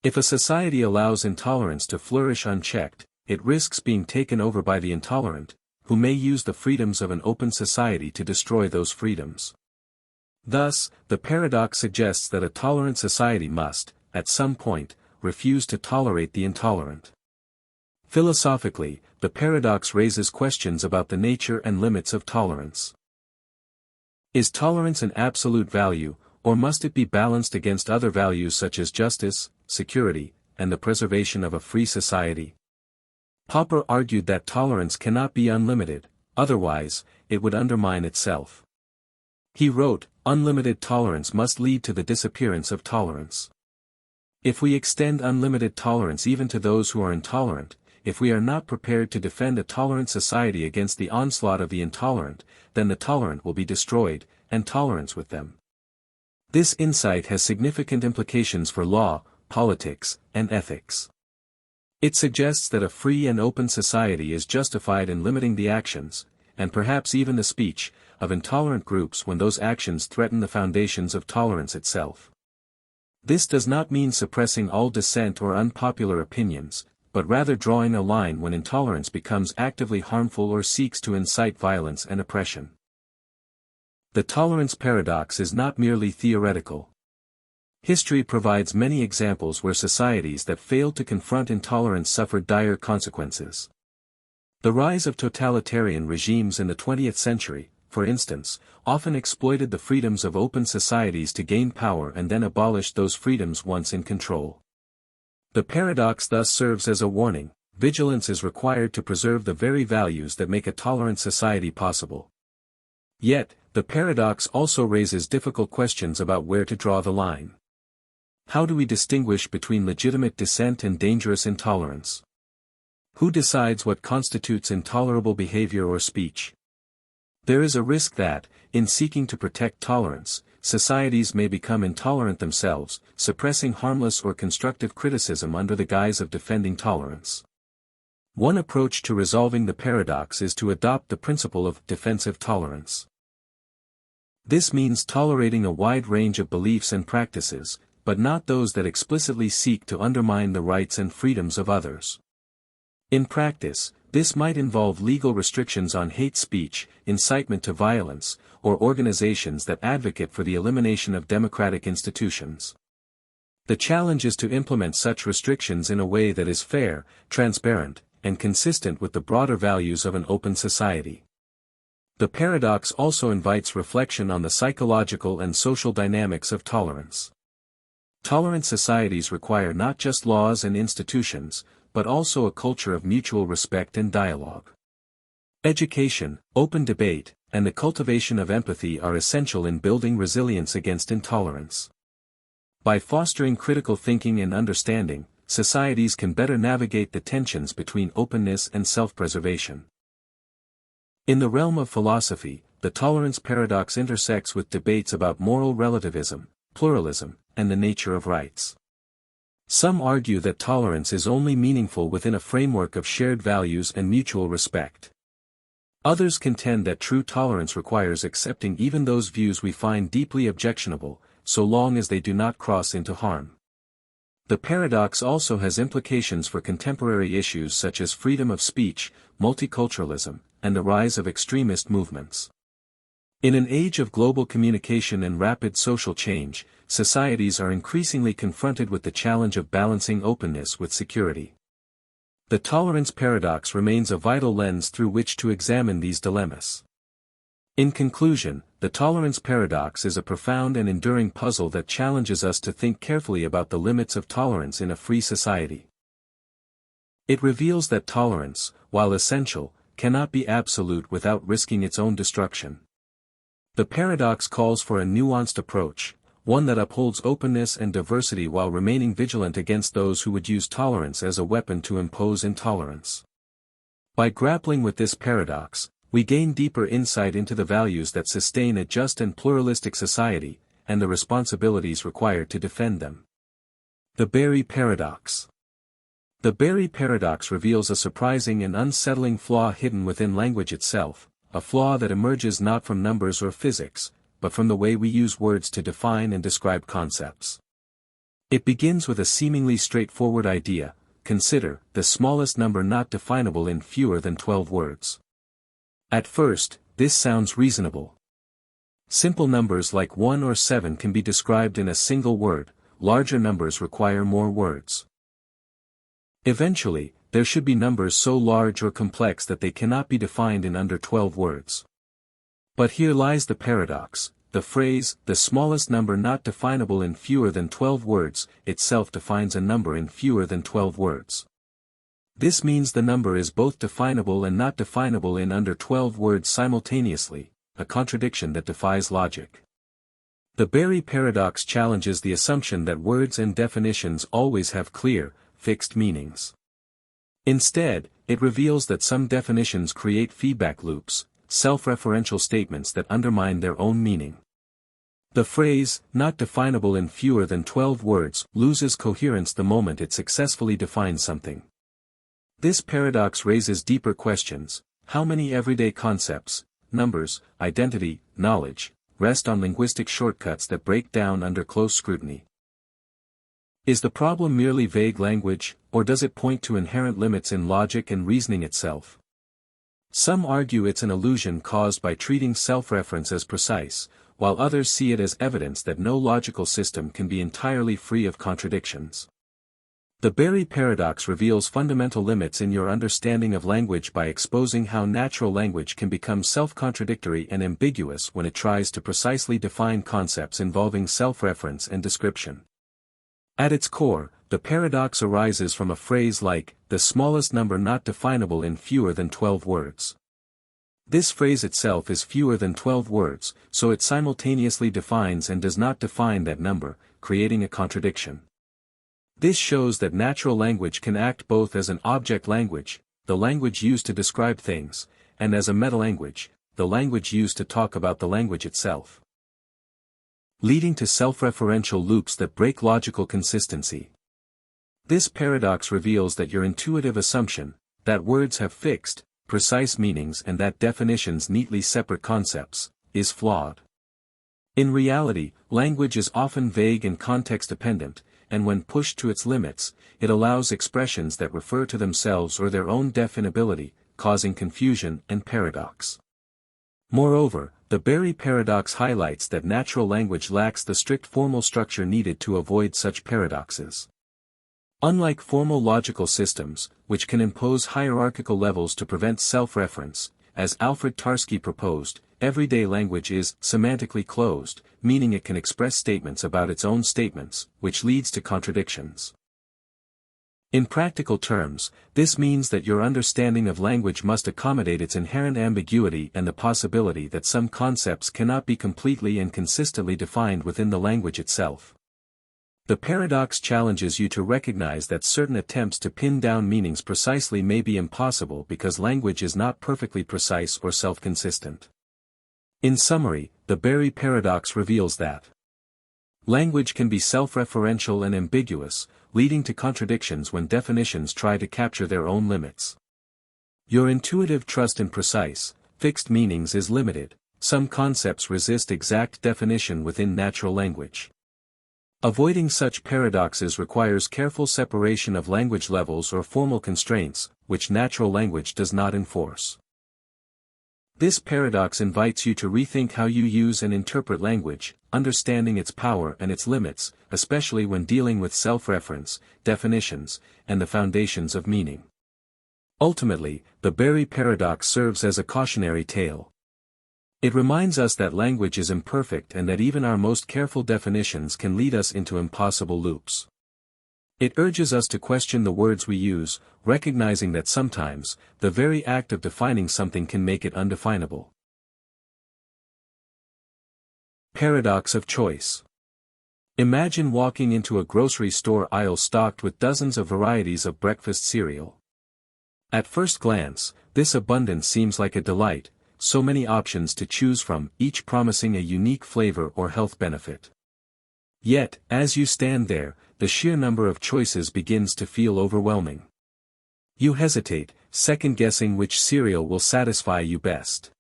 If a society allows intolerance to flourish unchecked, it risks being taken over by the intolerant, who may use the freedoms of an open society to destroy those freedoms. Thus, the paradox suggests that a tolerant society must, at some point, refuse to tolerate the intolerant. Philosophically, the paradox raises questions about the nature and limits of tolerance. Is tolerance an absolute value, or must it be balanced against other values such as justice, security, and the preservation of a free society? Popper argued that tolerance cannot be unlimited, otherwise, it would undermine itself. He wrote, "Unlimited tolerance must lead to the disappearance of tolerance. If we extend unlimited tolerance even to those who are intolerant, if we are not prepared to defend a tolerant society against the onslaught of the intolerant, then the tolerant will be destroyed, and tolerance with them." This insight has significant implications for law, politics, and ethics. It suggests that a free and open society is justified in limiting the actions, and perhaps even the speech, of intolerant groups when those actions threaten the foundations of tolerance itself. This does not mean suppressing all dissent or unpopular opinions, but rather drawing a line when intolerance becomes actively harmful or seeks to incite violence and oppression. The tolerance paradox is not merely theoretical. History provides many examples where societies that failed to confront intolerance suffered dire consequences. The rise of totalitarian regimes in the 20th century, for instance, often exploited the freedoms of open societies to gain power and then abolished those freedoms once in control. The paradox thus serves as a warning: vigilance is required to preserve the very values that make a tolerant society possible. Yet, the paradox also raises difficult questions about where to draw the line. How do we distinguish between legitimate dissent and dangerous intolerance? Who decides what constitutes intolerable behavior or speech? There is a risk that, in seeking to protect tolerance, societies may become intolerant themselves, suppressing harmless or constructive criticism under the guise of defending tolerance. One approach to resolving the paradox is to adopt the principle of defensive tolerance. This means tolerating a wide range of beliefs and practices, but not those that explicitly seek to undermine the rights and freedoms of others. In practice, this might involve legal restrictions on hate speech, incitement to violence, or organizations that advocate for the elimination of democratic institutions. The challenge is to implement such restrictions in a way that is fair, transparent, and consistent with the broader values of an open society. The paradox also invites reflection on the psychological and social dynamics of tolerance. Tolerant societies require not just laws and institutions, but also a culture of mutual respect and dialogue. Education, open debate, and the cultivation of empathy are essential in building resilience against intolerance. By fostering critical thinking and understanding, societies can better navigate the tensions between openness and self-preservation. In the realm of philosophy, the tolerance paradox intersects with debates about moral relativism, pluralism, and the nature of rights. Some argue that tolerance is only meaningful within a framework of shared values and mutual respect. Others contend that true tolerance requires accepting even those views we find deeply objectionable, so long as they do not cross into harm. The paradox also has implications for contemporary issues such as freedom of speech, multiculturalism, and the rise of extremist movements. In an age of global communication and rapid social change, societies are increasingly confronted with the challenge of balancing openness with security. The tolerance paradox remains a vital lens through which to examine these dilemmas. In conclusion, the tolerance paradox is a profound and enduring puzzle that challenges us to think carefully about the limits of tolerance in a free society. It reveals that tolerance, while essential, cannot be absolute without risking its own destruction. The paradox calls for a nuanced approach, one that upholds openness and diversity while remaining vigilant against those who would use tolerance as a weapon to impose intolerance. By grappling with this paradox, we gain deeper insight into the values that sustain a just and pluralistic society, and the responsibilities required to defend them. The Barber Paradox. The Barber Paradox reveals a surprising and unsettling flaw hidden within language itself, a flaw that emerges not from numbers or physics, but from the way we use words to define and describe concepts. It begins with a seemingly straightforward idea: consider the smallest number not definable in fewer than 12 words. At first, this sounds reasonable. Simple numbers like 1 or 7 can be described in a single word, larger numbers require more words. Eventually, there should be numbers so large or complex that they cannot be defined in under 12 words. But here lies the paradox: the phrase, the smallest number not definable in fewer than 12 words, itself defines a number in fewer than 12 words. This means the number is both definable and not definable in under 12 words simultaneously, a contradiction that defies logic. The Barber Paradox challenges the assumption that words and definitions always have clear, fixed meanings. Instead, it reveals that some definitions create feedback loops, self-referential statements that undermine their own meaning. The phrase, not definable in fewer than 12 words, loses coherence the moment it successfully defines something. This paradox raises deeper questions: how many everyday concepts, numbers, identity, knowledge, rest on linguistic shortcuts that break down under close scrutiny? Is the problem merely vague language, or does it point to inherent limits in logic and reasoning itself? Some argue it's an illusion caused by treating self-reference as precise, while others see it as evidence that no logical system can be entirely free of contradictions. The Barber Paradox reveals fundamental limits in your understanding of language by exposing how natural language can become self-contradictory and ambiguous when it tries to precisely define concepts involving self-reference and description. At its core, the paradox arises from a phrase like, the smallest number not definable in fewer than 12 words. This phrase itself is fewer than 12 words, so it simultaneously defines and does not define that number, creating a contradiction. This shows that natural language can act both as an object language, the language used to describe things, and as a metalanguage, the language used to talk about the language itself, leading to self-referential loops that break logical consistency. This paradox reveals that your intuitive assumption, that words have fixed, precise meanings and that definitions neatly separate concepts, is flawed. In reality, language is often vague and context-dependent, and when pushed to its limits, it allows expressions that refer to themselves or their own definability, causing confusion and paradox. Moreover, the Barber Paradox highlights that natural language lacks the strict formal structure needed to avoid such paradoxes. Unlike formal logical systems, which can impose hierarchical levels to prevent self-reference, as Alfred Tarski proposed, everyday language is semantically closed, meaning it can express statements about its own statements, which leads to contradictions. In practical terms, this means that your understanding of language must accommodate its inherent ambiguity and the possibility that some concepts cannot be completely and consistently defined within the language itself. The paradox challenges you to recognize that certain attempts to pin down meanings precisely may be impossible because language is not perfectly precise or self-consistent. In summary, the Barber Paradox reveals that language can be self-referential and ambiguous, leading to contradictions when definitions try to capture their own limits. Your intuitive trust in precise, fixed meanings is limited. Some concepts resist exact definition within natural language. Avoiding such paradoxes requires careful separation of language levels or formal constraints, which natural language does not enforce. This paradox invites you to rethink how you use and interpret language, understanding its power and its limits, especially when dealing with self-reference, definitions, and the foundations of meaning. Ultimately, the Barber Paradox serves as a cautionary tale. It reminds us that language is imperfect and that even our most careful definitions can lead us into impossible loops. It urges us to question the words we use, recognizing that sometimes, the very act of defining something can make it undefinable. Paradox of choice. Imagine walking into a grocery store aisle stocked with dozens of varieties of breakfast cereal. At first glance, this abundance seems like a delight, so many options to choose from, each promising a unique flavor or health benefit. Yet, as you stand there, the sheer number of choices begins to feel overwhelming. You hesitate, second-guessing which cereal will satisfy you best.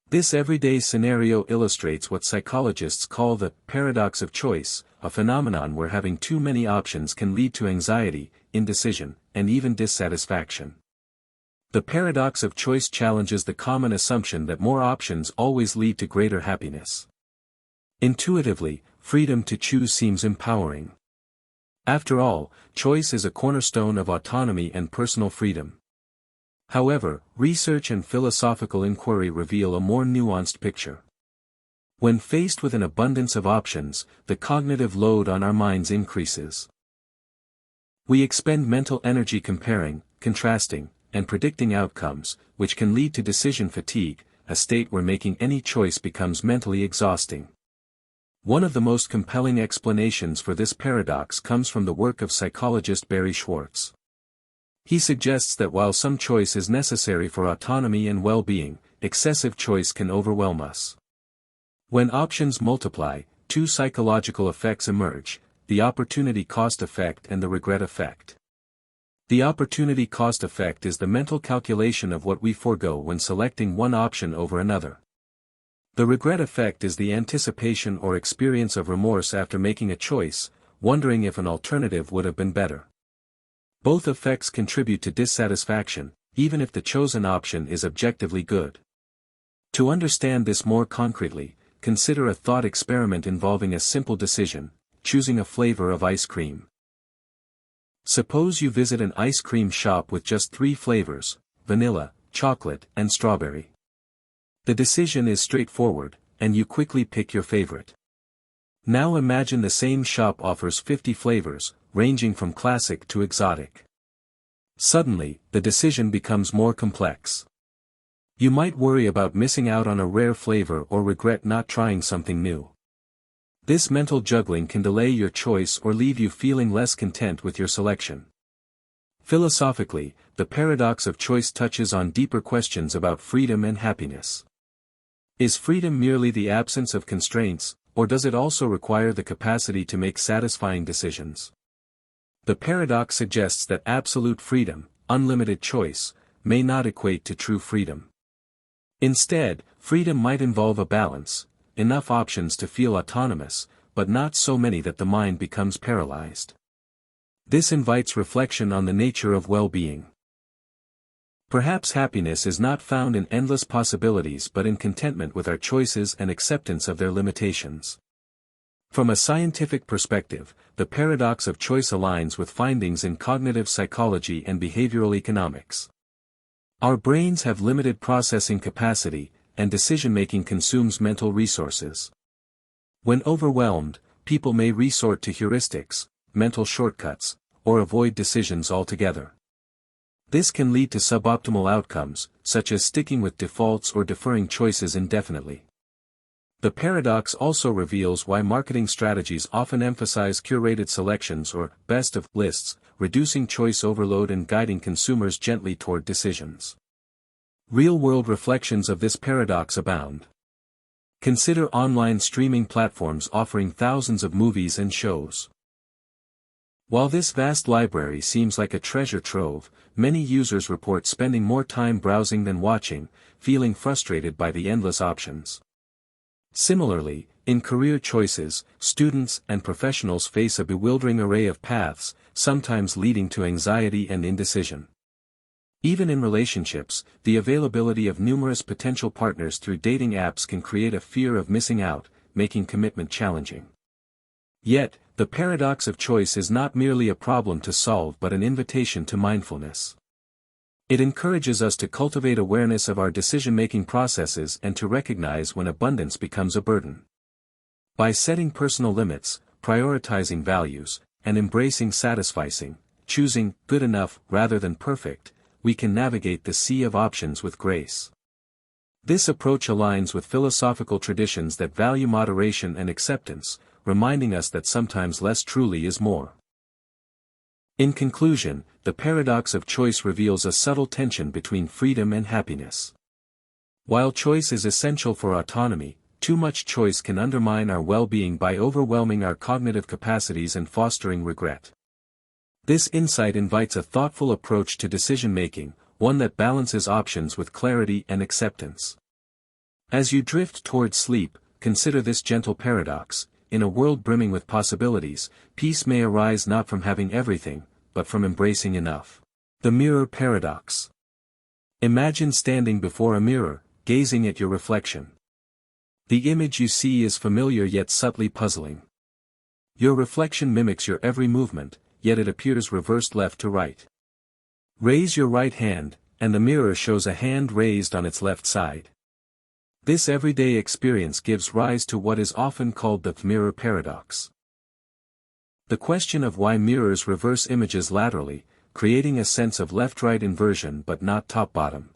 This everyday scenario illustrates what psychologists call the paradox of choice, a phenomenon where having too many options can lead to anxiety, indecision, and even dissatisfaction. The paradox of choice challenges the common assumption that more options always lead to greater happiness. Intuitively, freedom to choose seems empowering. After all, choice is a cornerstone of autonomy and personal freedom. However, research and philosophical inquiry reveal a more nuanced picture. When faced with an abundance of options, the cognitive load on our minds increases. We expend mental energy comparing, contrasting, and predicting outcomes, which can lead to decision fatigue, a state where making any choice becomes mentally exhausting. One of the most compelling explanations for this paradox comes from the work of psychologist Barry Schwartz. He suggests that while some choice is necessary for autonomy and well-being, excessive choice can overwhelm us. When options multiply, two psychological effects emerge: the opportunity cost effect and the regret effect. The opportunity cost effect is the mental calculation of what we forego when selecting one option over another. The regret effect is the anticipation or experience of remorse after making a choice, wondering if an alternative would have been better. Both effects contribute to dissatisfaction, even if the chosen option is objectively good. To understand this more concretely, consider a thought experiment involving a simple decision: choosing a flavor of ice cream. Suppose you visit an ice cream shop with just 3 flavors: vanilla, chocolate, and strawberry. The decision is straightforward, and you quickly pick your favorite. Now imagine the same shop offers 50 flavors, ranging from classic to exotic. Suddenly, the decision becomes more complex. You might worry about missing out on a rare flavor or regret not trying something new. This mental juggling can delay your choice or leave you feeling less content with your selection. Philosophically, the paradox of choice touches on deeper questions about freedom and happiness. Is freedom merely the absence of constraints, or does it also require the capacity to make satisfying decisions? The paradox suggests that absolute freedom, unlimited choice, may not equate to true freedom. Instead, freedom might involve a balance: enough options to feel autonomous, but not so many that the mind becomes paralyzed. This invites reflection on the nature of well-being. Perhaps happiness is not found in endless possibilities but in contentment with our choices and acceptance of their limitations. From a scientific perspective, the paradox of choice aligns with findings in cognitive psychology and behavioral economics. Our brains have limited processing capacity, and decision-making consumes mental resources. When overwhelmed, people may resort to heuristics, mental shortcuts, or avoid decisions altogether. This can lead to suboptimal outcomes, such as sticking with defaults or deferring choices indefinitely. The paradox also reveals why marketing strategies often emphasize curated selections or best of lists, reducing choice overload and guiding consumers gently toward decisions. Real-world reflections of this paradox abound. Consider online streaming platforms offering thousands of movies and shows. While this vast library seems like a treasure trove, many users report spending more time browsing than watching, feeling frustrated by the endless options. Similarly, in career choices, students and professionals face a bewildering array of paths, sometimes leading to anxiety and indecision. Even in relationships, the availability of numerous potential partners through dating apps can create a fear of missing out, making commitment challenging. Yet, the paradox of choice is not merely a problem to solve but an invitation to mindfulness. It encourages us to cultivate awareness of our decision-making processes and to recognize when abundance becomes a burden. By setting personal limits, prioritizing values, and embracing satisficing, choosing good enough rather than perfect, we can navigate the sea of options with grace. This approach aligns with philosophical traditions that value moderation and acceptance, reminding us that sometimes less truly is more. In conclusion, the paradox of choice reveals a subtle tension between freedom and happiness. While choice is essential for autonomy, too much choice can undermine our well-being by overwhelming our cognitive capacities and fostering regret. This insight invites a thoughtful approach to decision-making, one that balances options with clarity and acceptance. As you drift towards sleep, consider this gentle paradox: in a world brimming with possibilities, peace may arise not from having everything, but from embracing enough. The Mirror Paradox. Imagine standing before a mirror, gazing at your reflection. The image you see is familiar yet subtly puzzling. Your reflection mimics your every movement, yet it appears reversed left to right. Raise your right hand, and the mirror shows a hand raised on its left side. This everyday experience gives rise to what is often called the Mirror Paradox. The question of why mirrors reverse images laterally, creating a sense of left-right inversion but not top-bottom.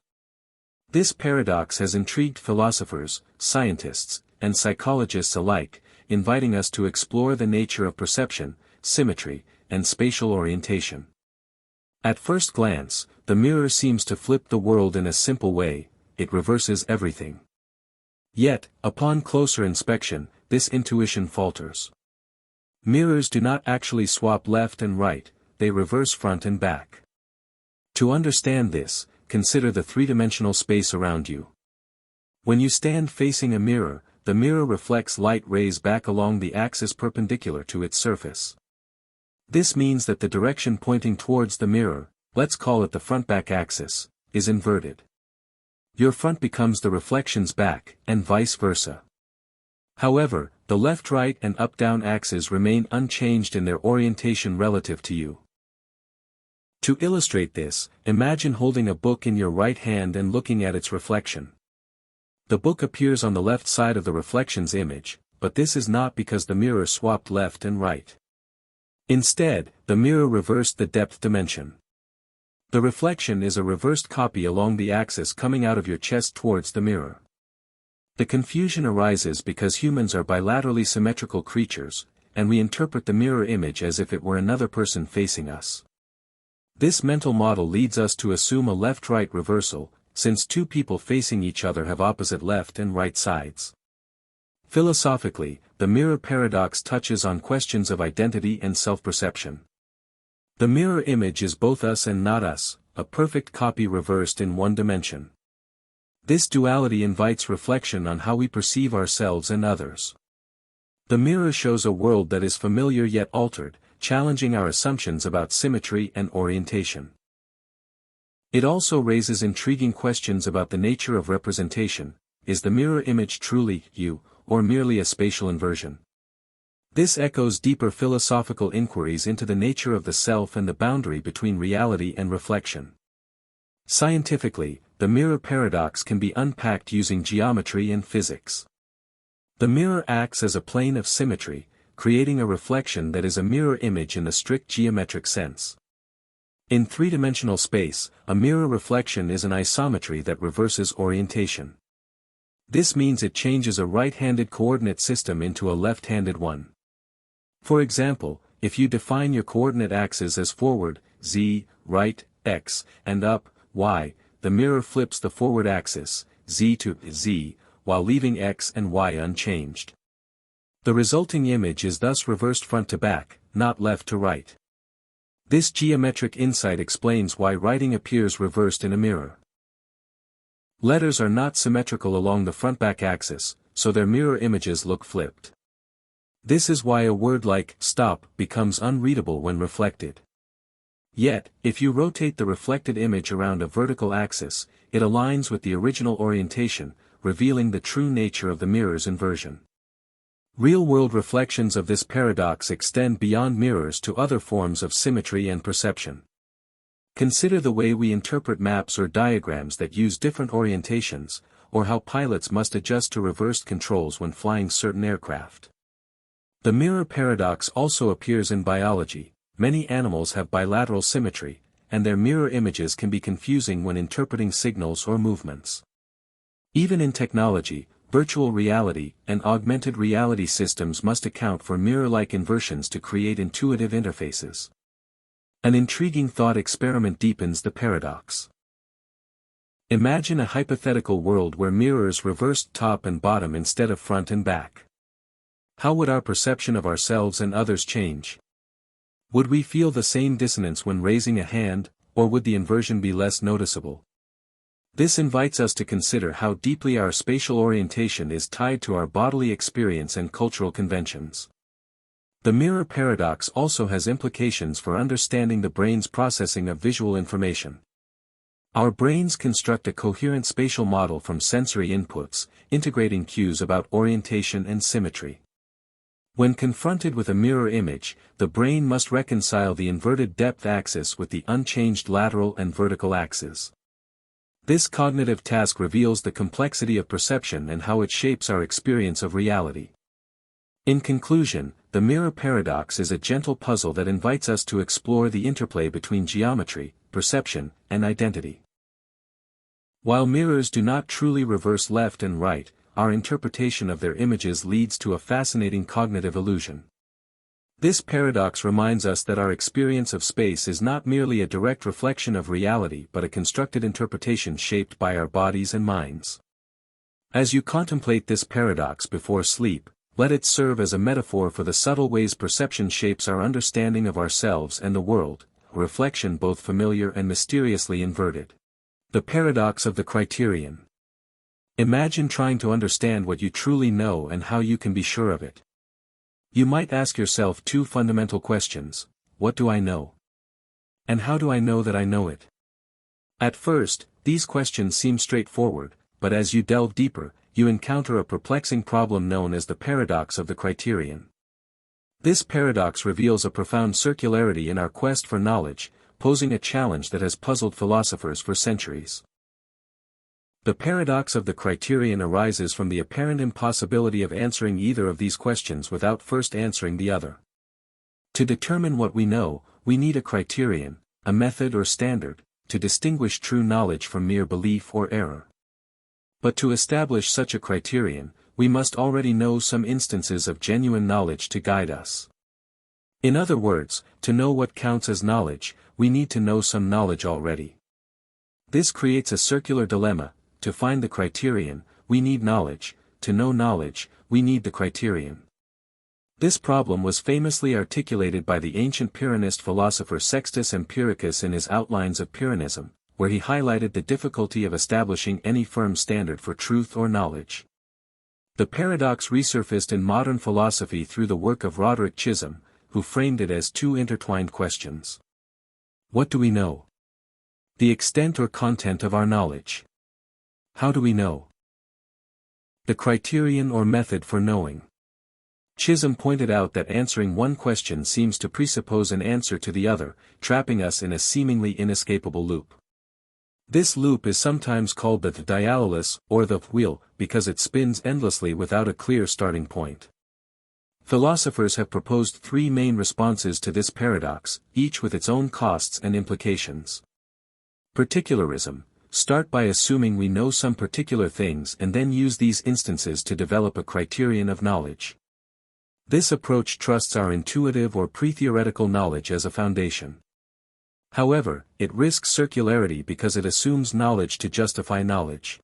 This paradox has intrigued philosophers, scientists, and psychologists alike, inviting us to explore the nature of perception, symmetry, and spatial orientation. At first glance, the mirror seems to flip the world in a simple way: it reverses everything. Yet, upon closer inspection, this intuition falters. Mirrors do not actually swap left and right, they reverse front and back. To understand this, consider the three-dimensional space around you. When you stand facing a mirror, the mirror reflects light rays back along the axis perpendicular to its surface. This means that the direction pointing towards the mirror, let's call it the front-back axis, is inverted. Your front becomes the reflection's back, and vice versa. However, the left-right and up-down axes remain unchanged in their orientation relative to you. To illustrate this, imagine holding a book in your right hand and looking at its reflection. The book appears on the left side of the reflection's image, but this is not because the mirror swapped left and right. Instead, the mirror reversed the depth dimension. The reflection is a reversed copy along the axis coming out of your chest towards the mirror. The confusion arises because humans are bilaterally symmetrical creatures, and we interpret the mirror image as if it were another person facing us. This mental model leads us to assume a left-right reversal, since two people facing each other have opposite left and right sides. Philosophically, the mirror paradox touches on questions of identity and self-perception. The mirror image is both us and not us, a perfect copy reversed in one dimension. This duality invites reflection on how we perceive ourselves and others. The mirror shows a world that is familiar yet altered, challenging our assumptions about symmetry and orientation. It also raises intriguing questions about the nature of representation: is the mirror image truly you, or merely a spatial inversion? This echoes deeper philosophical inquiries into the nature of the self and the boundary between reality and reflection. Scientifically, the mirror paradox can be unpacked using geometry and physics. The mirror acts as a plane of symmetry, creating a reflection that is a mirror image in the strict geometric sense. In three-dimensional space, a mirror reflection is an isometry that reverses orientation. This means it changes a right-handed coordinate system into a left-handed one. For example, if you define your coordinate axes as forward, z, right, x, and up, y, the mirror flips the forward axis, z to z, while leaving x and y unchanged. The resulting image is thus reversed front to back, not left to right. This geometric insight explains why writing appears reversed in a mirror. Letters are not symmetrical along the front-back axis, so their mirror images look flipped. This is why a word like stop becomes unreadable when reflected. Yet, if you rotate the reflected image around a vertical axis, it aligns with the original orientation, revealing the true nature of the mirror's inversion. Real-world reflections of this paradox extend beyond mirrors to other forms of symmetry and perception. Consider the way we interpret maps or diagrams that use different orientations, or how pilots must adjust to reversed controls when flying certain aircraft. The mirror paradox also appears in biology. Many animals have bilateral symmetry, and their mirror images can be confusing when interpreting signals or movements. Even in technology, virtual reality and augmented reality systems must account for mirror-like inversions to create intuitive interfaces. An intriguing thought experiment deepens the paradox. Imagine a hypothetical world where mirrors reversed top and bottom instead of front and back. How would our perception of ourselves and others change? Would we feel the same dissonance when raising a hand, or would the inversion be less noticeable? This invites us to consider how deeply our spatial orientation is tied to our bodily experience and cultural conventions. The mirror paradox also has implications for understanding the brain's processing of visual information. Our brains construct a coherent spatial model from sensory inputs, integrating cues about orientation and symmetry. When confronted with a mirror image, the brain must reconcile the inverted depth axis with the unchanged lateral and vertical axes. This cognitive task reveals the complexity of perception and how it shapes our experience of reality. In conclusion, the mirror paradox is a gentle puzzle that invites us to explore the interplay between geometry, perception, and identity. While mirrors do not truly reverse left and right, our interpretation of their images leads to a fascinating cognitive illusion. This paradox reminds us that our experience of space is not merely a direct reflection of reality but a constructed interpretation shaped by our bodies and minds. As you contemplate this paradox before sleep, let it serve as a metaphor for the subtle ways perception shapes our understanding of ourselves and the world, a reflection both familiar and mysteriously inverted. The paradox of the Criterion. Imagine trying to understand what you truly know and how you can be sure of it. You might ask yourself two fundamental questions: what do I know? And how do I know that I know it? At first, these questions seem straightforward, but as you delve deeper, you encounter a perplexing problem known as the paradox of the Criterion. This paradox reveals a profound circularity in our quest for knowledge, posing a challenge that has puzzled philosophers for centuries. The paradox of the Criterion arises from the apparent impossibility of answering either of these questions without first answering the other. To determine what we know, we need a criterion, a method or standard, to distinguish true knowledge from mere belief or error. But to establish such a criterion, we must already know some instances of genuine knowledge to guide us. In other words, to know what counts as knowledge, we need to know some knowledge already. This creates a circular dilemma. To find the criterion, we need knowledge; to know knowledge, we need the criterion. This problem was famously articulated by the ancient Pyrrhonist philosopher Sextus Empiricus in his Outlines of Pyrrhonism, where he highlighted the difficulty of establishing any firm standard for truth or knowledge. The paradox resurfaced in modern philosophy through the work of Roderick Chisholm, who framed it as two intertwined questions. What do we know? The extent or content of our knowledge. How do we know? The criterion or method for knowing. Chisholm pointed out that answering one question seems to presuppose an answer to the other, trapping us in a seemingly inescapable loop. This loop is sometimes called the dialysis, or the wheel, because it spins endlessly without a clear starting point. Philosophers have proposed three main responses to this paradox, each with its own costs and implications. Particularism. Start by assuming we know some particular things and then use these instances to develop a criterion of knowledge. This approach trusts our intuitive or pre-theoretical knowledge as a foundation. However, it risks circularity because it assumes knowledge to justify knowledge.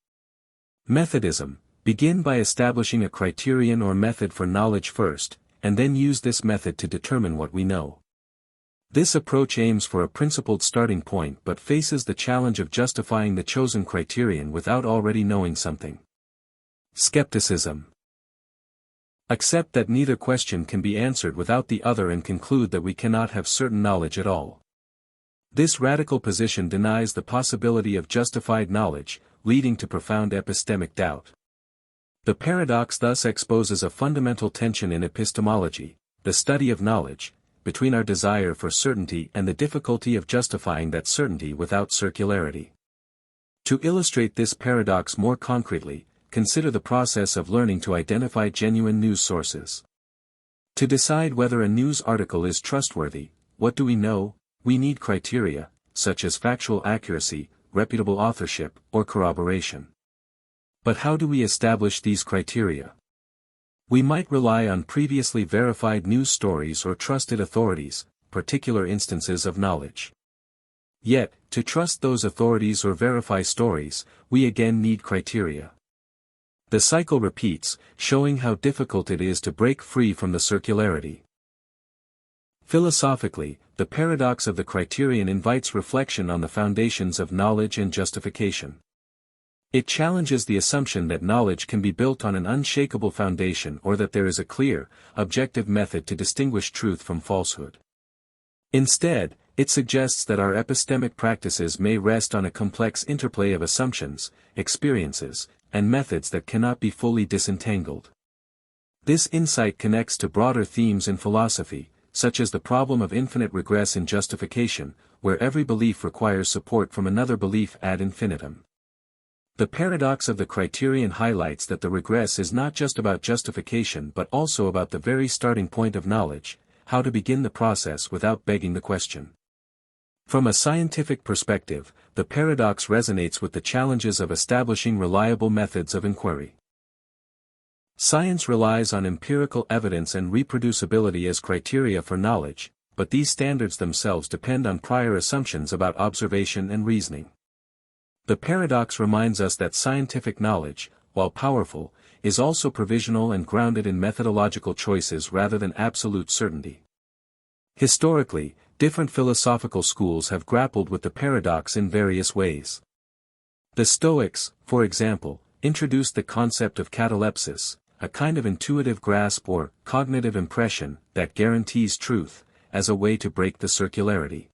Methodism. Begin by establishing a criterion or method for knowledge first, and then use this method to determine what we know. This approach aims for a principled starting point but faces the challenge of justifying the chosen criterion without already knowing something. Skepticism. Accept that neither question can be answered without the other and conclude that we cannot have certain knowledge at all. This radical position denies the possibility of justified knowledge, leading to profound epistemic doubt. The paradox thus exposes a fundamental tension in epistemology, the study of knowledge, between our desire for certainty and the difficulty of justifying that certainty without circularity. To illustrate this paradox more concretely, consider the process of learning to identify genuine news sources. To decide whether a news article is trustworthy, what do we know? We need criteria, such as factual accuracy, reputable authorship, or corroboration. But how do we establish these criteria? We might rely on previously verified news stories or trusted authorities, particular instances of knowledge. Yet, to trust those authorities or verify stories, we again need criteria. The cycle repeats, showing how difficult it is to break free from the circularity. Philosophically, the paradox of the Criterion invites reflection on the foundations of knowledge and justification. It challenges the assumption that knowledge can be built on an unshakable foundation or that there is a clear, objective method to distinguish truth from falsehood. Instead, it suggests that our epistemic practices may rest on a complex interplay of assumptions, experiences, and methods that cannot be fully disentangled. This insight connects to broader themes in philosophy, such as the problem of infinite regress in justification, where every belief requires support from another belief ad infinitum. The paradox of the Criterion highlights that the regress is not just about justification but also about the very starting point of knowledge, how to begin the process without begging the question. From a scientific perspective, the paradox resonates with the challenges of establishing reliable methods of inquiry. Science relies on empirical evidence and reproducibility as criteria for knowledge, but these standards themselves depend on prior assumptions about observation and reasoning. The paradox reminds us that scientific knowledge, while powerful, is also provisional and grounded in methodological choices rather than absolute certainty. Historically, different philosophical schools have grappled with the paradox in various ways. The Stoics, for example, introduced the concept of catalepsis, a kind of intuitive grasp or cognitive impression that guarantees truth, as a way to break the circularity.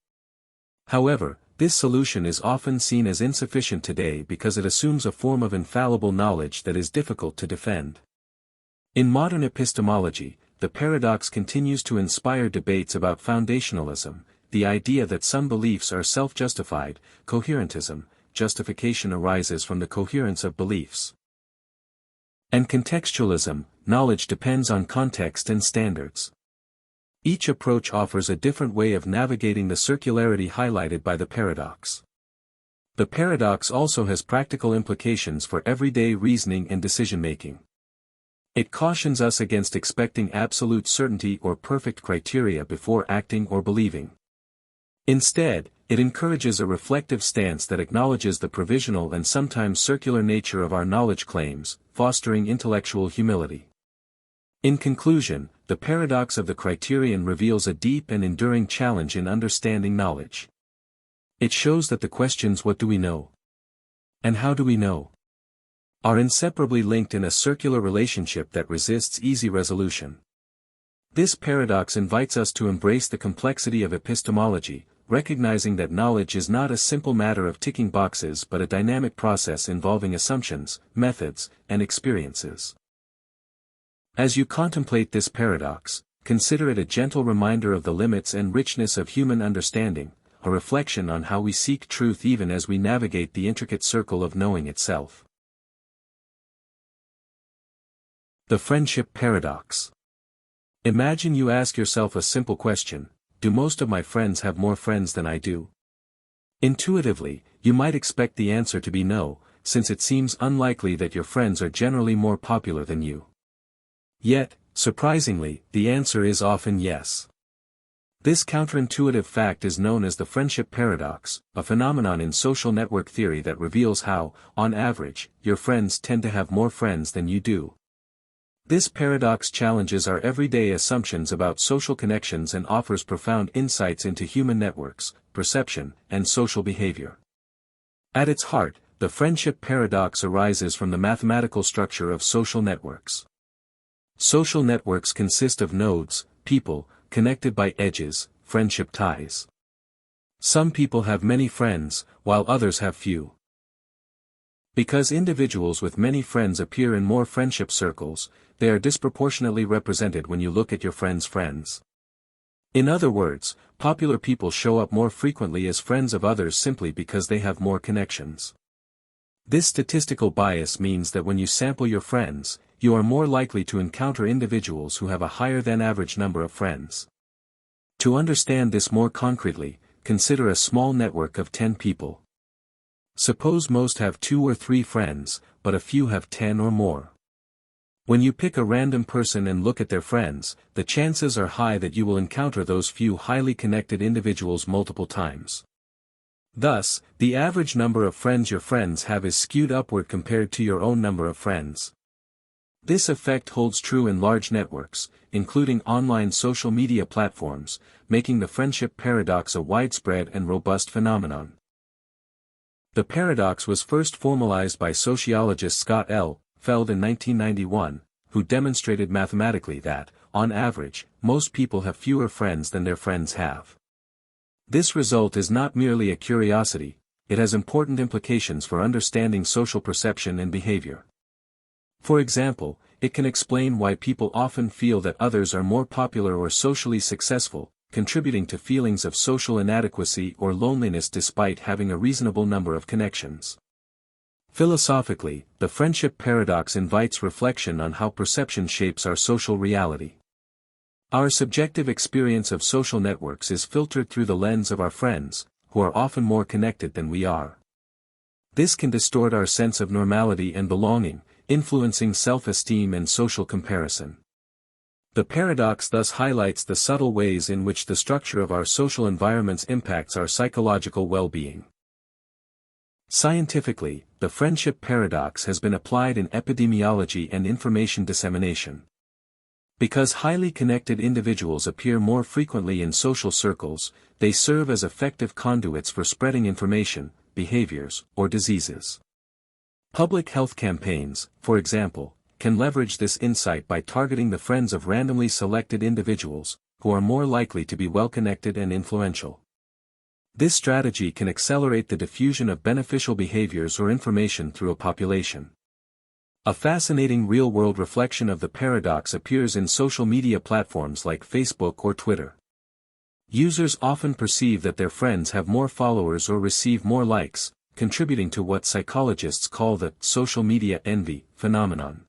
However, this solution is often seen as insufficient today because it assumes a form of infallible knowledge that is difficult to defend. In modern epistemology, the paradox continues to inspire debates about foundationalism, the idea that some beliefs are self-justified, coherentism, justification arises from the coherence of beliefs. And contextualism, knowledge depends on context and standards. Each approach offers a different way of navigating the circularity highlighted by the paradox. The paradox also has practical implications for everyday reasoning and decision-making. It cautions us against expecting absolute certainty or perfect criteria before acting or believing. Instead, it encourages a reflective stance that acknowledges the provisional and sometimes circular nature of our knowledge claims, fostering intellectual humility. In conclusion, the paradox of the Criterion reveals a deep and enduring challenge in understanding knowledge. It shows that the questions "what do we know?" and "how do we know?" are inseparably linked in a circular relationship that resists easy resolution. This paradox invites us to embrace the complexity of epistemology, recognizing that knowledge is not a simple matter of ticking boxes but a dynamic process involving assumptions, methods, and experiences. As you contemplate this paradox, consider it a gentle reminder of the limits and richness of human understanding, a reflection on how we seek truth even as we navigate the intricate circle of knowing itself. The Friendship Paradox. Imagine you ask yourself a simple question: do most of my friends have more friends than I do? Intuitively, you might expect the answer to be no, since it seems unlikely that your friends are generally more popular than you. Yet, surprisingly, the answer is often yes. This counterintuitive fact is known as the Friendship Paradox, a phenomenon in social network theory that reveals how, on average, your friends tend to have more friends than you do. This paradox challenges our everyday assumptions about social connections and offers profound insights into human networks, perception, and social behavior. At its heart, the Friendship Paradox arises from the mathematical structure of social networks. Social networks consist of nodes, people, connected by edges, friendship ties. Some people have many friends, while others have few. Because individuals with many friends appear in more friendship circles, they are disproportionately represented when you look at your friends' friends. In other words, popular people show up more frequently as friends of others simply because they have more connections. This statistical bias means that when you sample your friends, you are more likely to encounter individuals who have a higher than average number of friends. To understand this more concretely, consider a small network of 10 people. Suppose most have 2 or 3 friends, but a few have 10 or more. When you pick a random person and look at their friends, the chances are high that you will encounter those few highly connected individuals multiple times. Thus, the average number of friends your friends have is skewed upward compared to your own number of friends. This effect holds true in large networks, including online social media platforms, making the friendship paradox a widespread and robust phenomenon. The paradox was first formalized by sociologist Scott L. Feld in 1991, who demonstrated mathematically that, on average, most people have fewer friends than their friends have. This result is not merely a curiosity, it has important implications for understanding social perception and behavior. For example, it can explain why people often feel that others are more popular or socially successful, contributing to feelings of social inadequacy or loneliness despite having a reasonable number of connections. Philosophically, the friendship paradox invites reflection on how perception shapes our social reality. Our subjective experience of social networks is filtered through the lens of our friends, who are often more connected than we are. This can distort our sense of normality and belonging, influencing self-esteem and social comparison. The paradox thus highlights the subtle ways in which the structure of our social environments impacts our psychological well-being. Scientifically, the friendship paradox has been applied in epidemiology and information dissemination. Because highly connected individuals appear more frequently in social circles, they serve as effective conduits for spreading information, behaviors, or diseases. Public health campaigns, for example, can leverage this insight by targeting the friends of randomly selected individuals, who are more likely to be well-connected and influential. This strategy can accelerate the diffusion of beneficial behaviors or information through a population. A fascinating real-world reflection of the paradox appears in social media platforms like Facebook or Twitter. Users often perceive that their friends have more followers or receive more likes, contributing to what psychologists call the social media envy phenomenon.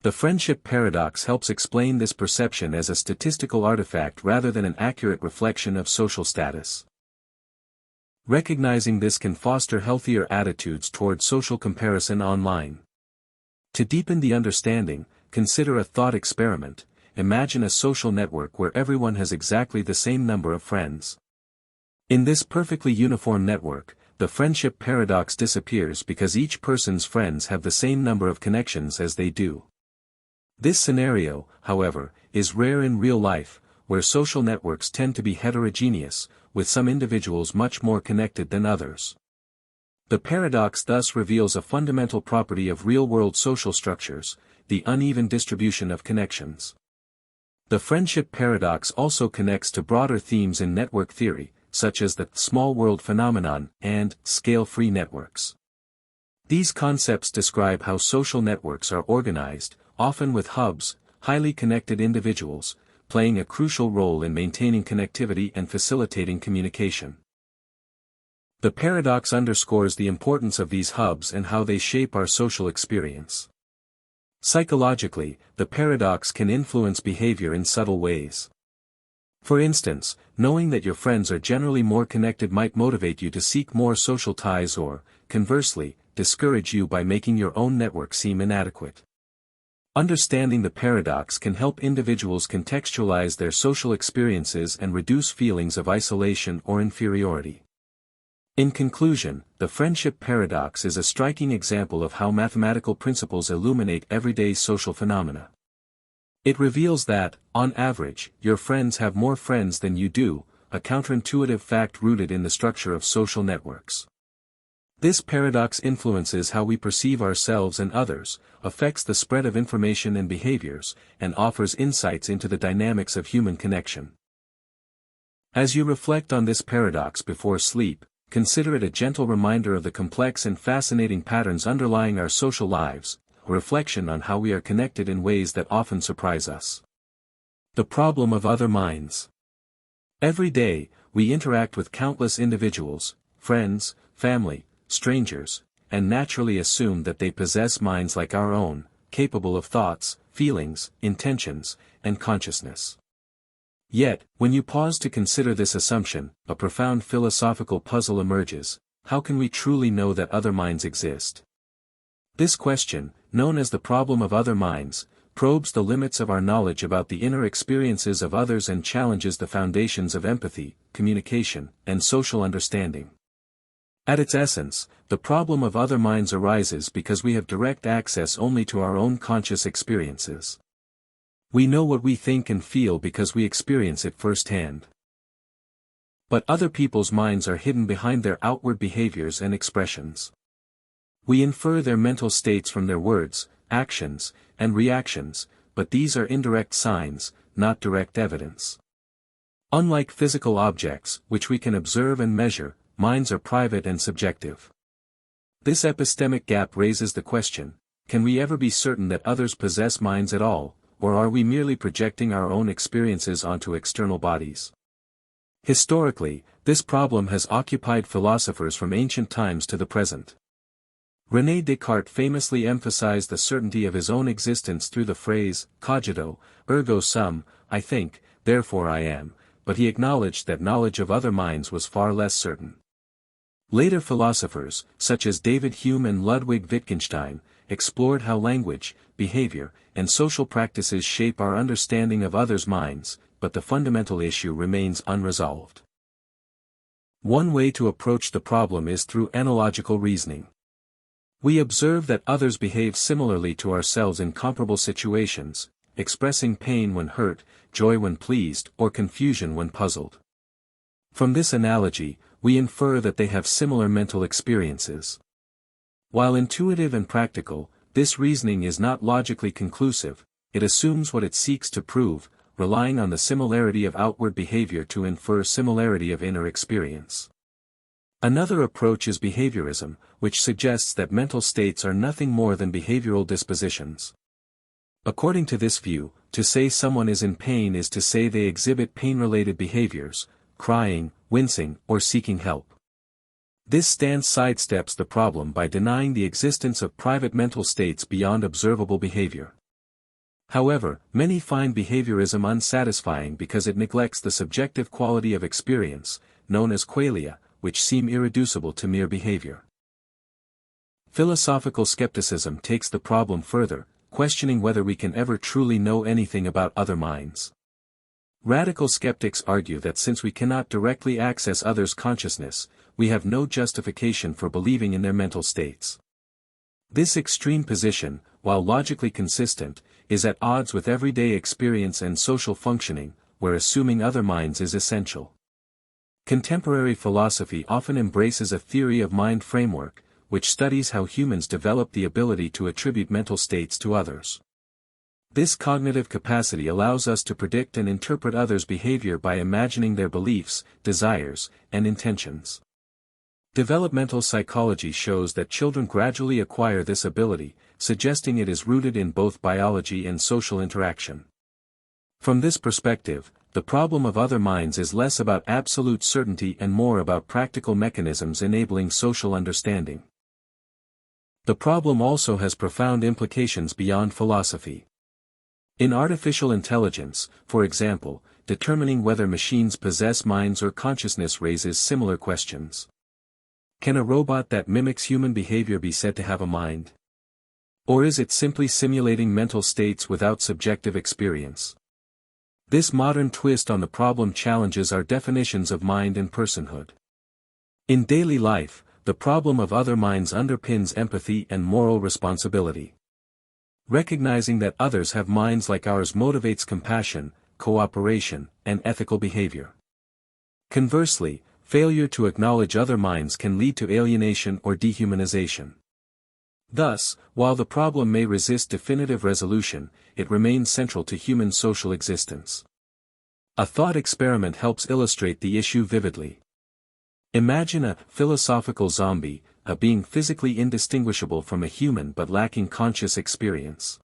The friendship paradox helps explain this perception as a statistical artifact rather than an accurate reflection of social status. Recognizing this can foster healthier attitudes toward social comparison online. To deepen the understanding, consider a thought experiment. Imagine a social network where everyone has exactly the same number of friends. In this perfectly uniform network, the friendship paradox disappears because each person's friends have the same number of connections as they do. This scenario, however, is rare in real life, where social networks tend to be heterogeneous, with some individuals much more connected than others. The paradox thus reveals a fundamental property of real-world social structures, the uneven distribution of connections. The friendship paradox also connects to broader themes in network theory, such as the small world phenomenon and scale-free networks. These concepts describe how social networks are organized, often with hubs, highly connected individuals, playing a crucial role in maintaining connectivity and facilitating communication. The paradox underscores the importance of these hubs and how they shape our social experience. Psychologically, the paradox can influence behavior in subtle ways. For instance, knowing that your friends are generally more connected might motivate you to seek more social ties or, conversely, discourage you by making your own network seem inadequate. Understanding the paradox can help individuals contextualize their social experiences and reduce feelings of isolation or inferiority. In conclusion, the friendship paradox is a striking example of how mathematical principles illuminate everyday social phenomena. It reveals that, on average, your friends have more friends than you do, a counterintuitive fact rooted in the structure of social networks. This paradox influences how we perceive ourselves and others, affects the spread of information and behaviors, and offers insights into the dynamics of human connection. As you reflect on this paradox before sleep, consider it a gentle reminder of the complex and fascinating patterns underlying our social lives, a reflection on how we are connected in ways that often surprise us. The problem of other minds. Every day, we interact with countless individuals, friends, family, strangers, and naturally assume that they possess minds like our own, capable of thoughts, feelings, intentions, and consciousness. Yet, when you pause to consider this assumption, a profound philosophical puzzle emerges: how can we truly know that other minds exist? This question, known as the problem of other minds, probes the limits of our knowledge about the inner experiences of others and challenges the foundations of empathy, communication, and social understanding. At its essence, the problem of other minds arises because we have direct access only to our own conscious experiences. We know what we think and feel because we experience it firsthand. But other people's minds are hidden behind their outward behaviors and expressions. We infer their mental states from their words, actions, and reactions, but these are indirect signs, not direct evidence. Unlike physical objects, which we can observe and measure, minds are private and subjective. This epistemic gap raises the question: can we ever be certain that others possess minds at all, or are we merely projecting our own experiences onto external bodies? Historically, this problem has occupied philosophers from ancient times to the present. René Descartes famously emphasized the certainty of his own existence through the phrase, cogito, ergo sum, I think, therefore I am, but he acknowledged that knowledge of other minds was far less certain. Later philosophers, such as David Hume and Ludwig Wittgenstein, explored how language, behavior, and social practices shape our understanding of others' minds, but the fundamental issue remains unresolved. One way to approach the problem is through analogical reasoning. We observe that others behave similarly to ourselves in comparable situations, expressing pain when hurt, joy when pleased, or confusion when puzzled. From this analogy, we infer that they have similar mental experiences. While intuitive and practical, this reasoning is not logically conclusive. It assumes what it seeks to prove, relying on the similarity of outward behavior to infer similarity of inner experience. Another approach is behaviorism, which suggests that mental states are nothing more than behavioral dispositions. According to this view, to say someone is in pain is to say they exhibit pain-related behaviors, crying, wincing, or seeking help. This stance sidesteps the problem by denying the existence of private mental states beyond observable behavior. However, many find behaviorism unsatisfying because it neglects the subjective quality of experience, known as qualia, which seem irreducible to mere behavior. Philosophical skepticism takes the problem further, questioning whether we can ever truly know anything about other minds. Radical skeptics argue that since we cannot directly access others' consciousness, we have no justification for believing in their mental states. This extreme position, while logically consistent, is at odds with everyday experience and social functioning, where assuming other minds is essential. Contemporary philosophy often embraces a theory of mind framework, which studies how humans develop the ability to attribute mental states to others. This cognitive capacity allows us to predict and interpret others' behavior by imagining their beliefs, desires, and intentions. Developmental psychology shows that children gradually acquire this ability, suggesting it is rooted in both biology and social interaction. From this perspective, the problem of other minds is less about absolute certainty and more about practical mechanisms enabling social understanding. The problem also has profound implications beyond philosophy. In artificial intelligence, for example, determining whether machines possess minds or consciousness raises similar questions. Can a robot that mimics human behavior be said to have a mind? Or is it simply simulating mental states without subjective experience? This modern twist on the problem challenges our definitions of mind and personhood. In daily life, the problem of other minds underpins empathy and moral responsibility. Recognizing that others have minds like ours motivates compassion, cooperation, and ethical behavior. Conversely, failure to acknowledge other minds can lead to alienation or dehumanization. Thus, while the problem may resist definitive resolution, it remains central to human social existence. A thought experiment helps illustrate the issue vividly. Imagine a philosophical zombie, a being physically indistinguishable from a human but lacking conscious experience.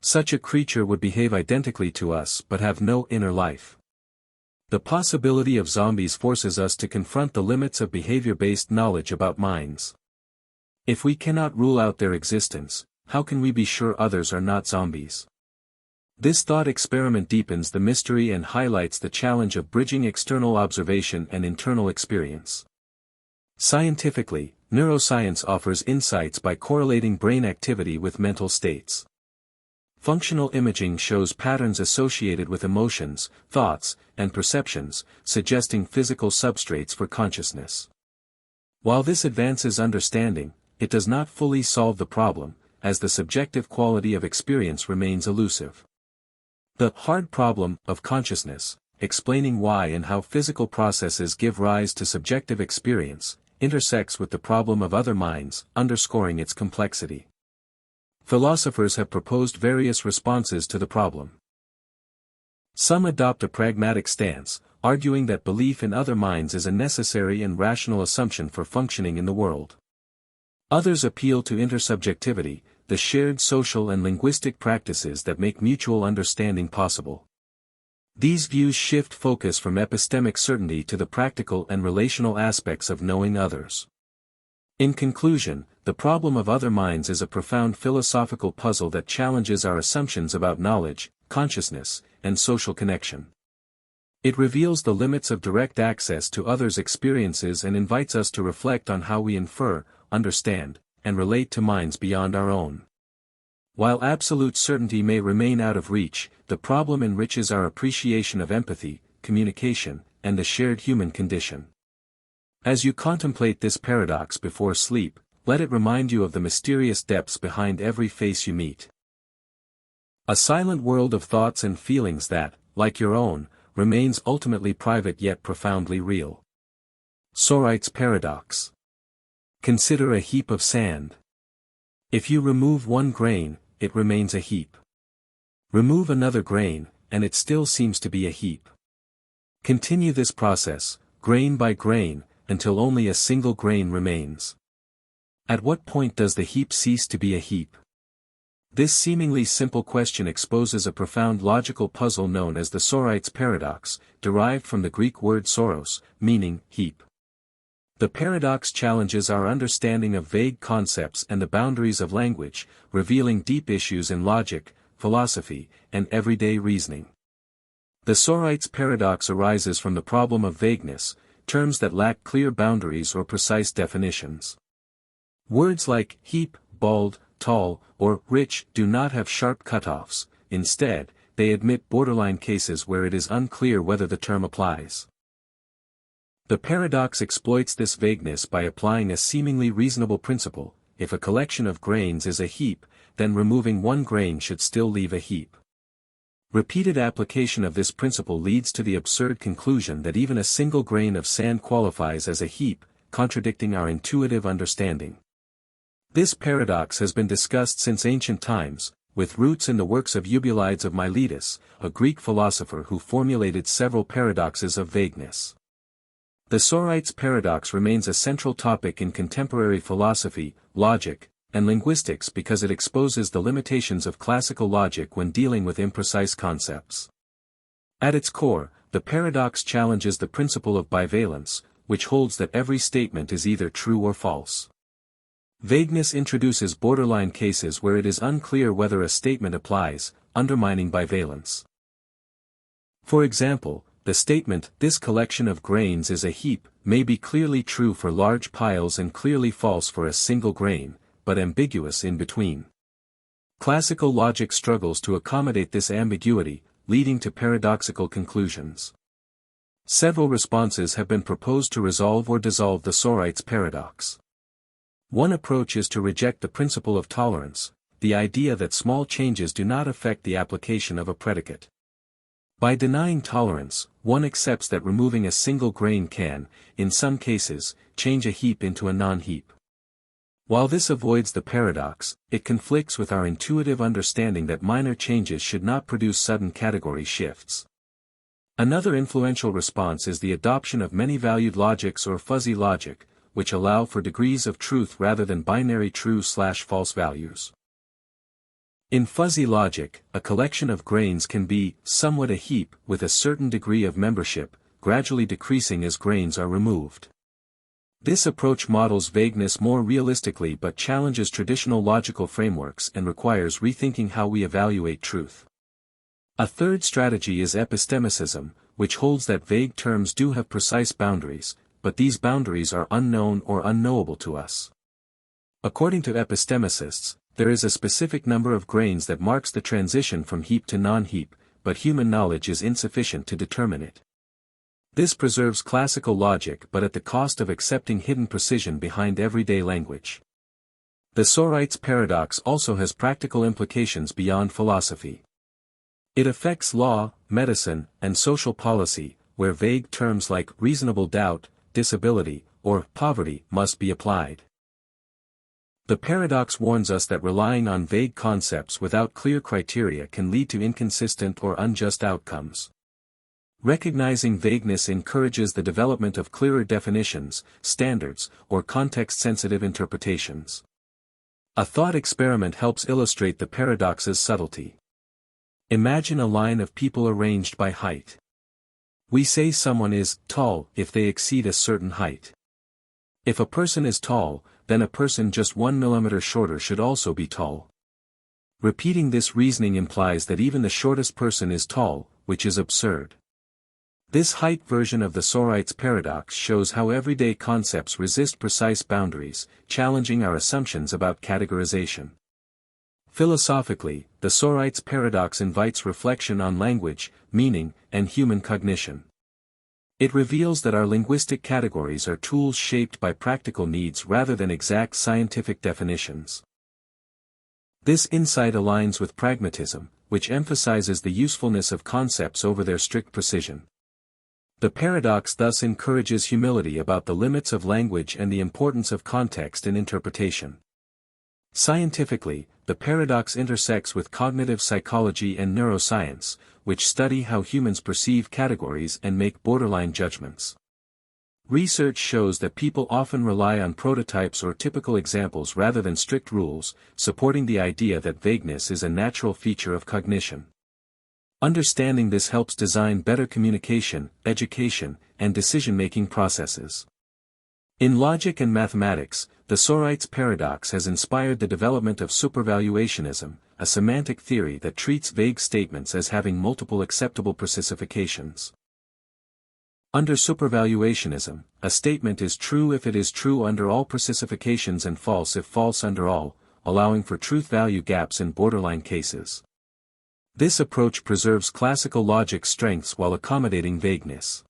Such a creature would behave identically to us but have no inner life. The possibility of zombies forces us to confront the limits of behavior-based knowledge about minds. If we cannot rule out their existence, how can we be sure others are not zombies? This thought experiment deepens the mystery and highlights the challenge of bridging external observation and internal experience. Scientifically, neuroscience offers insights by correlating brain activity with mental states. Functional imaging shows patterns associated with emotions, thoughts, and perceptions, suggesting physical substrates for consciousness. While this advances understanding, it does not fully solve the problem, as the subjective quality of experience remains elusive. The hard problem of consciousness, explaining why and how physical processes give rise to subjective experience, intersects with the problem of other minds, underscoring its complexity. Philosophers have proposed various responses to the problem. Some adopt a pragmatic stance, arguing that belief in other minds is a necessary and rational assumption for functioning in the world. Others appeal to intersubjectivity, the shared social and linguistic practices that make mutual understanding possible. These views shift focus from epistemic certainty to the practical and relational aspects of knowing others. In conclusion, the problem of other minds is a profound philosophical puzzle that challenges our assumptions about knowledge, consciousness, and social connection. It reveals the limits of direct access to others' experiences and invites us to reflect on how we infer, understand, and relate to minds beyond our own. While absolute certainty may remain out of reach, the problem enriches our appreciation of empathy, communication, and the shared human condition. As you contemplate this paradox before sleep, let it remind you of the mysterious depths behind every face you meet. A silent world of thoughts and feelings that, like your own, remains ultimately private yet profoundly real. Sorites Paradox. Consider a heap of sand. If you remove one grain, it remains a heap. Remove another grain, and it still seems to be a heap. Continue this process, grain by grain, until only a single grain remains. At what point does the heap cease to be a heap? This seemingly simple question exposes a profound logical puzzle known as the Sorites Paradox, derived from the Greek word soros, meaning heap. The paradox challenges our understanding of vague concepts and the boundaries of language, revealing deep issues in logic, philosophy, and everyday reasoning. The Sorites Paradox arises from the problem of vagueness, terms that lack clear boundaries or precise definitions. Words like heap, bald, tall, or rich do not have sharp cutoffs. Instead, they admit borderline cases where it is unclear whether the term applies. The paradox exploits this vagueness by applying a seemingly reasonable principle: if a collection of grains is a heap, then removing one grain should still leave a heap. Repeated application of this principle leads to the absurd conclusion that even a single grain of sand qualifies as a heap, contradicting our intuitive understanding. This paradox has been discussed since ancient times, with roots in the works of Eubulides of Miletus, a Greek philosopher who formulated several paradoxes of vagueness. The Sorites paradox remains a central topic in contemporary philosophy, logic, and linguistics because it exposes the limitations of classical logic when dealing with imprecise concepts. At its core, the paradox challenges the principle of bivalence, which holds that every statement is either true or false. Vagueness introduces borderline cases where it is unclear whether a statement applies, undermining bivalence. For example, the statement, "This collection of grains is a heap," may be clearly true for large piles and clearly false for a single grain, but ambiguous in between. Classical logic struggles to accommodate this ambiguity, leading to paradoxical conclusions. Several responses have been proposed to resolve or dissolve the Sorites paradox. One approach is to reject the principle of tolerance, the idea that small changes do not affect the application of a predicate. By denying tolerance, one accepts that removing a single grain can, in some cases, change a heap into a non-heap. While this avoids the paradox, it conflicts with our intuitive understanding that minor changes should not produce sudden category shifts. Another influential response is the adoption of many-valued logics or fuzzy logic, which allow for degrees of truth rather than binary true/false values. In fuzzy logic, a collection of grains can be somewhat a heap with a certain degree of membership, gradually decreasing as grains are removed. This approach models vagueness more realistically but challenges traditional logical frameworks and requires rethinking how we evaluate truth. A third strategy is epistemicism, which holds that vague terms do have precise boundaries, but these boundaries are unknown or unknowable to us. According to epistemicists, there is a specific number of grains that marks the transition from heap to non-heap, but human knowledge is insufficient to determine it. This preserves classical logic but at the cost of accepting hidden precision behind everyday language. The Sorites Paradox also has practical implications beyond philosophy. It affects law, medicine, and social policy, where vague terms like reasonable doubt, disability, or poverty must be applied. The paradox warns us that relying on vague concepts without clear criteria can lead to inconsistent or unjust outcomes. Recognizing vagueness encourages the development of clearer definitions, standards, or context-sensitive interpretations. A thought experiment helps illustrate the paradox's subtlety. Imagine a line of people arranged by height. We say someone is tall if they exceed a certain height. If a person is tall, then a person just 1 millimeter shorter should also be tall. Repeating this reasoning implies that even the shortest person is tall, which is absurd. This height version of the Sorites paradox shows how everyday concepts resist precise boundaries, challenging our assumptions about categorization. Philosophically, the Sorites paradox invites reflection on language, meaning, and human cognition. It reveals that our linguistic categories are tools shaped by practical needs rather than exact scientific definitions. This insight aligns with pragmatism, which emphasizes the usefulness of concepts over their strict precision. The paradox thus encourages humility about the limits of language and the importance of context in interpretation. Scientifically, the paradox intersects with cognitive psychology and neuroscience, which study how humans perceive categories and make borderline judgments. Research shows that people often rely on prototypes or typical examples rather than strict rules, supporting the idea that vagueness is a natural feature of cognition. Understanding this helps design better communication, education, and decision-making processes. In logic and mathematics, the Sorites paradox has inspired the development of supervaluationism, a semantic theory that treats vague statements as having multiple acceptable precisifications. Under supervaluationism, a statement is true if it is true under all precisifications and false if false under all, allowing for truth-value gaps in borderline cases. This approach preserves classical logic strengths while accommodating vagueness.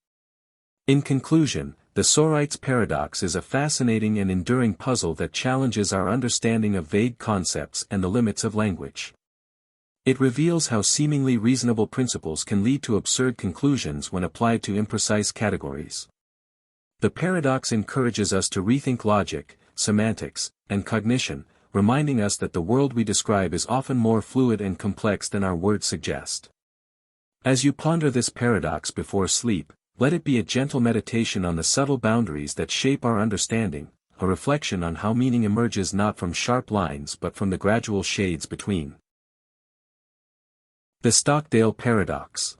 In conclusion, the Sorites paradox is a fascinating and enduring puzzle that challenges our understanding of vague concepts and the limits of language. It reveals how seemingly reasonable principles can lead to absurd conclusions when applied to imprecise categories. The paradox encourages us to rethink logic, semantics, and cognition, reminding us that the world we describe is often more fluid and complex than our words suggest. As you ponder this paradox before sleep, let it be a gentle meditation on the subtle boundaries that shape our understanding, a reflection on how meaning emerges not from sharp lines but from the gradual shades between. The Stockdale Paradox.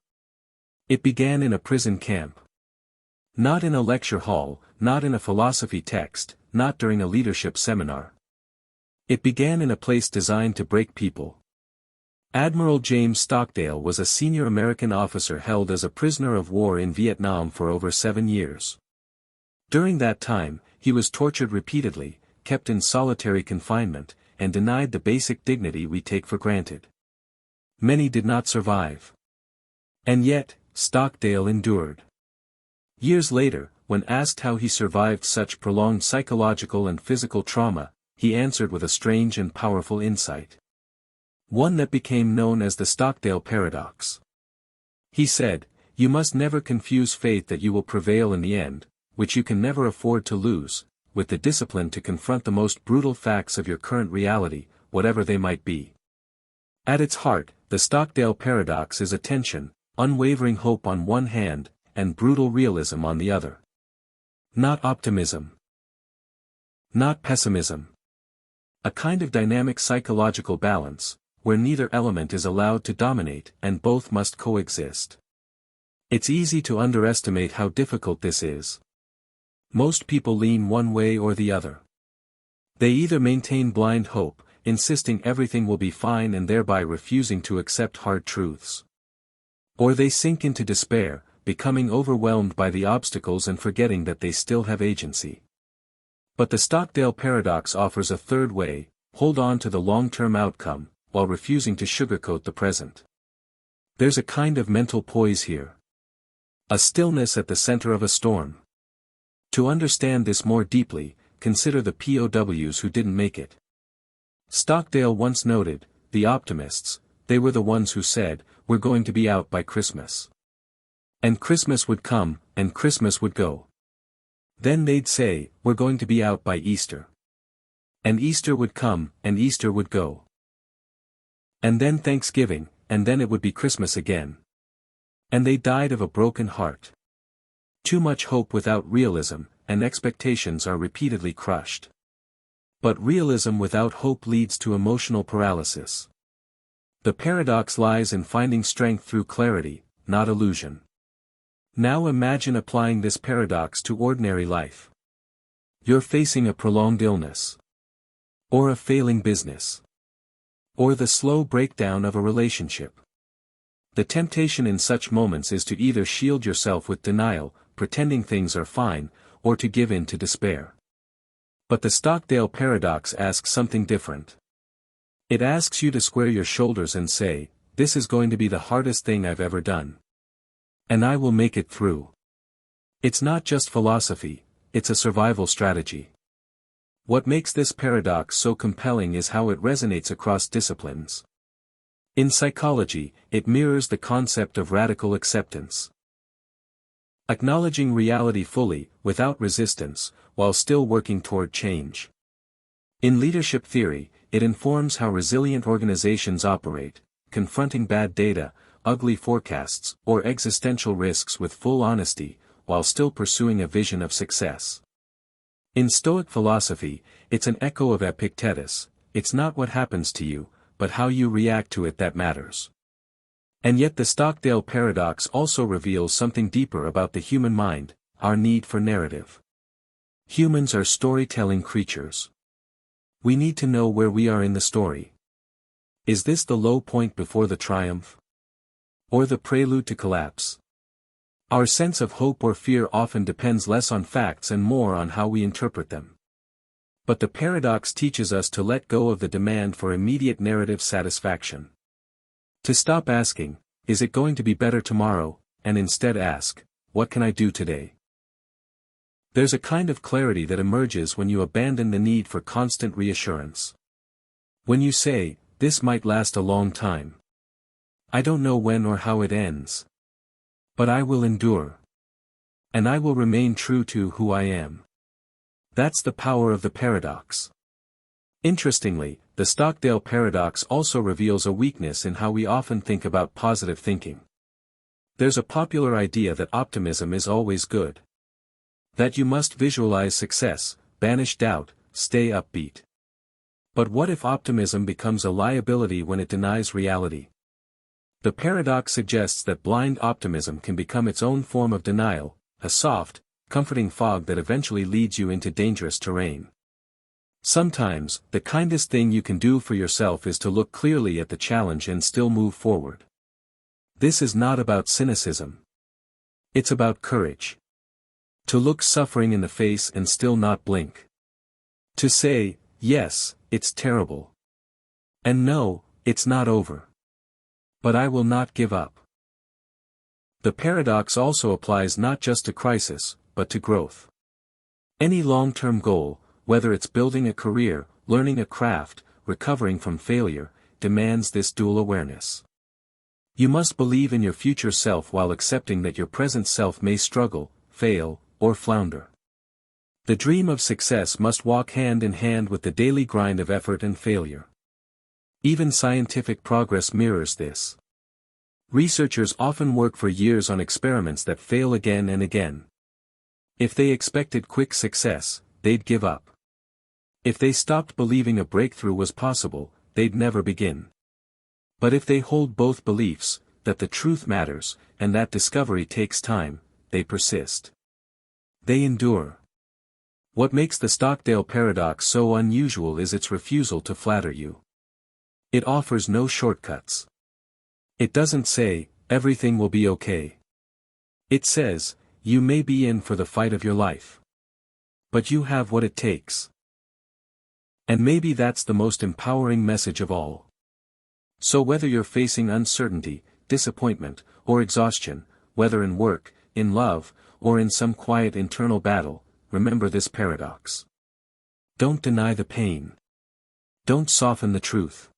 It began in a prison camp. Not in a lecture hall, not in a philosophy text, not during a leadership seminar. It began in a place designed to break people. Admiral James Stockdale was a senior American officer held as a prisoner of war in Vietnam for over 7 years. During that time, he was tortured repeatedly, kept in solitary confinement, and denied the basic dignity we take for granted. Many did not survive. And yet, Stockdale endured. Years later, when asked how he survived such prolonged psychological and physical trauma, he answered with a strange and powerful insight. One that became known as the Stockdale Paradox. He said, "You must never confuse faith that you will prevail in the end, which you can never afford to lose, with the discipline to confront the most brutal facts of your current reality, whatever they might be." At its heart, the Stockdale Paradox is a tension, unwavering hope on one hand, and brutal realism on the other. Not optimism. Not pessimism. A kind of dynamic psychological balance, where neither element is allowed to dominate and both must coexist. It's easy to underestimate how difficult this is. Most people lean one way or the other. They either maintain blind hope, insisting everything will be fine and thereby refusing to accept hard truths. Or they sink into despair, becoming overwhelmed by the obstacles and forgetting that they still have agency. But the Stockdale Paradox offers a third way: hold on to the long-term outcome, while refusing to sugarcoat the present. There's a kind of mental poise here. A stillness at the center of a storm. To understand this more deeply, consider the POWs who didn't make it. Stockdale once noted, the optimists, they were the ones who said, "We're going to be out by Christmas." And Christmas would come, and Christmas would go. Then they'd say, "We're going to be out by Easter." And Easter would come, and Easter would go. And then Thanksgiving, and then it would be Christmas again. And they died of a broken heart. Too much hope without realism, and expectations are repeatedly crushed. But realism without hope leads to emotional paralysis. The paradox lies in finding strength through clarity, not illusion. Now imagine applying this paradox to ordinary life. You're facing a prolonged illness. Or a failing business. Or the slow breakdown of a relationship. The temptation in such moments is to either shield yourself with denial, pretending things are fine, or to give in to despair. But the Stockdale Paradox asks something different. It asks you to square your shoulders and say, "This is going to be the hardest thing I've ever done. And I will make it through." It's not just philosophy, it's a survival strategy. What makes this paradox so compelling is how it resonates across disciplines. In psychology, it mirrors the concept of radical acceptance. Acknowledging reality fully, without resistance, while still working toward change. In leadership theory, it informs how resilient organizations operate, confronting bad data, ugly forecasts, or existential risks with full honesty, while still pursuing a vision of success. In Stoic philosophy, it's an echo of Epictetus: it's not what happens to you, but how you react to it that matters. And yet the Stockdale Paradox also reveals something deeper about the human mind, our need for narrative. Humans are storytelling creatures. We need to know where we are in the story. Is this the low point before the triumph? Or the prelude to collapse? Our sense of hope or fear often depends less on facts and more on how we interpret them. But the paradox teaches us to let go of the demand for immediate narrative satisfaction. To stop asking, "Is it going to be better tomorrow?" and instead ask, "What can I do today?" There's a kind of clarity that emerges when you abandon the need for constant reassurance. When you say, "This might last a long time. I don't know when or how it ends. But I will endure. And I will remain true to who I am." That's the power of the paradox. Interestingly, the Stockdale Paradox also reveals a weakness in how we often think about positive thinking. There's a popular idea that optimism is always good. That you must visualize success, banish doubt, stay upbeat. But what if optimism becomes a liability when it denies reality? The paradox suggests that blind optimism can become its own form of denial, a soft, comforting fog that eventually leads you into dangerous terrain. Sometimes, the kindest thing you can do for yourself is to look clearly at the challenge and still move forward. This is not about cynicism. It's about courage. To look suffering in the face and still not blink. To say, "Yes, it's terrible. And no, it's not over. But I will not give up." The paradox also applies not just to crisis, but to growth. Any long-term goal, whether it's building a career, learning a craft, recovering from failure, demands this dual awareness. You must believe in your future self while accepting that your present self may struggle, fail, or flounder. The dream of success must walk hand in hand with the daily grind of effort and failure. Even scientific progress mirrors this. Researchers often work for years on experiments that fail again and again. If they expected quick success, they'd give up. If they stopped believing a breakthrough was possible, they'd never begin. But if they hold both beliefs, that the truth matters, and that discovery takes time, they persist. They endure. What makes the Stockdale Paradox so unusual is its refusal to flatter you. It offers no shortcuts. It doesn't say, everything will be okay. It says, you may be in for the fight of your life. But you have what it takes. And maybe that's the most empowering message of all. So whether you're facing uncertainty, disappointment, or exhaustion, whether in work, in love, or in some quiet internal battle, remember this paradox. Don't deny the pain. Don't soften the truth.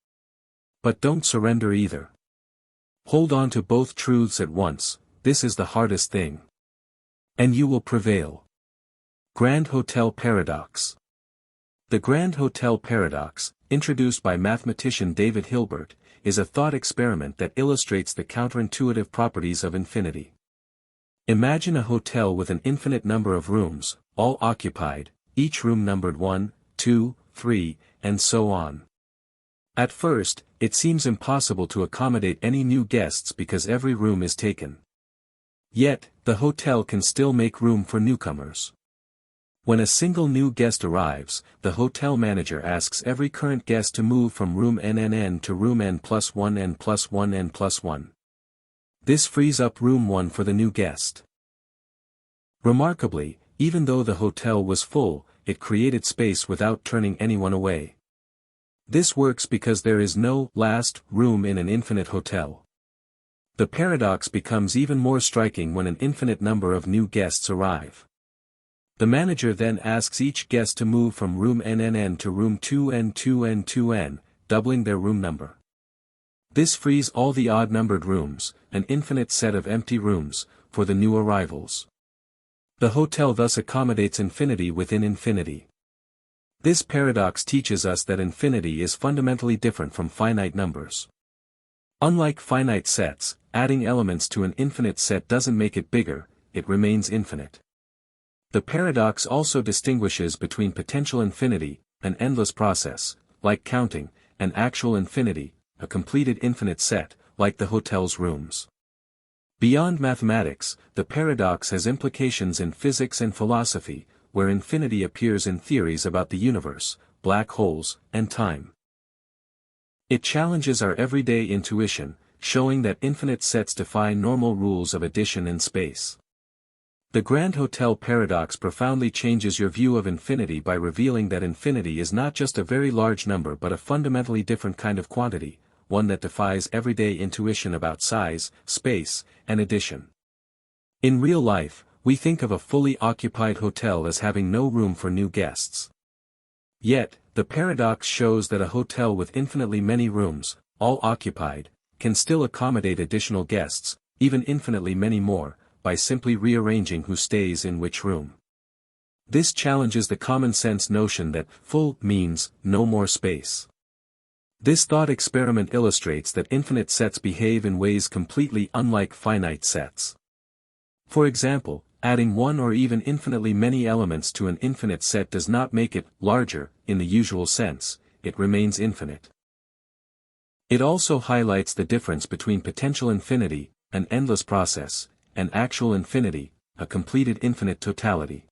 But don't surrender either. Hold on to both truths at once, this is the hardest thing. And you will prevail. Grand Hotel Paradox. The Grand Hotel Paradox, introduced by mathematician David Hilbert, is a thought experiment that illustrates the counterintuitive properties of infinity. Imagine a hotel with an infinite number of rooms, all occupied, each room numbered 1, 2, 3, and so on. At first, it seems impossible to accommodate any new guests because every room is taken. Yet, the hotel can still make room for newcomers. When a single new guest arrives, the hotel manager asks every current guest to move from room NNN to room N+1 N+1 N+1. This frees up room 1 for the new guest. Remarkably, even though the hotel was full, it created space without turning anyone away. This works because there is no last room in an infinite hotel. The paradox becomes even more striking when an infinite number of new guests arrive. The manager then asks each guest to move from room NNN to room 2N2N 2N, doubling their room number. This frees all the odd-numbered rooms, an infinite set of empty rooms, for the new arrivals. The hotel thus accommodates infinity within infinity. This paradox teaches us that infinity is fundamentally different from finite numbers. Unlike finite sets, adding elements to an infinite set doesn't make it bigger, it remains infinite. The paradox also distinguishes between potential infinity, an endless process, like counting, and actual infinity, a completed infinite set, like the hotel's rooms. Beyond mathematics, the paradox has implications in physics and philosophy, where infinity appears in theories about the universe, black holes, and time. It challenges our everyday intuition, showing that infinite sets defy normal rules of addition in space. The Grand Hotel Paradox profoundly changes your view of infinity by revealing that infinity is not just a very large number but a fundamentally different kind of quantity, one that defies everyday intuition about size, space, and addition. In real life, we think of a fully occupied hotel as having no room for new guests. Yet, the paradox shows that a hotel with infinitely many rooms, all occupied, can still accommodate additional guests, even infinitely many more, by simply rearranging who stays in which room. This challenges the common-sense notion that full means no more space. This thought experiment illustrates that infinite sets behave in ways completely unlike finite sets. For example, adding one or even infinitely many elements to an infinite set does not make it larger, in the usual sense, it remains infinite. It also highlights the difference between potential infinity, an endless process, and actual infinity, a completed infinite totality.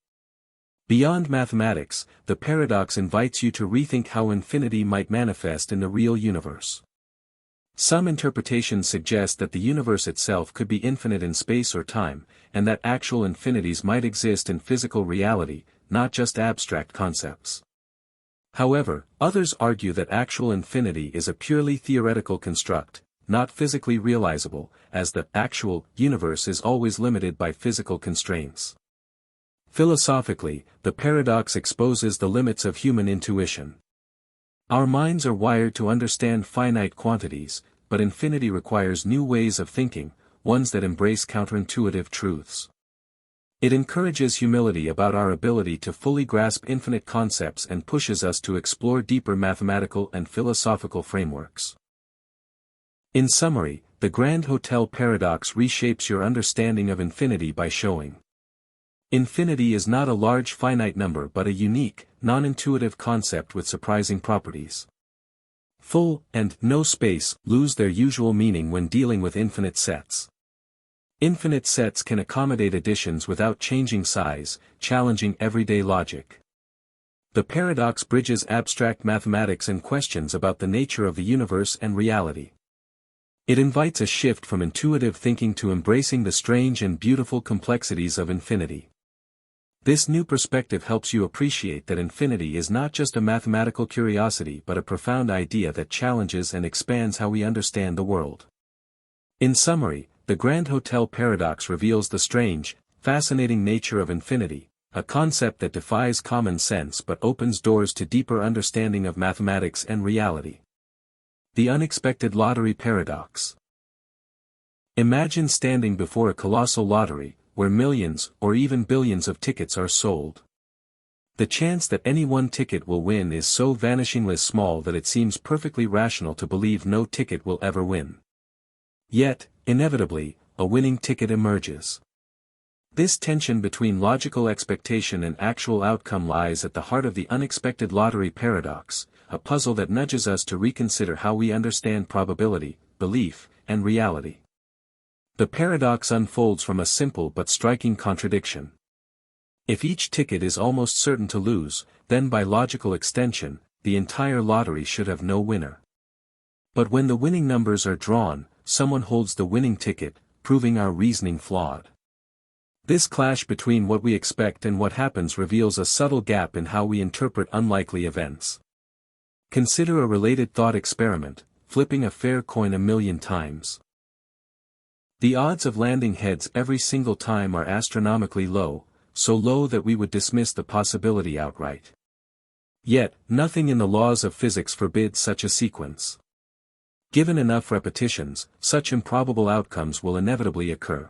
Beyond mathematics, the paradox invites you to rethink how infinity might manifest in the real universe. Some interpretations suggest that the universe itself could be infinite in space or time, and that actual infinities might exist in physical reality, not just abstract concepts. However, others argue that actual infinity is a purely theoretical construct, not physically realizable, as the actual universe is always limited by physical constraints. Philosophically, the paradox exposes the limits of human intuition. Our minds are wired to understand finite quantities, but infinity requires new ways of thinking, ones that embrace counterintuitive truths. It encourages humility about our ability to fully grasp infinite concepts and pushes us to explore deeper mathematical and philosophical frameworks. In summary, the Grand Hotel Paradox reshapes your understanding of infinity by showing infinity is not a large finite number but a unique, non-intuitive concept with surprising properties. Full and no space lose their usual meaning when dealing with infinite sets. Infinite sets can accommodate additions without changing size, challenging everyday logic. The paradox bridges abstract mathematics and questions about the nature of the universe and reality. It invites a shift from intuitive thinking to embracing the strange and beautiful complexities of infinity. This new perspective helps you appreciate that infinity is not just a mathematical curiosity but a profound idea that challenges and expands how we understand the world. In summary, the Grand Hotel Paradox reveals the strange, fascinating nature of infinity, a concept that defies common sense but opens doors to deeper understanding of mathematics and reality. The Unexpected Lottery Paradox. Imagine standing before a colossal lottery, where millions or even billions of tickets are sold. The chance that any one ticket will win is so vanishingly small that it seems perfectly rational to believe no ticket will ever win. Yet, inevitably, a winning ticket emerges. This tension between logical expectation and actual outcome lies at the heart of the Unexpected Lottery Paradox, a puzzle that nudges us to reconsider how we understand probability, belief, and reality. The paradox unfolds from a simple but striking contradiction. If each ticket is almost certain to lose, then by logical extension, the entire lottery should have no winner. But when the winning numbers are drawn, someone holds the winning ticket, proving our reasoning flawed. This clash between what we expect and what happens reveals a subtle gap in how we interpret unlikely events. Consider a related thought experiment, flipping a fair coin 1,000,000 times. The odds of landing heads every single time are astronomically low, so low that we would dismiss the possibility outright. Yet, nothing in the laws of physics forbids such a sequence. Given enough repetitions, such improbable outcomes will inevitably occur.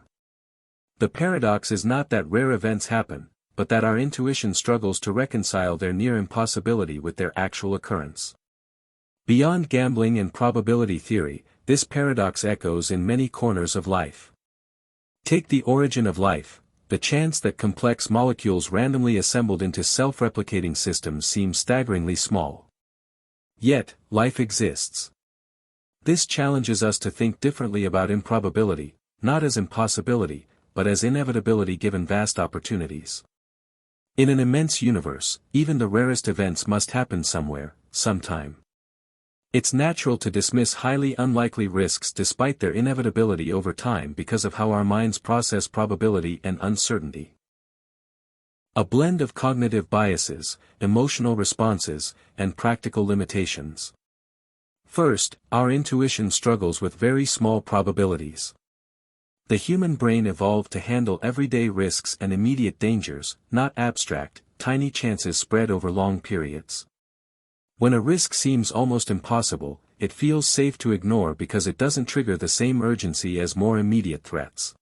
The paradox is not that rare events happen, but that our intuition struggles to reconcile their near impossibility with their actual occurrence. Beyond gambling and probability theory, this paradox echoes in many corners of life. Take the origin of life. The chance that complex molecules randomly assembled into self-replicating systems seems staggeringly small. Yet, life exists. This challenges us to think differently about improbability, not as impossibility, but as inevitability given vast opportunities. In an immense universe, even the rarest events must happen somewhere, sometime. It's natural to dismiss highly unlikely risks despite their inevitability over time because of how our minds process probability and uncertainty. A blend of cognitive biases, emotional responses, and practical limitations. First, our intuition struggles with very small probabilities. The human brain evolved to handle everyday risks and immediate dangers, not abstract, tiny chances spread over long periods. When a risk seems almost impossible, it feels safe to ignore because it doesn't trigger the same urgency as more immediate threats.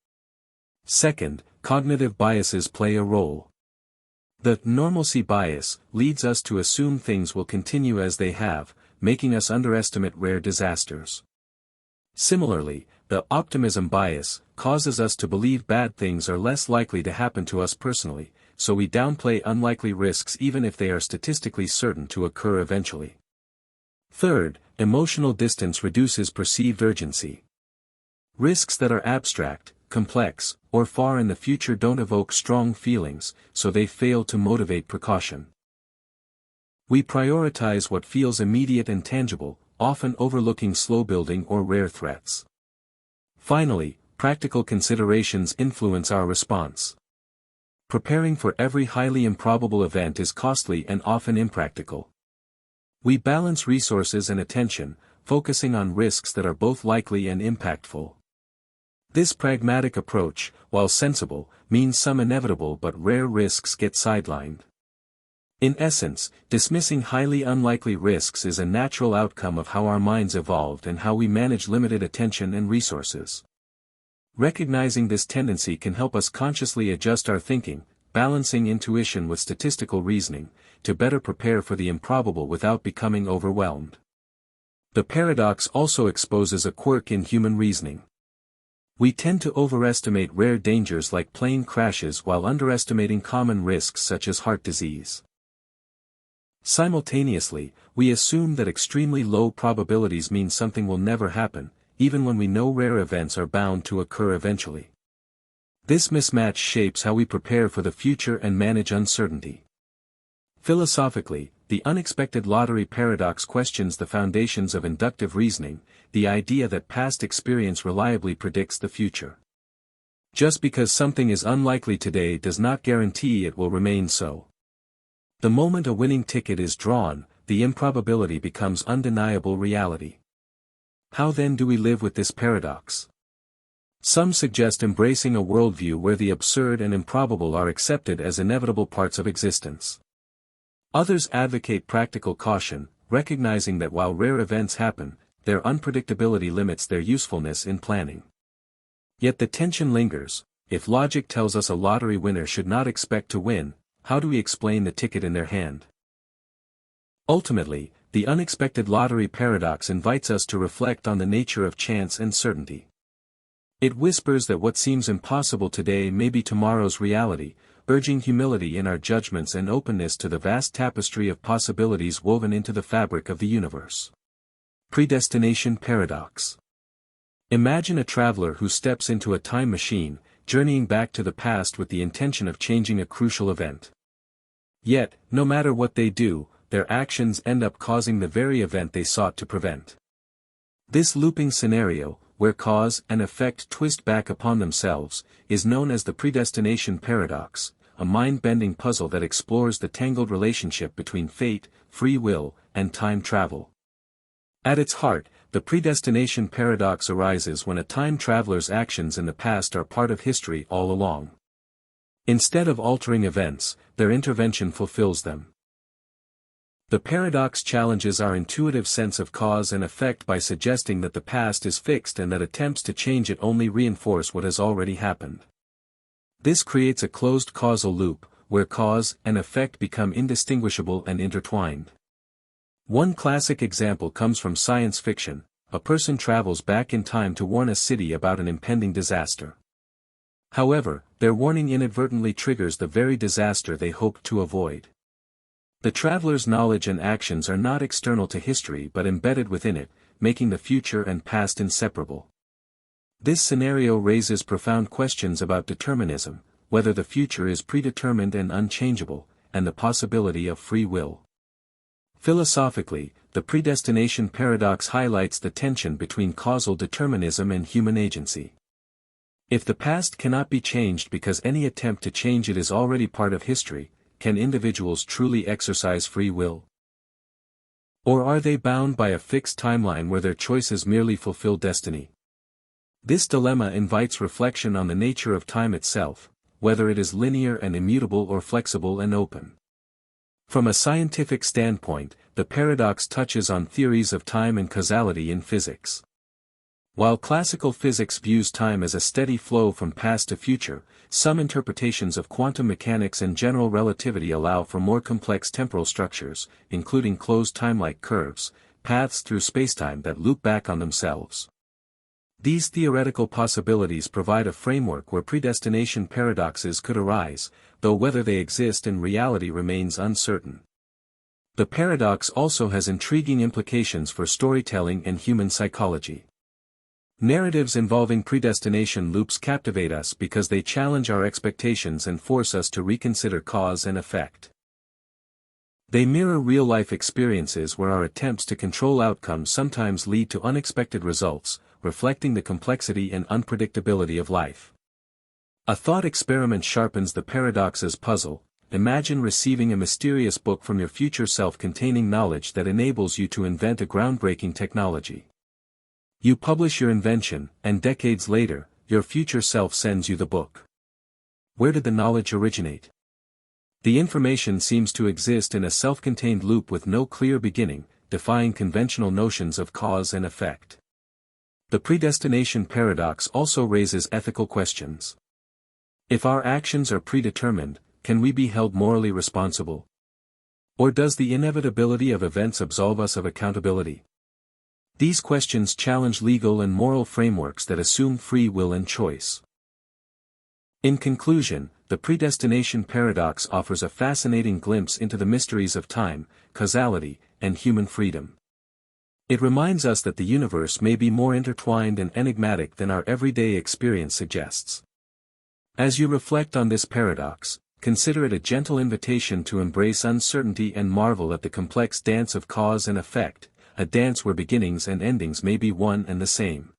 Second, cognitive biases play a role. The normalcy bias leads us to assume things will continue as they have, making us underestimate rare disasters. Similarly, the optimism bias causes us to believe bad things are less likely to happen to us personally, so we downplay unlikely risks even if they are statistically certain to occur eventually. Third, emotional distance reduces perceived urgency. Risks that are abstract, complex, or far in the future don't evoke strong feelings, so they fail to motivate precaution. We prioritize what feels immediate and tangible, often overlooking slow building or rare threats. Finally, practical considerations influence our response. Preparing for every highly improbable event is costly and often impractical. We balance resources and attention, focusing on risks that are both likely and impactful. This pragmatic approach, while sensible, means some inevitable but rare risks get sidelined. In essence, dismissing highly unlikely risks is a natural outcome of how our minds evolved and how we manage limited attention and resources. Recognizing this tendency can help us consciously adjust our thinking, balancing intuition with statistical reasoning, to better prepare for the improbable without becoming overwhelmed. The paradox also exposes a quirk in human reasoning. We tend to overestimate rare dangers like plane crashes while underestimating common risks such as heart disease. Simultaneously, we assume that extremely low probabilities mean something will never happen, even when we know rare events are bound to occur eventually. This mismatch shapes how we prepare for the future and manage uncertainty. Philosophically, the unexpected lottery paradox questions the foundations of inductive reasoning, the idea that past experience reliably predicts the future. Just because something is unlikely today does not guarantee it will remain so. The moment a winning ticket is drawn, the improbability becomes undeniable reality. How then do we live with this paradox? Some suggest embracing a worldview where the absurd and improbable are accepted as inevitable parts of existence. Others advocate practical caution, recognizing that while rare events happen, their unpredictability limits their usefulness in planning. Yet the tension lingers. If logic tells us a lottery winner should not expect to win, how do we explain the ticket in their hand? Ultimately, the unexpected lottery paradox invites us to reflect on the nature of chance and certainty. It whispers that what seems impossible today may be tomorrow's reality, urging humility in our judgments and openness to the vast tapestry of possibilities woven into the fabric of the universe. Predestination Paradox. Imagine a traveler who steps into a time machine, journeying back to the past with the intention of changing a crucial event. Yet, no matter what they do, their actions end up causing the very event they sought to prevent. This looping scenario, where cause and effect twist back upon themselves, is known as the Predestination Paradox, a mind-bending puzzle that explores the tangled relationship between fate, free will, and time travel. At its heart, the Predestination Paradox arises when a time traveler's actions in the past are part of history all along. Instead of altering events, their intervention fulfills them. The paradox challenges our intuitive sense of cause and effect by suggesting that the past is fixed and that attempts to change it only reinforce what has already happened. This creates a closed causal loop, where cause and effect become indistinguishable and intertwined. One classic example comes from science fiction. A person travels back in time to warn a city about an impending disaster. However, their warning inadvertently triggers the very disaster they hoped to avoid. The traveler's knowledge and actions are not external to history but embedded within it, making the future and past inseparable. This scenario raises profound questions about determinism, whether the future is predetermined and unchangeable, and the possibility of free will. Philosophically, the predestination paradox highlights the tension between causal determinism and human agency. If the past cannot be changed because any attempt to change it is already part of history, can individuals truly exercise free will? Or are they bound by a fixed timeline where their choices merely fulfill destiny? This dilemma invites reflection on the nature of time itself, whether it is linear and immutable or flexible and open. From a scientific standpoint, the paradox touches on theories of time and causality in physics. While classical physics views time as a steady flow from past to future, some interpretations of quantum mechanics and general relativity allow for more complex temporal structures, including closed time-like curves, paths through spacetime that loop back on themselves. These theoretical possibilities provide a framework where predestination paradoxes could arise, though whether they exist in reality remains uncertain. The paradox also has intriguing implications for storytelling and human psychology. Narratives involving predestination loops captivate us because they challenge our expectations and force us to reconsider cause and effect. They mirror real-life experiences where our attempts to control outcomes sometimes lead to unexpected results, reflecting the complexity and unpredictability of life. A thought experiment sharpens the paradox's puzzle. Imagine receiving a mysterious book from your future self containing knowledge that enables you to invent a groundbreaking technology. You publish your invention, and decades later, your future self sends you the book. Where did the knowledge originate? The information seems to exist in a self-contained loop with no clear beginning, defying conventional notions of cause and effect. The predestination paradox also raises ethical questions. If our actions are predetermined, can we be held morally responsible? Or does the inevitability of events absolve us of accountability? These questions challenge legal and moral frameworks that assume free will and choice. In conclusion, the predestination paradox offers a fascinating glimpse into the mysteries of time, causality, and human freedom. It reminds us that the universe may be more intertwined and enigmatic than our everyday experience suggests. As you reflect on this paradox, consider it a gentle invitation to embrace uncertainty and marvel at the complex dance of cause and effect, a dance where beginnings and endings may be one and the same.